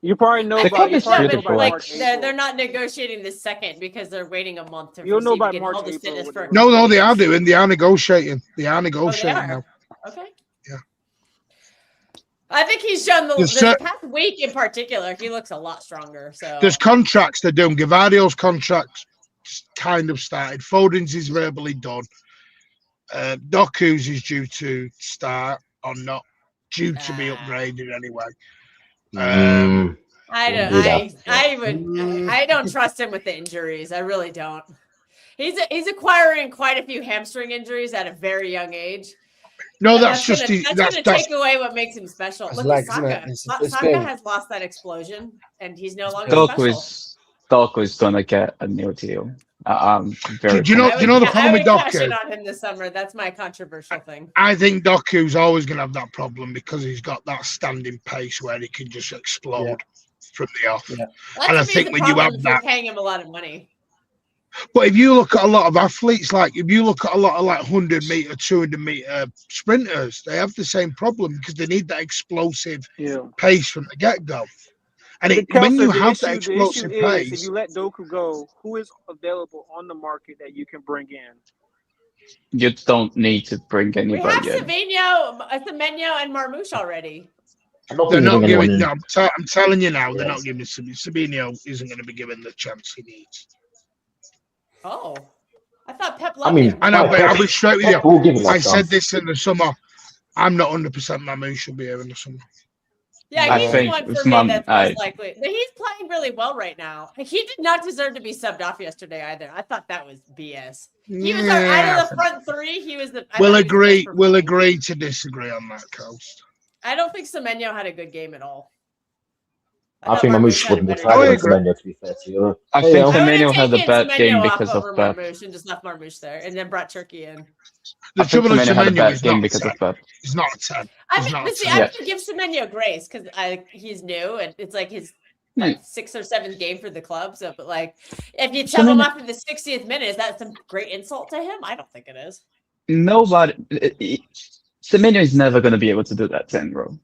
You probably know The by club you is probably know suited by for like March, they're April. not negotiating the second because they're waiting a month to You'll know see if by we can March, hold his April fitness what for a they're couple No, they are weeks. doing. They are negotiating. They are Oh, they negotiating are. now. Okay. Yeah. I think he's shown There's this cer- past week in particular. He looks a lot stronger. So There's contracts they're doing. Gavardio's contract kind of started. Foden's is verbally done. Doku's is due to start or not due to be upgraded anyway. I don't trust him with the injuries. I really don't. He's acquiring quite a few hamstring injuries at a very young age. No, And that's gonna that's take away what makes him special. His Look legs, at isn't Saka. it? Saka has lost that explosion, and he's no longer Doku is gonna get a new deal. Do you know the problem with cash in Doku? on him this summer. That's my controversial thing. I think Doku's always going to have that problem because he's got that standing pace where he can just explode from the off. Yeah. And I think when you have that, paying him a lot of money. But if you look at a lot of athletes, like if you look at a lot of 100-meter, 200-meter sprinters, they have the same problem because they need that explosive pace from the get-go. And when you have that explosive pace, if you let Doku go, who is available on the market that you can bring in? You don't need to bring anybody in. We have Semenyo and Marmoush already. They're not giving. No, I'm telling you now, they're not giving Semenyo isn't going to be given the chance he needs. Oh, I thought Pep loved him. I know, but I'll be straight with you. I said this in the summer. I'm not 100% Marmoush should be here in the summer. Yeah, he's the one for me that's most likely. But he's playing really well right now. He did not deserve to be subbed off yesterday either. I thought that was BS. He was out of the front three. He was the. We'll agree to disagree on that, Coast. I don't think Semenyo had a good game at all. I think Marmoush wouldn't be trying Semenyo, to be fair to you. I think Semenyo had a bad game because of Pep. And just left Marmoush there, and then brought Turkey in. The trouble with Semenyo is not because of Pep. He's not a 10. I have to give Semenyo grace because he's new and it's like his 6th or 7th game for the club. So, but like, if you tell him off in the 60th minute, is that some great insult to him? I don't think it is. Nobody. Semenyo is never going to be able to do that 10, bro.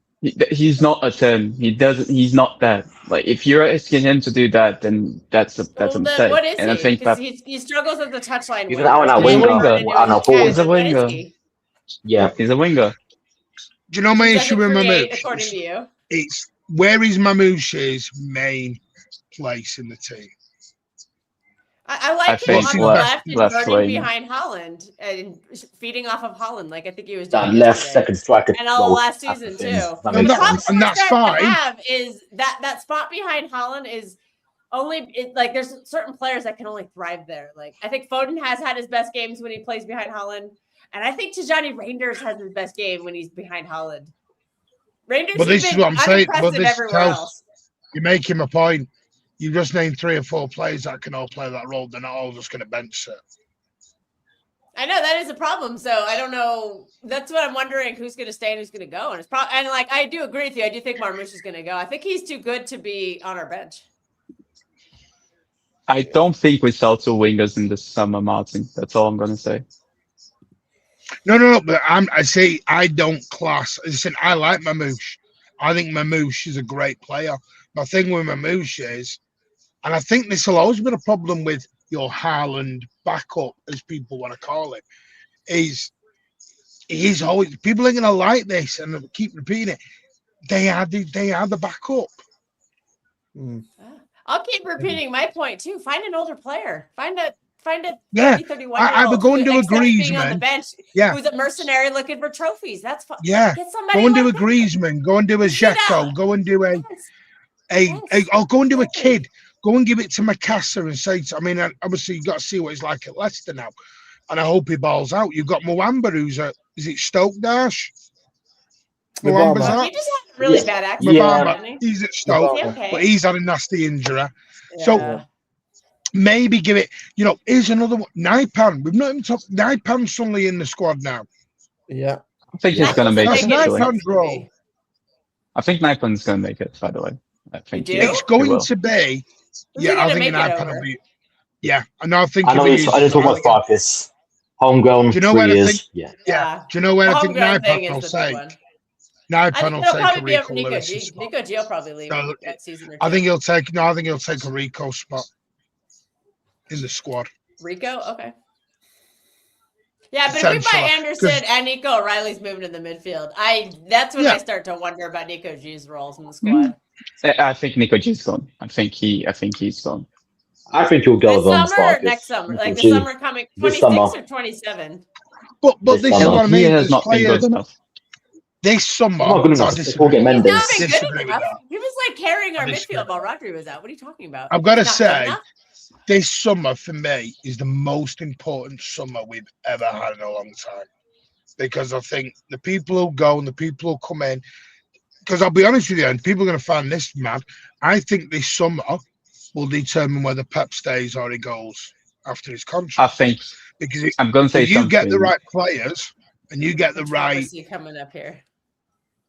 He's not a 10. He's not that. Like, if you're asking him to do that, then that's a mistake. What is and he? I think that he struggles at the touchline. He's an winger. He's a winger. Yeah, he's a winger. Do you know my issue with Marmoush? According to you, it's where is Marmoush's main place in the team? I like him on the left and running behind Haaland and feeding off of Haaland. Like I think he was doing that left second striker and all last season too. And that's fine. Is that spot behind Haaland is only like there's certain players that can only thrive there. Like I think Foden has had his best games when he plays behind Haaland, and I think Tijani Reinders has his best game when he's behind Haaland. Reinders, but this is what I'm saying. But this tells you're making a point. You just named 3 or 4 players that can all play that role. They're not all just going to bench it. I know that is a problem. So I don't know. That's what I'm wondering: who's going to stay and who's going to go. And it's probably and like I do agree with you. I do think Marmoush is going to go. I think he's too good to be on our bench. I don't think we sell 2 wingers in the summer, Martin. That's all I'm going to say. No. But I say I don't class. Listen, I like Marmoush. I think Marmoush is a great player. My thing with Marmoush is, and I think this will always be a problem with your Haaland backup, as people want to call it, is he's always people are going to like this and they'll keep repeating it. They are the backup. I'll keep repeating my point too. Find an older player. Find a 31-year-old. Either go and do a Griezmann on the bench. Who's a mercenary looking for trophies. That's fine. Yeah. Get somebody go and do a Griezmann. Go and do a Dzeko. Go and do I'll go and do a kid. Go and give it to Macassar and say, obviously you've got to see what he's like at Leicester now. And I hope he balls out. You've got Mwamba, who's is it Stoke Dash? Mwamba's out. He just had a really bad accident. He's at Stoke, but he's had a nasty injury. Yeah. So maybe give it, here's another one. Naipan. We've not even talked. Naipan's suddenly in the squad now. Yeah. I think he's going to make it. Naipan's role. I think Naipan's going to make it, by the way. I think it's going to be. Yeah, I think Naipan will be. Yeah, and I think. I didn't talk about Sparkus. Homegrown, Do you know 3 where I years. think? Yeah. Yeah. Do you know where The I think homegrown thing Naipan will is the big take? one. Naipan I think will it'll take probably a be over Rico Nico Lewis G. spot. Nico G will probably leave No, that season or two. I think he'll take a Rico spot in the squad. Rico? Okay. Yeah, but if we buy Anderson and Nico O'Reilly's moving in the midfield, that's when I start to wonder about Nico G's roles in the squad. I think Nico G's gone. I think he's gone. I think he'll go This on summer or spot. next summer? Like the G. summer coming, This 26 summer. or 27? But this is what I mean. He has There's not been good enough. This summer, Not good enough. He's not He's not been Disagree good with enough. that. He was like carrying our I disagree. midfield while Rodri was out. What are you talking about? I've got to He's not good say, enough? this summer for me is the most important summer we've ever had in a long time. Because I think the people who go and the people who come in, because I'll be honest with you, and people are going to find this mad, I think this summer will determine whether Pep stays or he goes after his contract. I think because I'm going to say if you something. get the right players and you get the right, Controversy coming up here.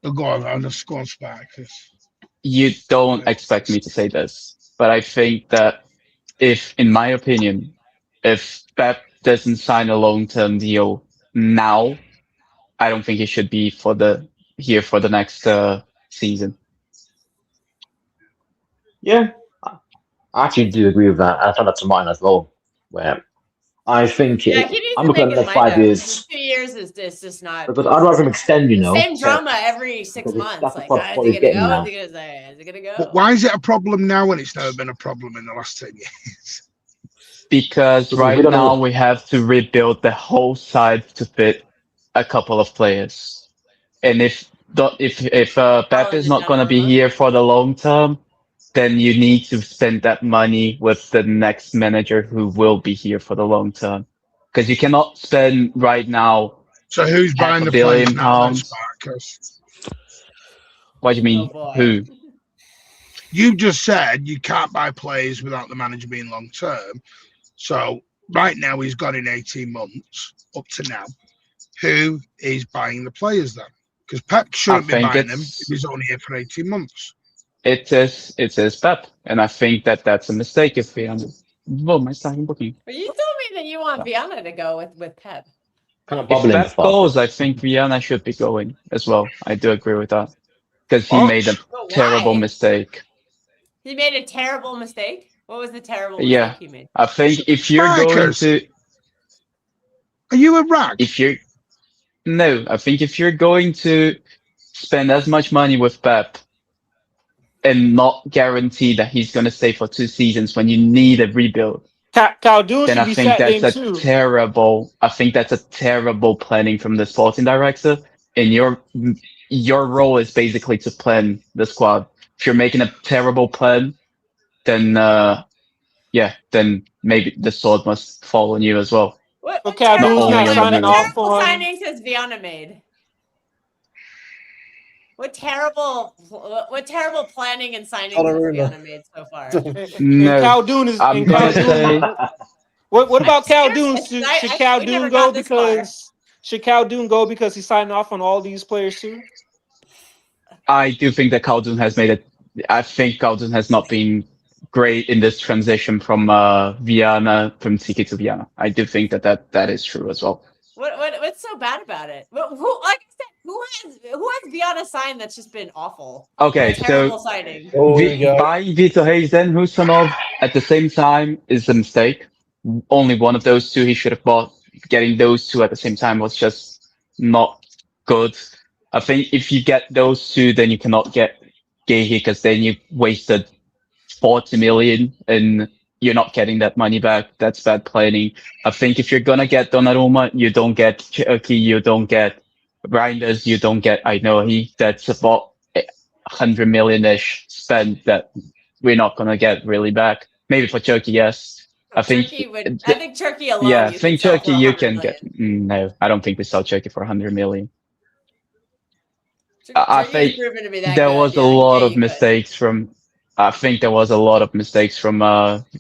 go on, I'll just go on Spark. You don't expect me to say this, but I think that in my opinion, if Pep doesn't sign a long-term deal now, I don't think he should be here for the next season. Yeah, I actually do agree with that. I thought that's mine as well. Where I think He needs I'm to looking make at the his next mind 5 up. years 2 years is just not. because I'd rather him extend. You know, Same drama every 6 because months. that's Like, what is he's he gonna getting go? now. Is he gonna say? Is he gonna go? But why is it a problem now when it's never been a problem in the last 10 years? Because right we don't now know. we have to rebuild the whole side to fit a couple of players, and if Pep Haaland is and not going to be Donnarumma? here for the long term, then you need to spend that money with the next manager who will be here for the long term. Because you cannot spend right now. So who's buying the £500 million players now? Then, Sparkers? What do you mean? Oh, boy. Who? You just said you can't buy players without the manager being long term. So right now he's got in 18 months up to now. Who is buying the players then? Because Pep shouldn't be buying them if he's only here for 18 months. It is Pep, and I think that's a mistake if we my second booking. But you told me that you want Viana to go with Pep. Kind of If Pep goes, I think Viana should be going as well. I do agree with that. Because he made a terrible mistake. He made a terrible mistake? What was the terrible mistake he made? I think if you're going to... Are you a rag? No, I think if you're going to spend as much money with Pep and not guarantee that he's going to stay for 2 seasons when you need a rebuild, then I think that's a terrible. I think that's a terrible planning from the sporting director. And your role is basically to plan the squad. If you're making a terrible plan, then then maybe the sword must fall on you as well. What terrible signings has Viana made? What terrible planning and signings has Viana made so far? No, Caldoun is. I'm gonna say. What about Caldoun? Should Caldoun go because he signed off on all these players too? I do think that Caldoun has made it. I think Caldoun has not been great in this transition from Tiki to Viana. I do think that is true as well. What's so bad about it? Like I said, who has Viana signed that's just been awful? Okay, terrible signing. Buy Vitor Reis, then Husanov at the same time is a mistake. Only one of those two he should have bought. Getting those two at the same time was just not good. I think if you get those two, then you cannot get Gehi because then you wasted 40 million and you're not getting that money back. That's bad planning. I think if you're gonna get Donnarumma, you don't get Cherky, you don't get Reinders, you don't get Ainohi. That's about 100 million-ish spent that we're not gonna get really back. Maybe for Cherky, yes. I think Cherky alone. Yeah, I think Cherky you can get. No, I don't think we sell Cherky for 100 million. I think there was a lot of mistakes from. I think there was a lot of mistakes from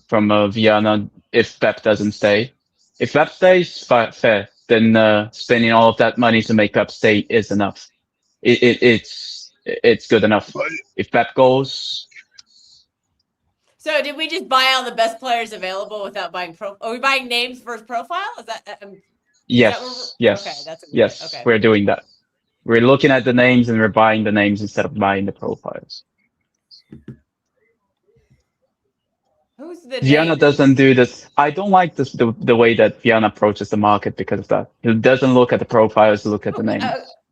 Viana if Pep doesn't stay. If Pep stays, fair. Then spending all of that money to make Pep stay is enough. It's good enough. If Pep goes. So did we just buy all the best players available without buying Are we buying names versus profile? Is that? Yes, yes, Okay, that's yes. okay. We're doing that. We're looking at the names and we're buying the names instead of buying the profiles. Who's the Viana name? doesn't do this. I don't like this the way that Viana approaches the market because of that. He doesn't look at the profiles, look at the names.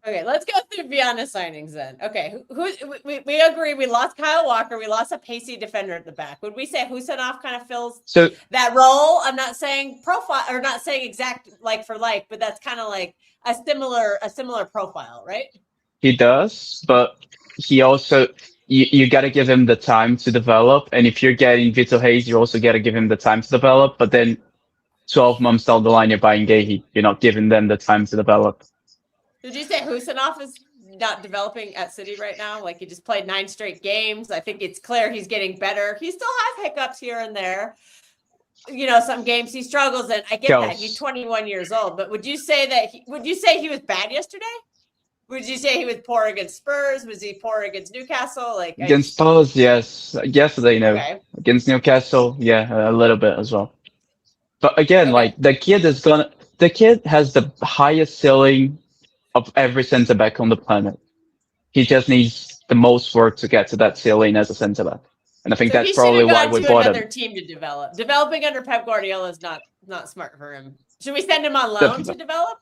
Okay, let's go through Viana signings then. Okay, we agree we lost Kyle Walker, we lost a pacey defender at the back. Would we say Husanov kind of fills that role? I'm not saying profile or not saying exact like for like, but that's kind of like a similar profile, right? He does, but he also you got to give him the time to develop. And if you're getting Vito Hayes, you also got to give him the time to develop. But then 12 months down the line, you're buying Gahey. You're not giving them the time to develop. Did you say Husanov is not developing at City right now? Like he just played 9 straight games. I think it's clear he's getting better. He still has hiccups here and there. You know, some games he struggles in. I get that. He's 21 years old. But would you say he was bad yesterday? Would you say he was poor against Spurs? Was he poor against Newcastle? Like against Spurs, yes. Yesterday, no. Okay. Against Newcastle, yeah, a little bit as well. But again, like the kid has the highest ceiling of every centre back on the planet. He just needs the most work to get to that ceiling as a centre back, and I think that's probably why we bought him. Another team to develop. Developing under Pep Guardiola is not smart for him. Should we send him on loan to develop?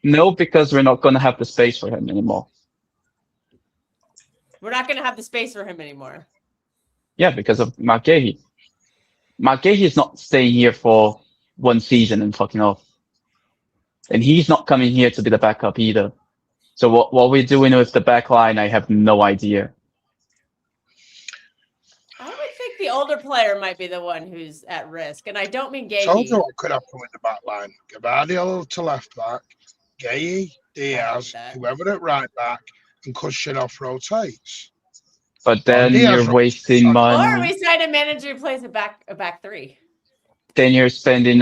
No, because we're not going to have the space for him anymore. We're not going to have the space for him anymore. Yeah, because of Mark Gahey. Mark Gahey is not staying here for 1 season and fucking off. And he's not coming here to be the backup either. So what we're doing with the back line, I have no idea. I would think the older player might be the one who's at risk. And I don't mean Gahey. Told you what could happen with the back line. Gavardio to left back, Gahey, Diaz, whoever at right back, and Kushinov rotates. But then you're wasting money. Or we sign a manager who plays a back 3. Then you're spending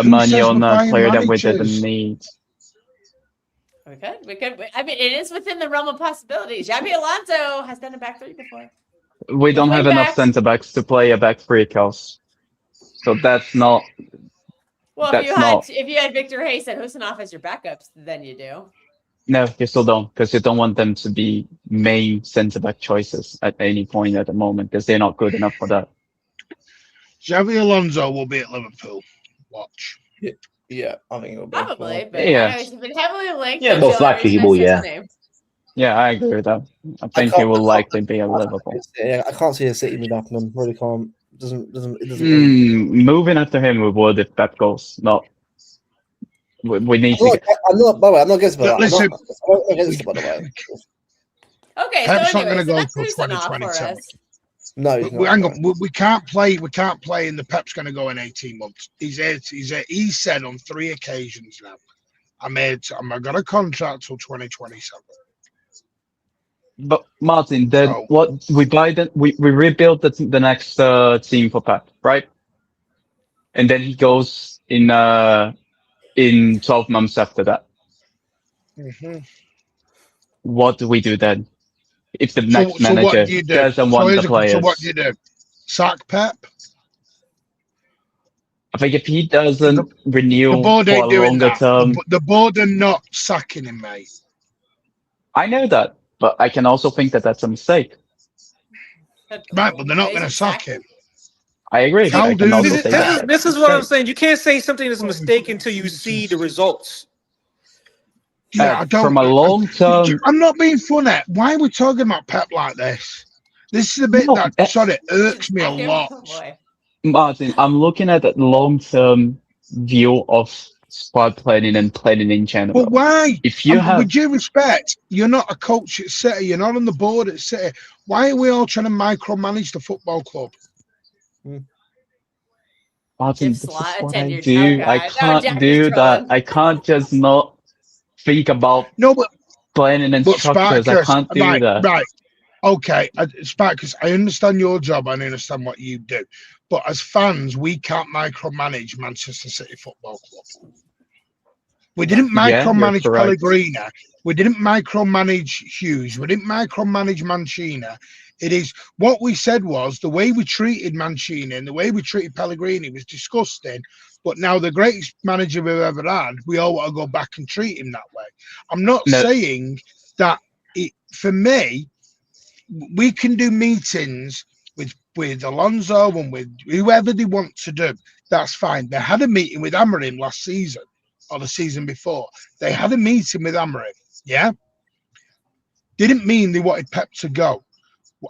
money on a player that we didn't need. We could. I mean, it is within the realm of possibilities. Xabi Alonso has done a back 3 before. We don't have enough centre backs to play a back 3, Kels. So that's not. Well, if you had Victor Hayes and Husanov as your backups, then you do. No, you still don't, because you don't want them to be main centre back choices at any point at the moment, because they're not good enough for that. Xabi Alonso will be at Liverpool. Watch. Yeah, I think it will be. Probably, but he's been heavily linked. Yeah, most likely he will, yeah. Yeah, I agree with that. I think he will likely be at Liverpool. Yeah, I can't see a City with happening. Really can't. It doesn't. Moving after him, we would if that goes. No. We need to. I'm not against that. Listen. I'm not against it, by the way. Okay, Pep's so not going to go for until 2027. No, hang on. We can't play. We can't play, and the Pep's going to go in 18 months. He said on 3 occasions now, I got a contract till 2027. But Martin, then what we buy? We rebuild the next team for Pep, right? And then he goes in 12 months after that. Mm-hmm. What do we do then? If the next manager doesn't want the players. So what do you do? Sack Pep? I think if he doesn't renew the board ain't for a longer term... The board are not sacking him, mate. I know that, but I can also think that that's a mistake. Right, but they're not going to sack him. I agree. This is what I'm saying. You can't say something is a mistake until you see the results. Yeah, from a long term. I'm not being funny. Why are we talking about Pep like this? This is a bit that irks me a lot. Martin, I'm looking at that long term view of squad planning and planning in general. But why? If you with due respect, you're not a coach at City. You're not on the board at City. Why are we all trying to micromanage the football club? Martin, this is what I do. I can't do that. I can't just not think about planning and structures. I can't do that. Right. Okay. Sparkus, I understand your job. I understand what you do. But as fans, we can't micromanage Manchester City Football Club. We didn't micromanage Pellegrini. We didn't micromanage Hughes. We didn't micromanage Mancini. It is what we said was the way we treated Mancini and the way we treated Pellegrini was disgusting. But now the greatest manager we've ever had, we all want to go back and treat him that way. I'm not saying that for me, we can do meetings with Alonso and with whoever they want to do. That's fine. They had a meeting with Amorim last season or the season before. They had a meeting with Amorim. Yeah. Didn't mean they wanted Pep to go.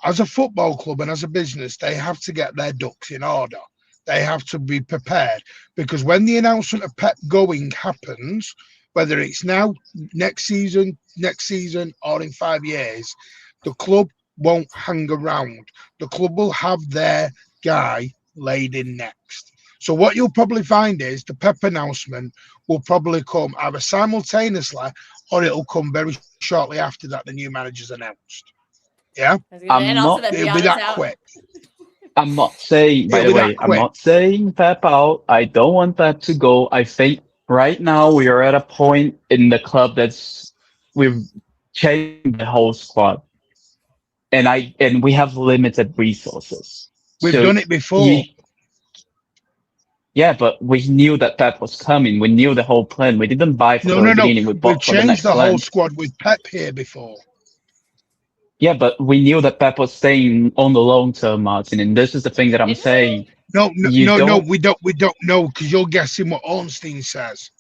As a football club and as a business, they have to get their ducks in order. They have to be prepared, because when the announcement of Pep going happens, whether it's now, next season, or in 5 years, the club won't hang around. The club will have their guy laid in next. So what you'll probably find is the Pep announcement will probably come either simultaneously or it'll come very shortly after that the new manager's announced. Yeah? It'll be that quick. I'm not saying, by the way, I'm not saying Pep out. I don't want Pep to go. I think right now we are at a point in the club we've changed the whole squad. And we have limited resources. We've done it before. Yeah, but we knew that Pep was coming. We knew the whole plan. We didn't buy for the beginning. We've changed the whole squad with Pep here before. Yeah, but we knew that Pep was staying on the long term, Martin, and this is the thing that I'm saying. No, we don't know, because you're guessing what Ornstein says.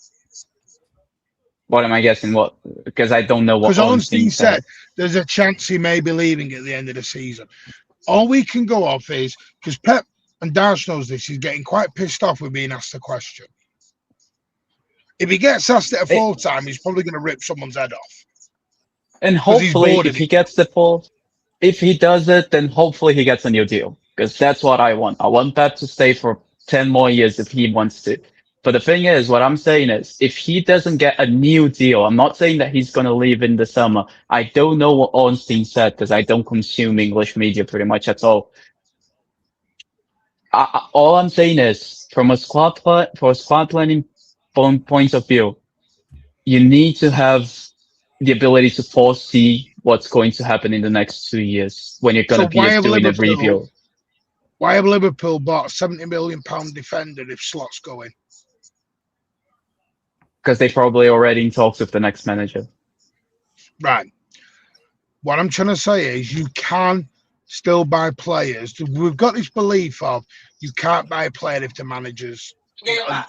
What am I guessing? What? Because I don't know what Ornstein said. There's a chance he may be leaving at the end of the season. All we can go off is, because Pep, and Dash knows this, he's getting quite pissed off with being asked a question. If he gets asked it a full time, he's probably going to rip someone's head off. And hopefully, if he gets the full, if he does it, then hopefully he gets a new deal. Because that's what I want. I want Pep to stay for 10 more years if he wants to. But the thing is, what I'm saying is, if he doesn't get a new deal, I'm not saying that he's going to leave in the summer. I don't know what Ornstein said, because I don't consume English media pretty much at all. All I'm saying is, from a squad planning point of view, you need to have the ability to foresee what's going to happen in the next 2 years when you're going to be doing a review. Why have Liverpool bought a £70 million defender if Slot's going? Because they're probably already in talks with the next manager. Right. What I'm trying to say is you can still buy players. We've got this belief of you can't buy a player if the manager's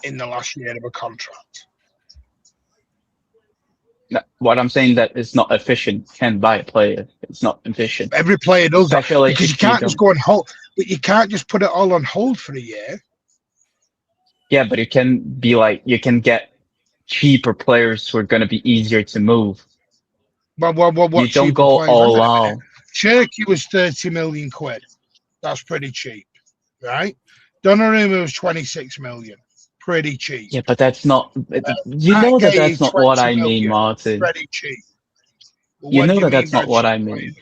in the last year of a contract. No, what I'm saying that it's not efficient. You can't buy a player. It's not efficient. Every player does that. Especially because you can't just go on hold. But you can't just put it all on hold for a year. Yeah, but you can get cheaper players who are going to be easier to move. What you don't go all out. Cherky was 30 million quid. That's pretty cheap, right? Donnarumma was 26 million. Pretty cheap. Yeah, but that's not. You know that's not what I mean, Martin. Pretty cheap. You know that's not what I mean.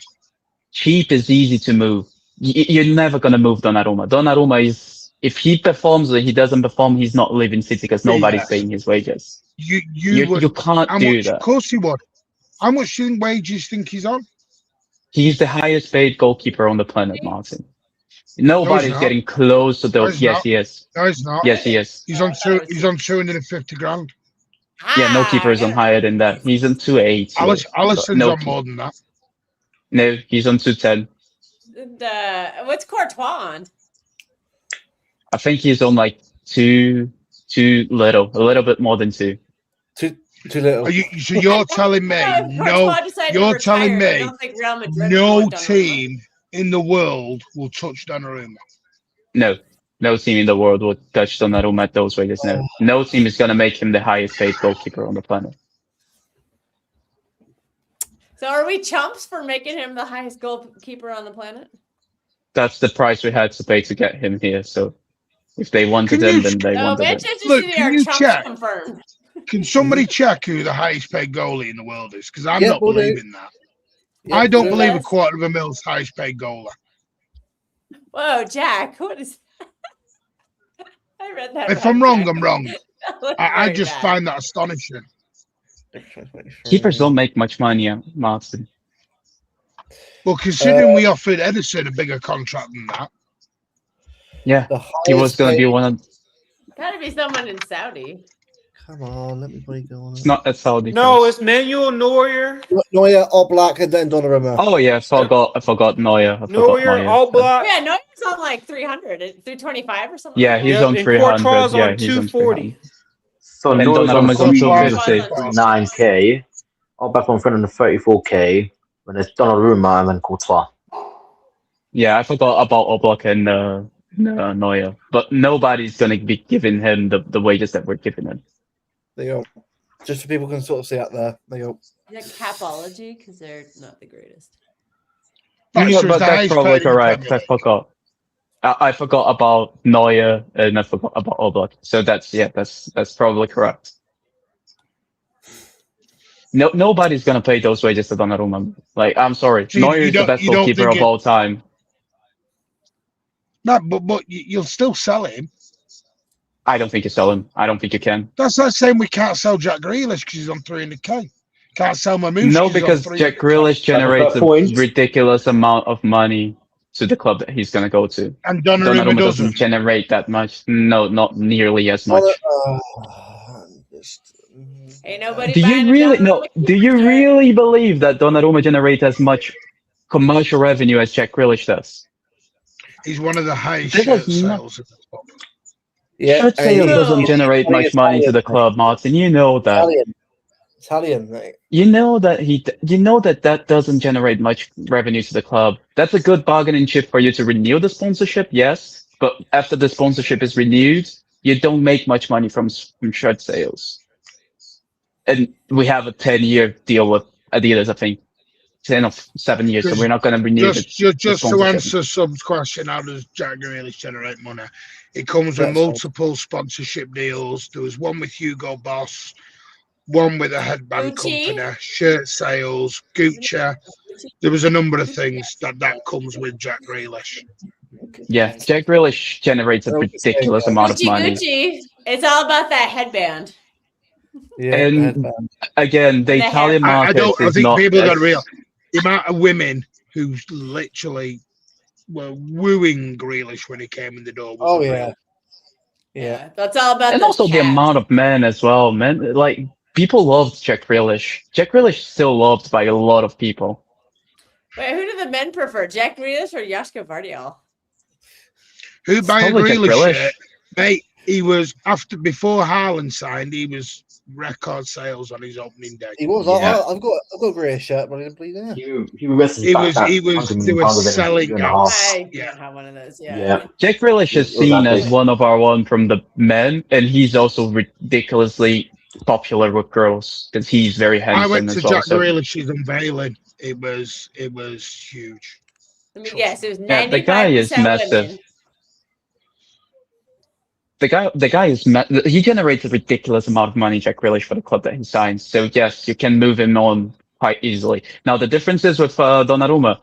Cheap is easy to move. You're never going to move Donnarumma. Donnarumma is, if he performs or he doesn't perform, he's not leaving City because nobody's paying his wages. You can't do that. Of course he would. How much wages think he's on? He's the highest paid goalkeeper on the planet, Martin. Nobody's getting close to those. Yes, he is. No, he's not. Yes, he is. He's on 250 grand. Yeah, no keeper is on higher than that. He's on 280. Alisson's on more than that. No, he's on 210. What's Courtois on? I think he's on like two little, a little bit more than two. Too little. So you're telling me you're telling me no team in the world will touch Donnarumma? No team in the world will touch Donnarumma at those wages. No team is going to make him the highest paid goalkeeper on the planet. So are we chumps for making him the highest goalkeeper on the planet? That's the price we had to pay to get him here. So if they wanted him, then they wanted him. Look, can you check? Confirmed. Can somebody check who the highest paid goalie in the world is? Because I'm not believing that. I don't believe a $250,000 highest paid goalie. Whoa, Jack, what is that? I read that. If I'm wrong, I'm wrong. I just find that astonishing. Keepers don't make much money, Martin. Well, considering we offered Edison a bigger contract than that. Yeah, he was going to be one of. Gotta be someone in Saudi. Come on, let me go on. It's not a Saudi. No, it's Manuel Neuer. Neuer, Oblak, and then Donnarumma. Oh yeah, I forgot Neuer. Neuer, Oblak. Yeah, Neuer's on like 300, 325 or something. Yeah, like he's that. on and 300. Courtois Yeah, on he's on 240. So And Neuer's on Donnarumma's on 250. 9k. Oblak on 334k. When it's Donnarumma and then Courtois. Yeah, I forgot about Oblak and Neuer, but nobody's gonna be giving him the wages that we're giving him. There you go. Just so people can sort of see out there. There you go. Is it Capology? Because they're not the greatest. Yeah, but that's probably correct. I forgot. I forgot about Neuer and I forgot about Oblak. So that's probably correct. Nobody's gonna pay those wages to Donnarumma. Like, I'm sorry, So Neuer is the best goalkeeper of all time. No, but you'll still sell him. I don't think you sell him. I don't think you can. That's like saying we can't sell Jack Grealish because he's on 300k. Can't sell Mamouche. No, because Jack Grealish generates a ridiculous amount of money to the club that he's going to go to. And Donnarumma doesn't generate that much. No, not nearly as much. Ain't nobody Do you really believe that Donnarumma generates as much commercial revenue as Jack Grealish does? He's one of the highest shirt sales. Yeah, shirt sales doesn't generate much money to the club, Martin. You know that. Italian, mate. You know that that doesn't generate much revenue to the club. That's a good bargaining chip for you to renew the sponsorship, yes. But after the sponsorship is renewed, you don't make much money from shirt sales. And we have a 10-year deal with Adidas, I think. 10 or 7 years, so we're not going to renew just to answer Sub's question, how does Jack Grealish generate money? It comes with multiple sponsorship deals. There was one with Hugo Boss, one with a headband company, shirt sales, Gucci. There was a number of things that comes with Jack Grealish. Yeah, Jack Grealish generates a ridiculous amount of money. Gucci. It's all about that headband. Yeah, and again, the Italian market I think people got real. The amount of women who literally were wooing Grealish when he came in the door. Oh yeah, yeah. That's all about. And also the amount of men as well, man. Like people loved Jack Grealish. Jack Grealish is still loved by a lot of people. Wait, who do the men prefer, Jack Grealish or Joško Vardiol? Who buy a Grealish shirt, mate? He was before Haaland signed. He was record sales on his opening day. He was. Yeah. I've got a grey shirt, but I didn't believe that. He was. They were selling out. I don't have one of those. Yeah. Jack Grealish is seen as one of our one from the men, and he's also ridiculously popular with girls because he's very handsome. I went to Jack Grealish's unveiling. It was huge. I mean, yes, it was 95% the guy is massive. Women. The guy is he generates a ridiculous amount of money, Jack Grealish, for the club that he signs. So yes, you can move him on quite easily. Now the difference is with Donnarumma.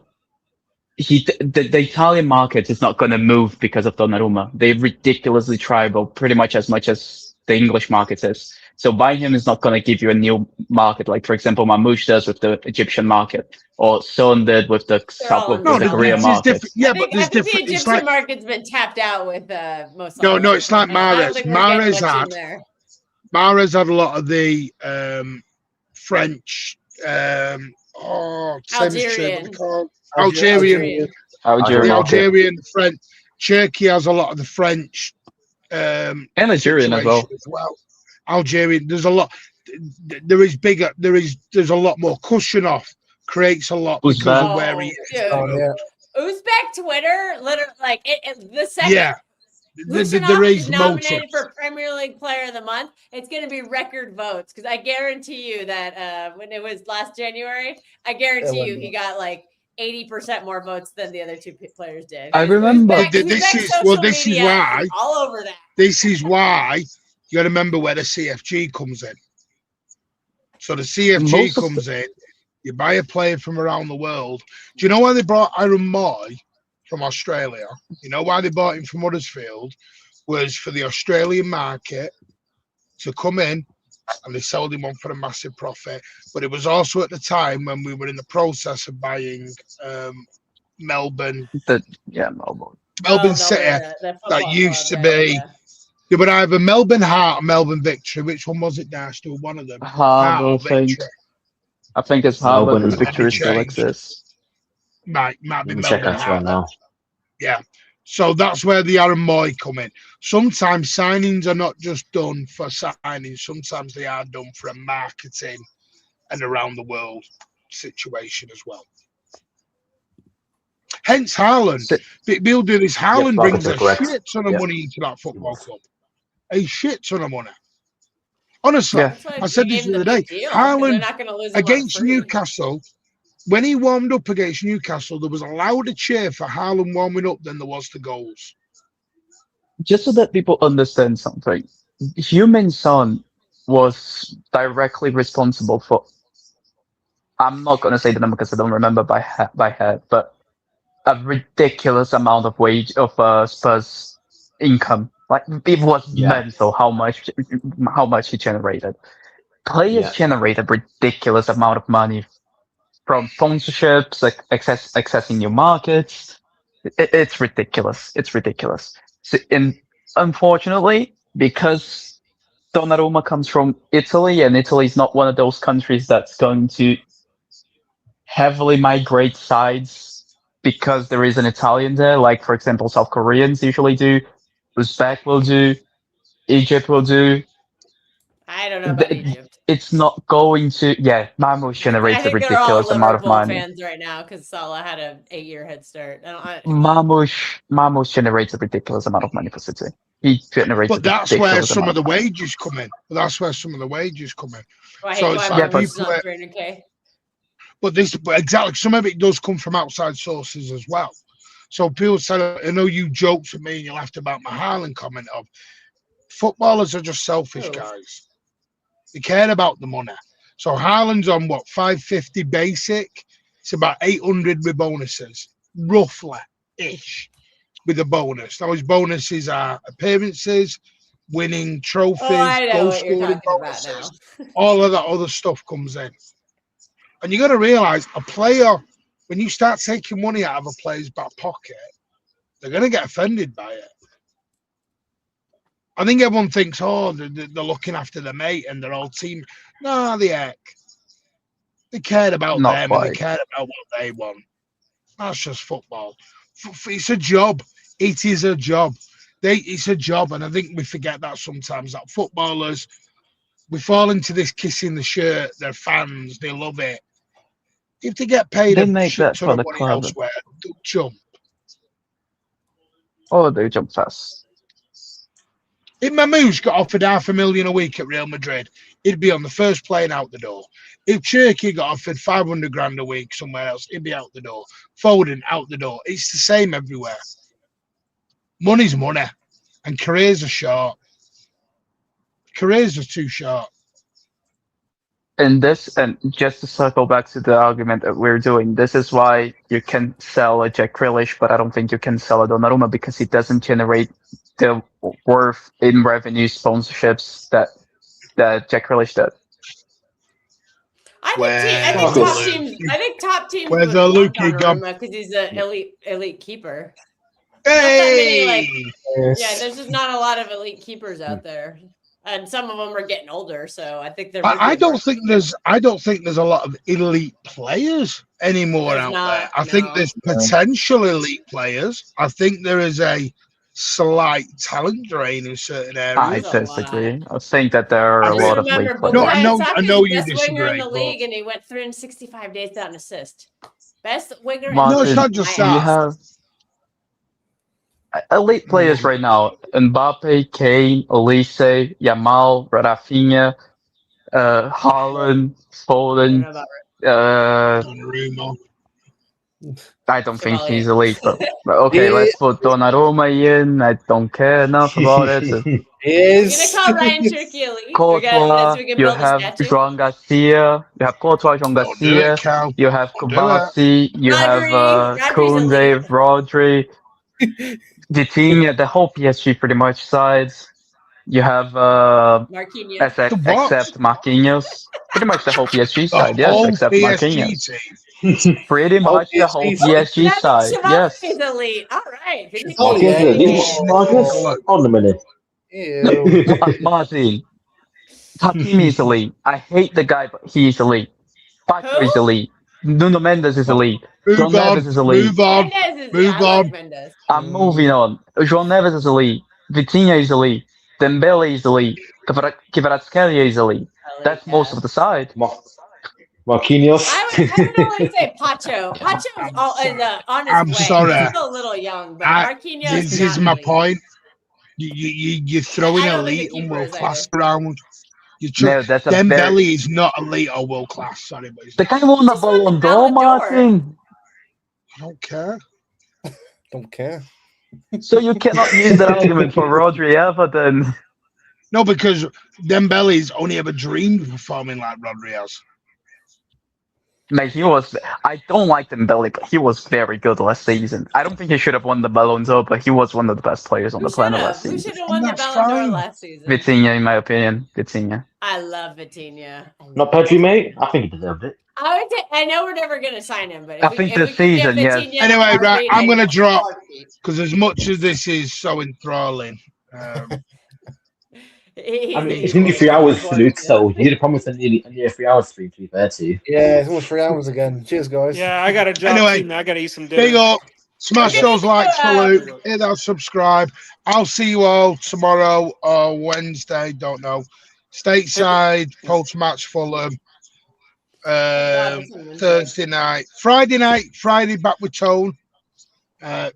The Italian market is not going to move because of Donnarumma. They're ridiculously tribal, pretty much as the English market is. So buying him is not going to give you a new market, like for example, Mamouche does with the Egyptian market, or Son did with the Korean market. Yeah, but there's different. The Egyptian market's been tapped out with most. No, it's like Mahrez. Mahrez had a lot of the French. Algerian, French. Turkey has a lot of the French. And Algerian as well. Algerian, there's a lot. There's a lot more cushion off. Creates a lot because of where he is. Uzbek Twitter, literally, like the second. Yeah. There is nominated for Premier League Player of the Month. It's going to be record votes because I guarantee you that when it was last January, I guarantee you he got like 80% more votes than the other two players did. I remember. This is why all over that. This is why you got to remember where the CFG comes in. So the CFG comes in. You buy a player from around the world. Do you know why they brought Aaron Moy from Australia? You know why they bought him from Huddersfield? Was for the Australian market to come in, and they sold him on for a massive profit. But it was also at the time when we were in the process of buying Melbourne. Melbourne. Melbourne City, that used to be There were either Melbourne Heart or Melbourne Victory. Which one was it, Dash? There were one of them. Heart, I think. I think it's Heart, but Melbourne Victory still changed. exists. Might be Let me Melbourne check that Heart. right now. Yeah. So that's where the Aaron Moy come in. Sometimes signings are not just done for signings. Sometimes they are done for a marketing and around the world situation as well. Hence Haaland. We'll do this. Haaland brings a shit ton of money into that football club. A shit ton of money. Honestly, I said this the other day. Haaland against Newcastle, when he warmed up against Newcastle, there was a louder cheer for Haaland warming up than there was the goals. Just so that people understand something, Heung-min Son was directly responsible for, I'm not going to say the number because I don't remember by head, but a ridiculous amount of Spurs income. Like, it was mental how much he generated. Players generated ridiculous amount of money from sponsorships, like accessing new markets. It's ridiculous. It's ridiculous. So, unfortunately, because Donnarumma comes from Italy, and Italy is not one of those countries that's going to heavily migrate sides because there is an Italian there, like, for example, South Koreans usually do, Uzbek will do, Egypt will do. I don't know about Egypt. It's not going to. Yeah, Marmoush generates a ridiculous amount of money. Fans right now because Salah had an 8-year head start. Marmoush generates a ridiculous amount of money for City. He generates. But that's where some of the wages come in. So it's like people. But exactly, some of it does come from outside sources as well. So people say, I know you joked with me and you laughed about my Haaland comment of footballers are just selfish guys. They care about the money. So Haaland's on what, 550 basic? It's about 800 with bonuses, roughly ish, with a bonus. Now his bonuses are appearances, winning trophies, goal scoring bonuses. All of that other stuff comes in. And you got to realize a player, when you start taking money out of a player's back pocket, they're going to get offended by it. I think everyone thinks, oh, they're looking after their mate and their whole team. No, the heck. They cared about them and they cared about what they want. That's just football. It's a job. It is a job. It's a job. And I think we forget that sometimes, that footballers, we fall into this kissing the shirt. They're fans. They love it. If they get paid a shit ton of money elsewhere, they'll jump. Oh, they jump fast. If Mamouche got offered $500,000 a week at Real Madrid, he'd be on the first plane out the door. If Cherky got offered 500 grand a week somewhere else, he'd be out the door. Foden out the door. It's the same everywhere. Money's money, and careers are short. Careers are too short. And just to circle back to the argument that we're doing, this is why you can sell a Jack Grealish, but I don't think you can sell a Donnarumma because he doesn't generate the worth in revenue sponsorships that Jack Grealish did. I think top teams would want Donnarumma because he's an elite keeper. Hey! There's just not a lot of elite keepers out there. And some of them are getting older, so I think they're. I don't think there's a lot of elite players anymore out there. I think there's potential elite players. I think there is a slight talent drain in certain areas. I disagree. I think that there are a lot of elite players. No, I know you best disagree. Winger in the league, and he went 365 days without an assist. Best winger. No, it's not just that. You have elite players right now: Mbappe, Kane, Elise, Yamal, Rafinha, Haaland, Foden. Donnarumma. I don't think he's elite, but okay, let's put Donnarumma in. I don't care enough about it. He is. You're gonna call Ryan Turkey elite? Courtois, you have João Garcia, you have Courtois, João Garcia, you have Kubasi, you have Koundé, Rodri, Vitinha, the whole PSG pretty much sides. You have Marquinhos. Except Marquinhos. Pretty much the whole PSG side, yes, except Marquinhos. Pretty much the whole PSG side, yes. He's elite. All right. Marcus, on a minute. Ew. Martin. Hakimi is elite. I hate the guy, but he's elite. Pacho is Who? elite. Nuno Mendes is elite. João Move on. Neves is elite. Move on. Mendes is, Move I like on. Mendes. I'm moving on. João Neves is elite. Vitinha is elite. Dembele is elite. Kvaratskhelia is elite. That's most of the side. Marquinhos. I would only say Pacho. Pacho is on his I'm way. sorry. He's still a little young, but Marquinhos. This is my elite. point. You're throwing I don't think elite the and keeper world is class either. around. No, that's a Dembele is not elite or world class. Sorry, but The guy won the Ballon d'Or, Martin. I don't care. Don't care. So you cannot use that argument for Rodri ever then. No, because Dembele's only ever dreamed of performing like Rodri has. Mate, he was. I don't like Dembele, but he was very good last season. I don't think he should have won the Ballon d'Or, but he was one of the best players on the planet last Who season. should have won the that's Ballon d'Or fine. last season? Vitinha, in my opinion. Vitinha. I love Vitinha. Not Pedri, mate. I think he deserved it. I know we're never going to sign him, but I think this season, yes. Anyway, right, I'm going to drop because as much as this is so enthralling, I mean, it's nearly 3 hours, Luke, so you did promise nearly 3 hours stream, to be fair to you. Yeah, it's almost 3 hours again. Cheers, guys. Yeah, I got a job Anyway, too, man. I got to eat some dinner. big up. Smash those likes for Luke. Hit that subscribe. I'll see you all tomorrow or Wednesday. Don't know. Stateside, post-match Fulham. Thursday night. Friday back with Tone.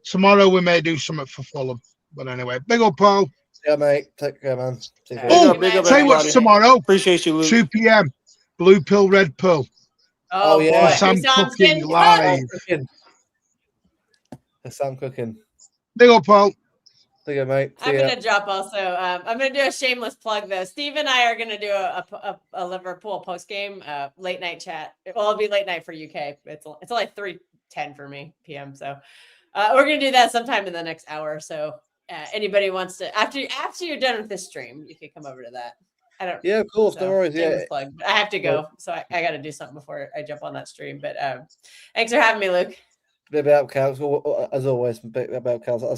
Tomorrow we may do something for Fulham. But anyway, big up, Paul. Yeah, mate. Take care, man. Take care. Oh, big up, tell you what's everybody. tomorrow. Appreciate you, Luke. 2 p.m. Blue pill, red pill. Oh, yeah. boy. Sam Sounds cooking good. live. Sam cooking. Big up, Paul. Take care, mate. See I'm ya. going to drop also. I'm going to do a shameless plug, though. Steve and I are going to do a Liverpool post-game late night chat. Well, it'll be late night for UK. It's only 3:10 for me p.m. So we're going to do that sometime in the next hour or so. Anybody wants to, after you're done with this stream, you can come over to that. I don't. Yeah, of course. So, No worries. Yeah. shameless plug. I have to go, so I got to do something before I jump on that stream. But thanks for having me, Luke. Bit about cows, as always. Bit about cows. I'll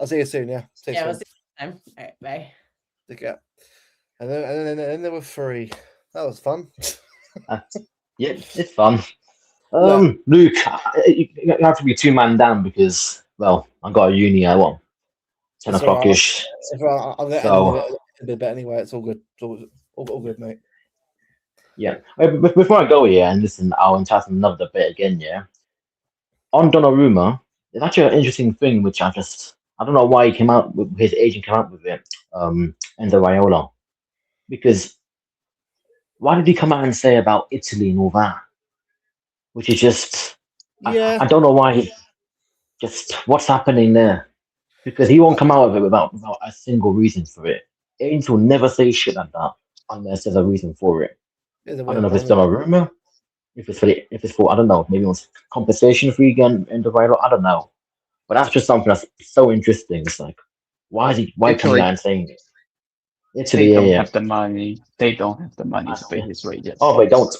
see you soon. Yeah. See you Yeah, we'll soon. see you next time. All right, bye. Take care. And then there were 3. That was fun. Yeah, it's fun. Luke, you have to be 2-man down because, well, I got a uni at 10 It's o'clock alright. ish. I'm gonna So- end it a bit better anyway. It's all good. It's all good, mate. Yeah. Before I go here and listen, I'll entice another bit again. Yeah. On Donnarumma, it's actually an interesting thing, which I don't know why he came out with his agent came out with it. Enzo Raiola, because why did he come out and say about Italy and all that? Which is just Yeah. I don't know why. Just what's happening there? Because he won't come out of it without a single reason for it. Agents will never say shit like that unless there's a reason for it. I don't know if it's Donnarumma, if it's for I don't know, maybe it's compensation for you and the viral. I don't know, but that's just something that's so interesting. It's like, why coming out and saying it? Italy, They don't yeah. have the money. They don't have the money to pay his wages. Oh, they don't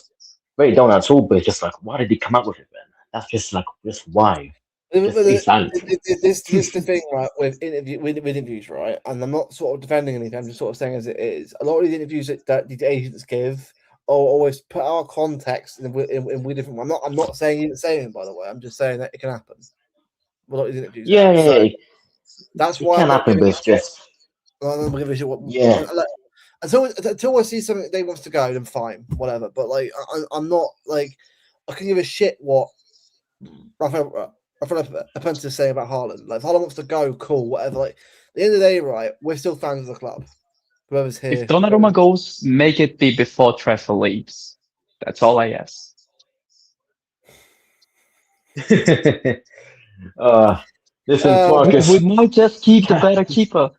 at all. But it's just like, why did he come up with it then? That's just like, just why? This is the thing, right? With interviews, right? And I'm not sort of defending anything. I'm just sort of saying as it is. A lot of these interviews that these agents give always put our context in different. I'm not saying he didn't say anything, by the way. I'm just saying that it can happen. A lot of these interviews. Yeah. That's It why can happen, but it's just. Yeah. Until I see something they wants to go, then fine, whatever. But like, I'm not like I can give a shit what Rafael Apprentice is saying about Haaland. Like, if Haaland wants to go, cool, whatever. Like, at the end of the day, right, we're still fans of the club. Whoever's here. If Donnarumma goes, make it be before Trevor leaves. That's all I ask. Listen, Marcus. We might just keep the better keeper.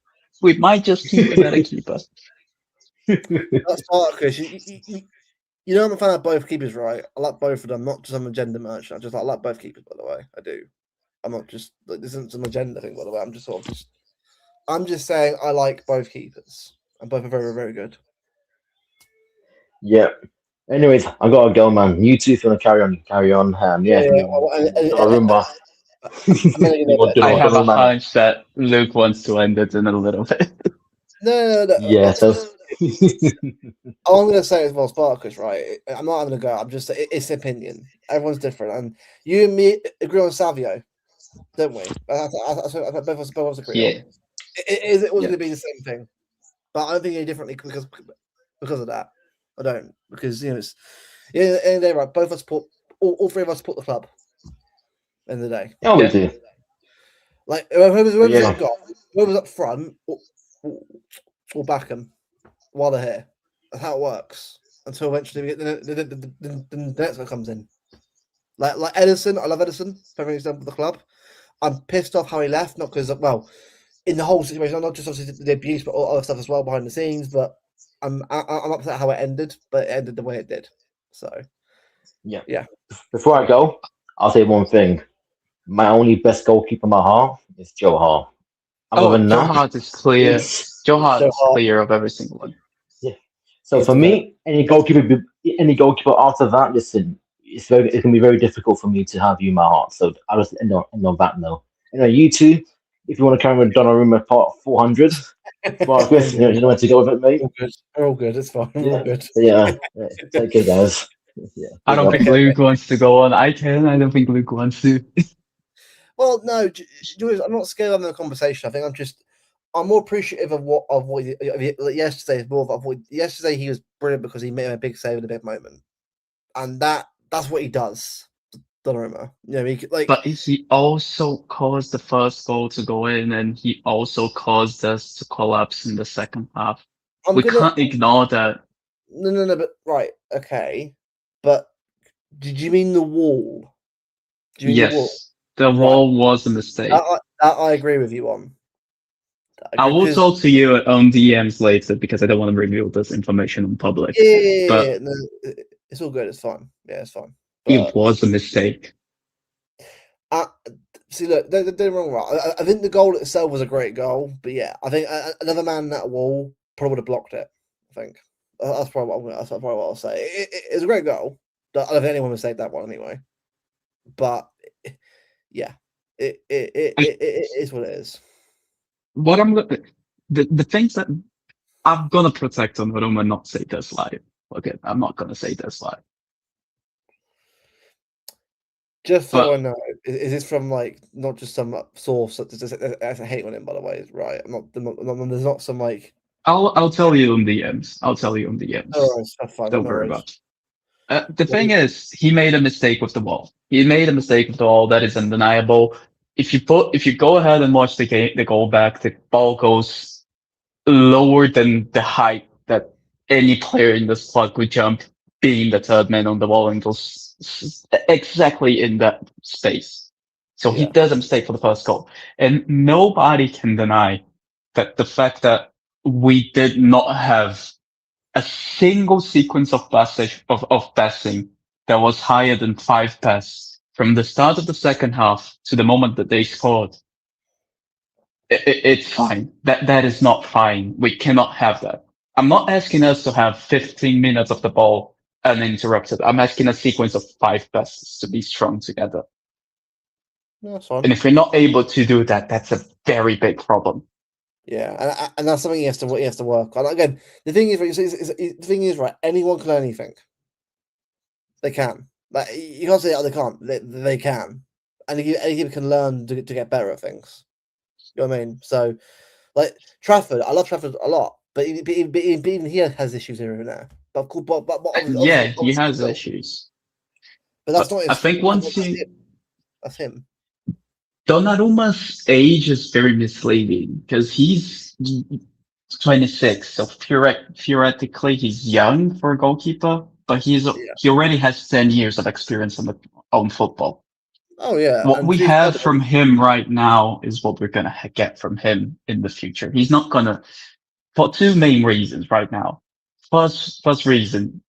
That's Marcus. You know I'm a fan of both keepers, right? I like both of them, not just an agenda merchant. I like both keepers, by the way. I do. I'm not just like this isn't some agenda thing, by the way. I'm just saying I like both keepers. And both are very, very good. Yeah. Anyways, I gotta go, man. You two, if you want to carry on, you carry on. Donnarumma. I have a hunch that Luke wants to end it in a little bit. No. Yeah, so All I'm going to say is, well, Spartacus, right? I'm not having a go. I'm just, it's opinion. Everyone's different. And you and me agree on Savio, don't we? Both of us agree on. Yeah. It was Yeah. going to be the same thing. But I don't think any differently because of that. I don't. Because, it's, end of the day, right? Both of us support, all three of us support the club. End of the day. yeah, we do. Like, whoever's Yeah. whoever's up front, will back them while they're here. That's how it works. Until eventually we get the next one comes in. Like Edison, I love Edison, for example, the club. I'm pissed off how he left, not because in the whole situation, not just obviously the abuse, but all other stuff as well behind the scenes. But I'm upset how it ended, but it ended the way it did. So yeah. Before I go, I'll say one thing. My only best goalkeeper in my heart is Joe Hart. Other than Joe that, Hart is clear. Joe Hart is clear of every single one. Yeah. So for me, any goalkeeper after that, listen, it's gonna be very difficult for me to have you in my heart. So I'll just end on that note. You two, if you want to carry with Donnarumma part 400, well, Chris, you know where to go with it, mate. We're all good. It's fine. We're all good. Yeah. Take care, guys. Yeah. I don't think Luke wants to go on. I don't think Luke wants to. Well, no, Julius, I'm not scared of having a conversation. I think I'm more appreciative of what yesterday is more of what yesterday he was brilliant because he made a big save in a big moment, and that's what he does. Donnarumma, but he also caused the first goal to go in, and he also caused us to collapse in the second half. Can't ignore that. No, but right, okay, but did you mean the wall? Yes, the wall was a mistake. That I agree with you on. I will talk to you on DMs later because I don't want to reveal this information in public. Yeah, no, it's all good. It's fine. Yeah, it's fine. But it was a mistake. See, look, they're wrong. Right, I think the goal itself was a great goal, but yeah, I think another man in that wall probably would have blocked it. I think that's probably what I'll say. It's a great goal. I don't think anyone would save that one anyway. But yeah, it is what it is. What I'm gonna the things that I'm gonna protect on Roma and not say this live. Okay, I'm not gonna say this live. Just so I know, is this from not just some source that's a hate on him? By the way, right? There's not some like. I'll tell you on the ends. I'll tell you on the ends. That's fine. Don't worry about it. The thing is, he made a mistake with the wall. He made a mistake with the wall that is undeniable. If you go ahead and watch the goal back, the ball goes lower than the height that any player in the squad could jump, being the third man on the wall, and goes exactly in that space. So he does a mistake for the first goal, and nobody can deny that the fact that we did not have a single sequence of passing that was higher than 5 passes from the start of the second half to the moment that they scored. It's fine. That is not fine. We cannot have that. I'm not asking us to have 15 minutes of the ball uninterrupted. I'm asking a sequence of 5 passes to be strung together. That's fine. And if we're not able to do that, that's a very big problem. Yeah, and that's something he has to work on. Again, the thing is, right? Anyone can learn anything. They can. Like you can't say they can't. They can, and anyone can learn to get better at things. You know what I mean? So, like Trafford, I love Trafford a lot, but even he has issues here and there. But he has issues. But that's not his. I think that's him. Donnarumma's age is very misleading because he's 26, so theoretically he's young for a goalkeeper, but he already has 10 years of experience on football. Oh yeah. What we have from him right now is what we're gonna get from him in the future. He's not gonna, for 2 main reasons right now. First reason,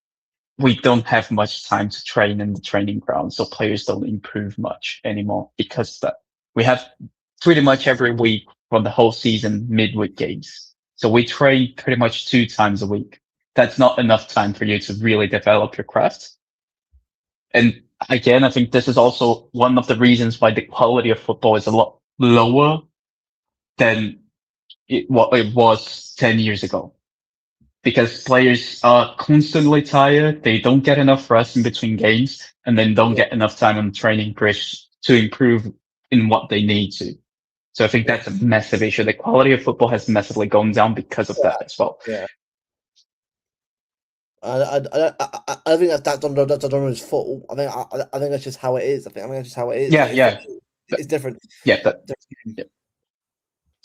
we don't have much time to train in the training ground, so players don't improve much anymore because that. We have pretty much every week for the whole season midweek games. So we train pretty much 2 times a week. That's not enough time for you to really develop your craft. And again, I think this is also one of the reasons why the quality of football is a lot lower than what it was 10 years ago. Because players are constantly tired, they don't get enough rest in between games, and then don't get enough time on training bridge to improve in what they need to. So I think that's a massive issue. The quality of football has massively gone down because of that as well. Yeah. I think that's Donnarumma's fault. I think that's just how it is. I think that's just how it is. Yeah, it's different. Yeah,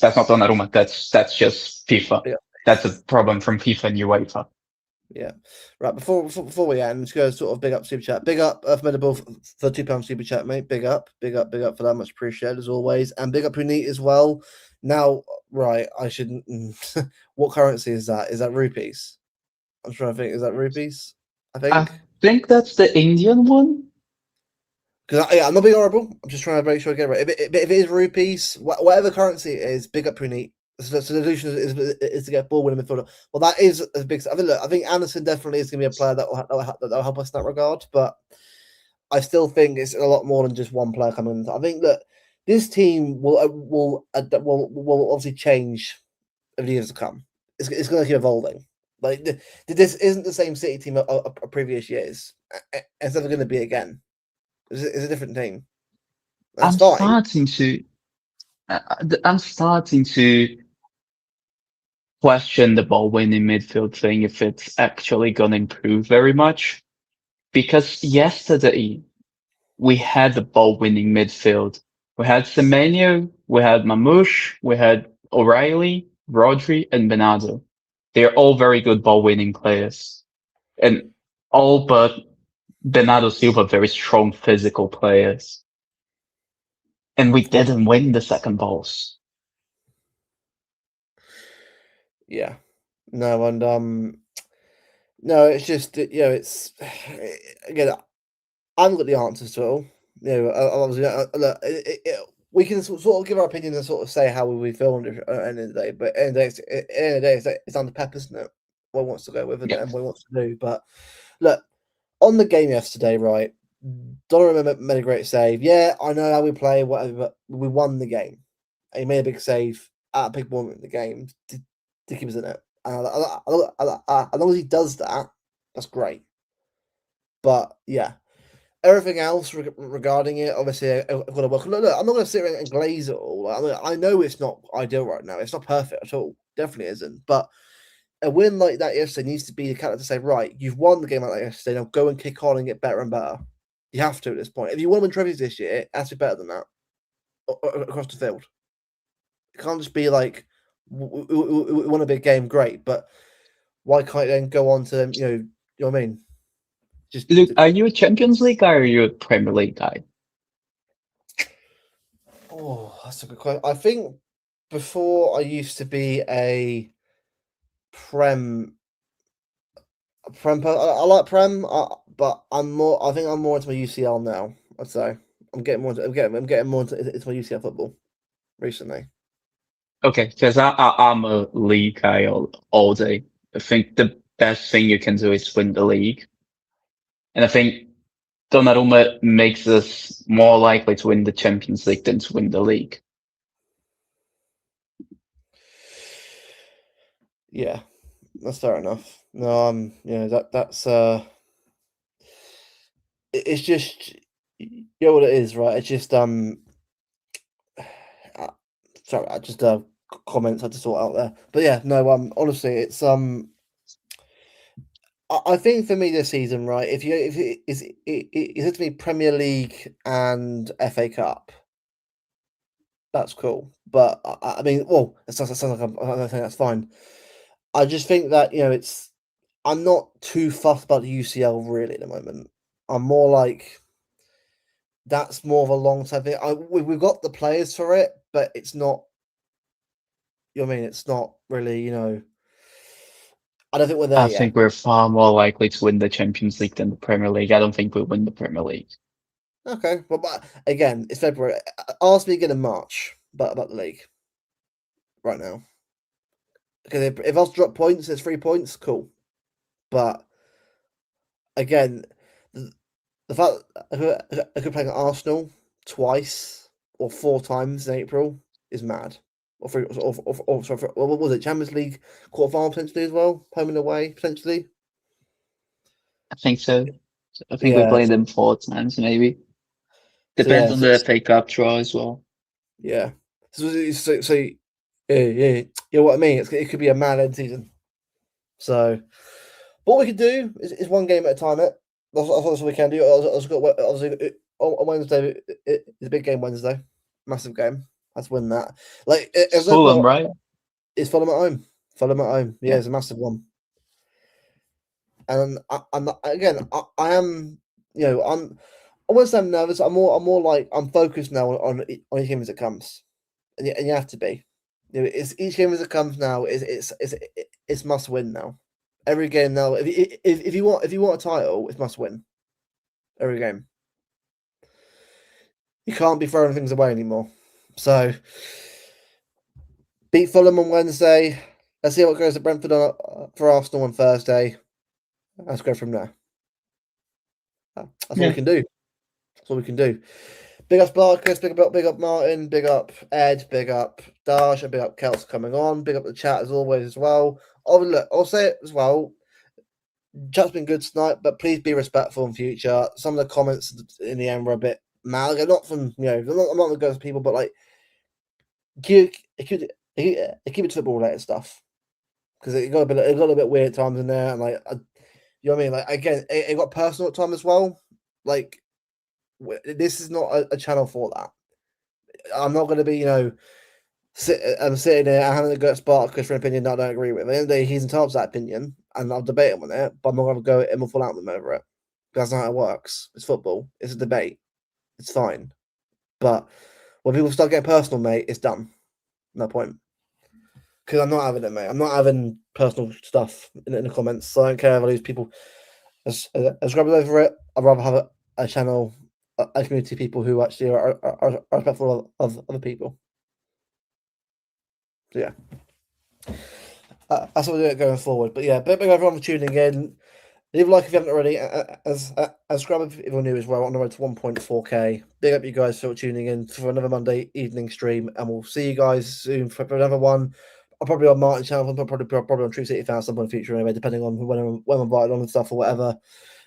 that's not Donnarumma. That's just FIFA. Yeah. That's a problem from FIFA and UEFA. Yeah. Right. Before we end, let's go sort of big up super chat. Big up Formidable for £2 super chat, mate. Big up for that. Much appreciated as always. And big up Punit as well. Now, right, I shouldn't. What currency is that? Is that rupees? I'm trying to think. Is that rupees? I think that's the Indian one. Because I'm not being horrible. I'm just trying to make sure I get it right. If it is rupees, whatever currency it is, big up Punit. So the solution is to get ball winning midfielder. Well, that is a big. I think Anderson definitely is going to be a player that will help us in that regard. But I still think it's a lot more than just one player coming. I think that this team will obviously change over the years to come. It's going to keep evolving. Like this isn't the same City team of previous years. It's never going to be again. It's a different team. I'm starting to question the ball winning midfield thing if it's actually going to improve very much. Because yesterday we had the ball winning midfield. We had Semenyo, we had Mamouche, we had O'Reilly, Rodri, and Bernardo. They're all very good ball winning players. And all but Bernardo Silva very strong physical players. And we didn't win the second balls. Yeah. No, and no, it's just it's again, I haven't got the answers to it all. Obviously, we can sort of give our opinion and sort of say how we feel at the end of the day. But at the end of the day, it's down to Pep, isn't it? What he wants to go with and what he wants to do. But look, on the game yesterday, right? Donnarumma made a great save. Yeah, I know how we play, whatever, but we won the game. And he made a big save at a big moment in the game to keep us in it. And as long as he does that, that's great. But yeah, everything else regarding it, obviously, I've got to work. Look, I'm not going to sit and glaze it all. I know it's not ideal right now. It's not perfect at all. Definitely isn't. But a win like that yesterday needs to be the character to say, right, you've won the game like that yesterday. Now go and kick on and get better and better. You have to at this point. If you want to win trophies this year, it has to be better than that across the field. It can't just be like we won a big game, great, but why can't you then go on to you know what I mean? Just Luke, are you a Champions League guy or are you a Premier League guy? Oh, that's a good question. I think before I used to be a Prem. I like Prem, but I'm more. I think I'm more into my UCL now. I'd say I'm getting more. I'm getting more into my UCL football recently. Okay, because I'm a league guy all day. I think the best thing you can do is win the league, and I think Donnarumma makes us more likely to win the Champions League than to win the league. Yeah, that's fair enough. No, that's it's just what it is, right? It's just sorry, I just comments I just thought out there, but yeah, no, honestly, it's I think for me this season, right? If it's to be Premier League and FA Cup, that's cool. But I mean, well, it sounds like I don't think that's fine. I just think that I'm not too fussed about the UCL really at the moment. I'm more like that's more of a long term thing. We've got the players for it, but it's not. You know what I mean? It's not really. I don't think we're there I yet. think we're far more likely to win the Champions League than the Premier League. I don't think we'll win the Premier League. Okay, well, but again, it's February. Ask me again in March about the league. Right now, because if I was to drop points, there's 3 points, cool. But again, the fact I could play Arsenal twice or 4 times in April is mad. sorry, what was it? Champions League quarterfinal potentially as well, home and away potentially. I think so. I think we played them 4 times, maybe. Depends on the FA Cup draw as well. Yeah. So yeah, what I mean. It could be a mad end season. So, what we could do is one game at a time. That's what we can do. Obviously, on Wednesday, it's a big game Wednesday. Massive game. Let's win that. Like, it's Fulham, right? It's Fulham at home. Fulham at home. Yeah, it's a massive one. And I am, I wouldn't say I'm nervous. I'm more like I'm focused now on each game as it comes, and you have to be. It's each game as it comes now. It's must win now. Every game now. If you want a title, it's must win. Every game. You can't be throwing things away anymore. So beat Fulham on Wednesday. Let's see what goes at Brentford for Arsenal on Thursday. Let's go from there. That's all we can do. That's all we can do. Big up Sparkus, big up Martin, big up Ed, big up Dash, and big up Kels coming on. Big up the chat as always as well. Oh, look, I'll say it as well. Chat's been good tonight, but please be respectful in future. Some of the comments in the end were a bit mad. Like, not from I'm not going to go to people, but like keep it to football related stuff because it got a bit weird at times in there, and like you know what I mean. Like again, it got personal at times as well. Like this is not a channel for that. I'm not going to be sitting there and having a go at Sparkus for an opinion that I don't agree with. At the end of the day, he's entitled to that opinion, and I'll debate him on it. But I'm not going to go at him and fall out with him over it. That's not how it works. It's football. It's a debate. It's fine. But when people start getting personal, mate, it's done. No point. Because I'm not having it, mate. I'm not having personal stuff in the comments. So I don't care if I lose people as grabbers over it. I'd rather have a channel, a community of people who actually are respectful of other people. So yeah. That's what we're doing going forward. But yeah, big everyone for tuning in. Leave a like if you haven't already. Subscribe if you're new as well. On the road to 1.4k. Big up you guys for tuning in for another Monday evening stream, and we'll see you guys soon for another one. I'll probably on Martin's channel, probably on True City Fans at some point in the future anyway, depending on when I'm invited on and stuff or whatever.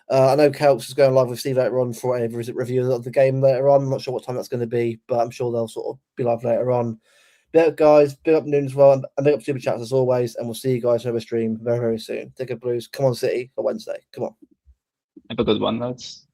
I know Kelps is going live with Steve later on for a review of the game later on. I'm not sure what time that's going to be, but I'm sure they'll sort of be live later on. Big up, guys. Big up Noon as well. And big up Super Chats as always. And we'll see you guys over stream very, very soon. Take a Blues. Come on, City for Wednesday. Come on. Have a good one, lads.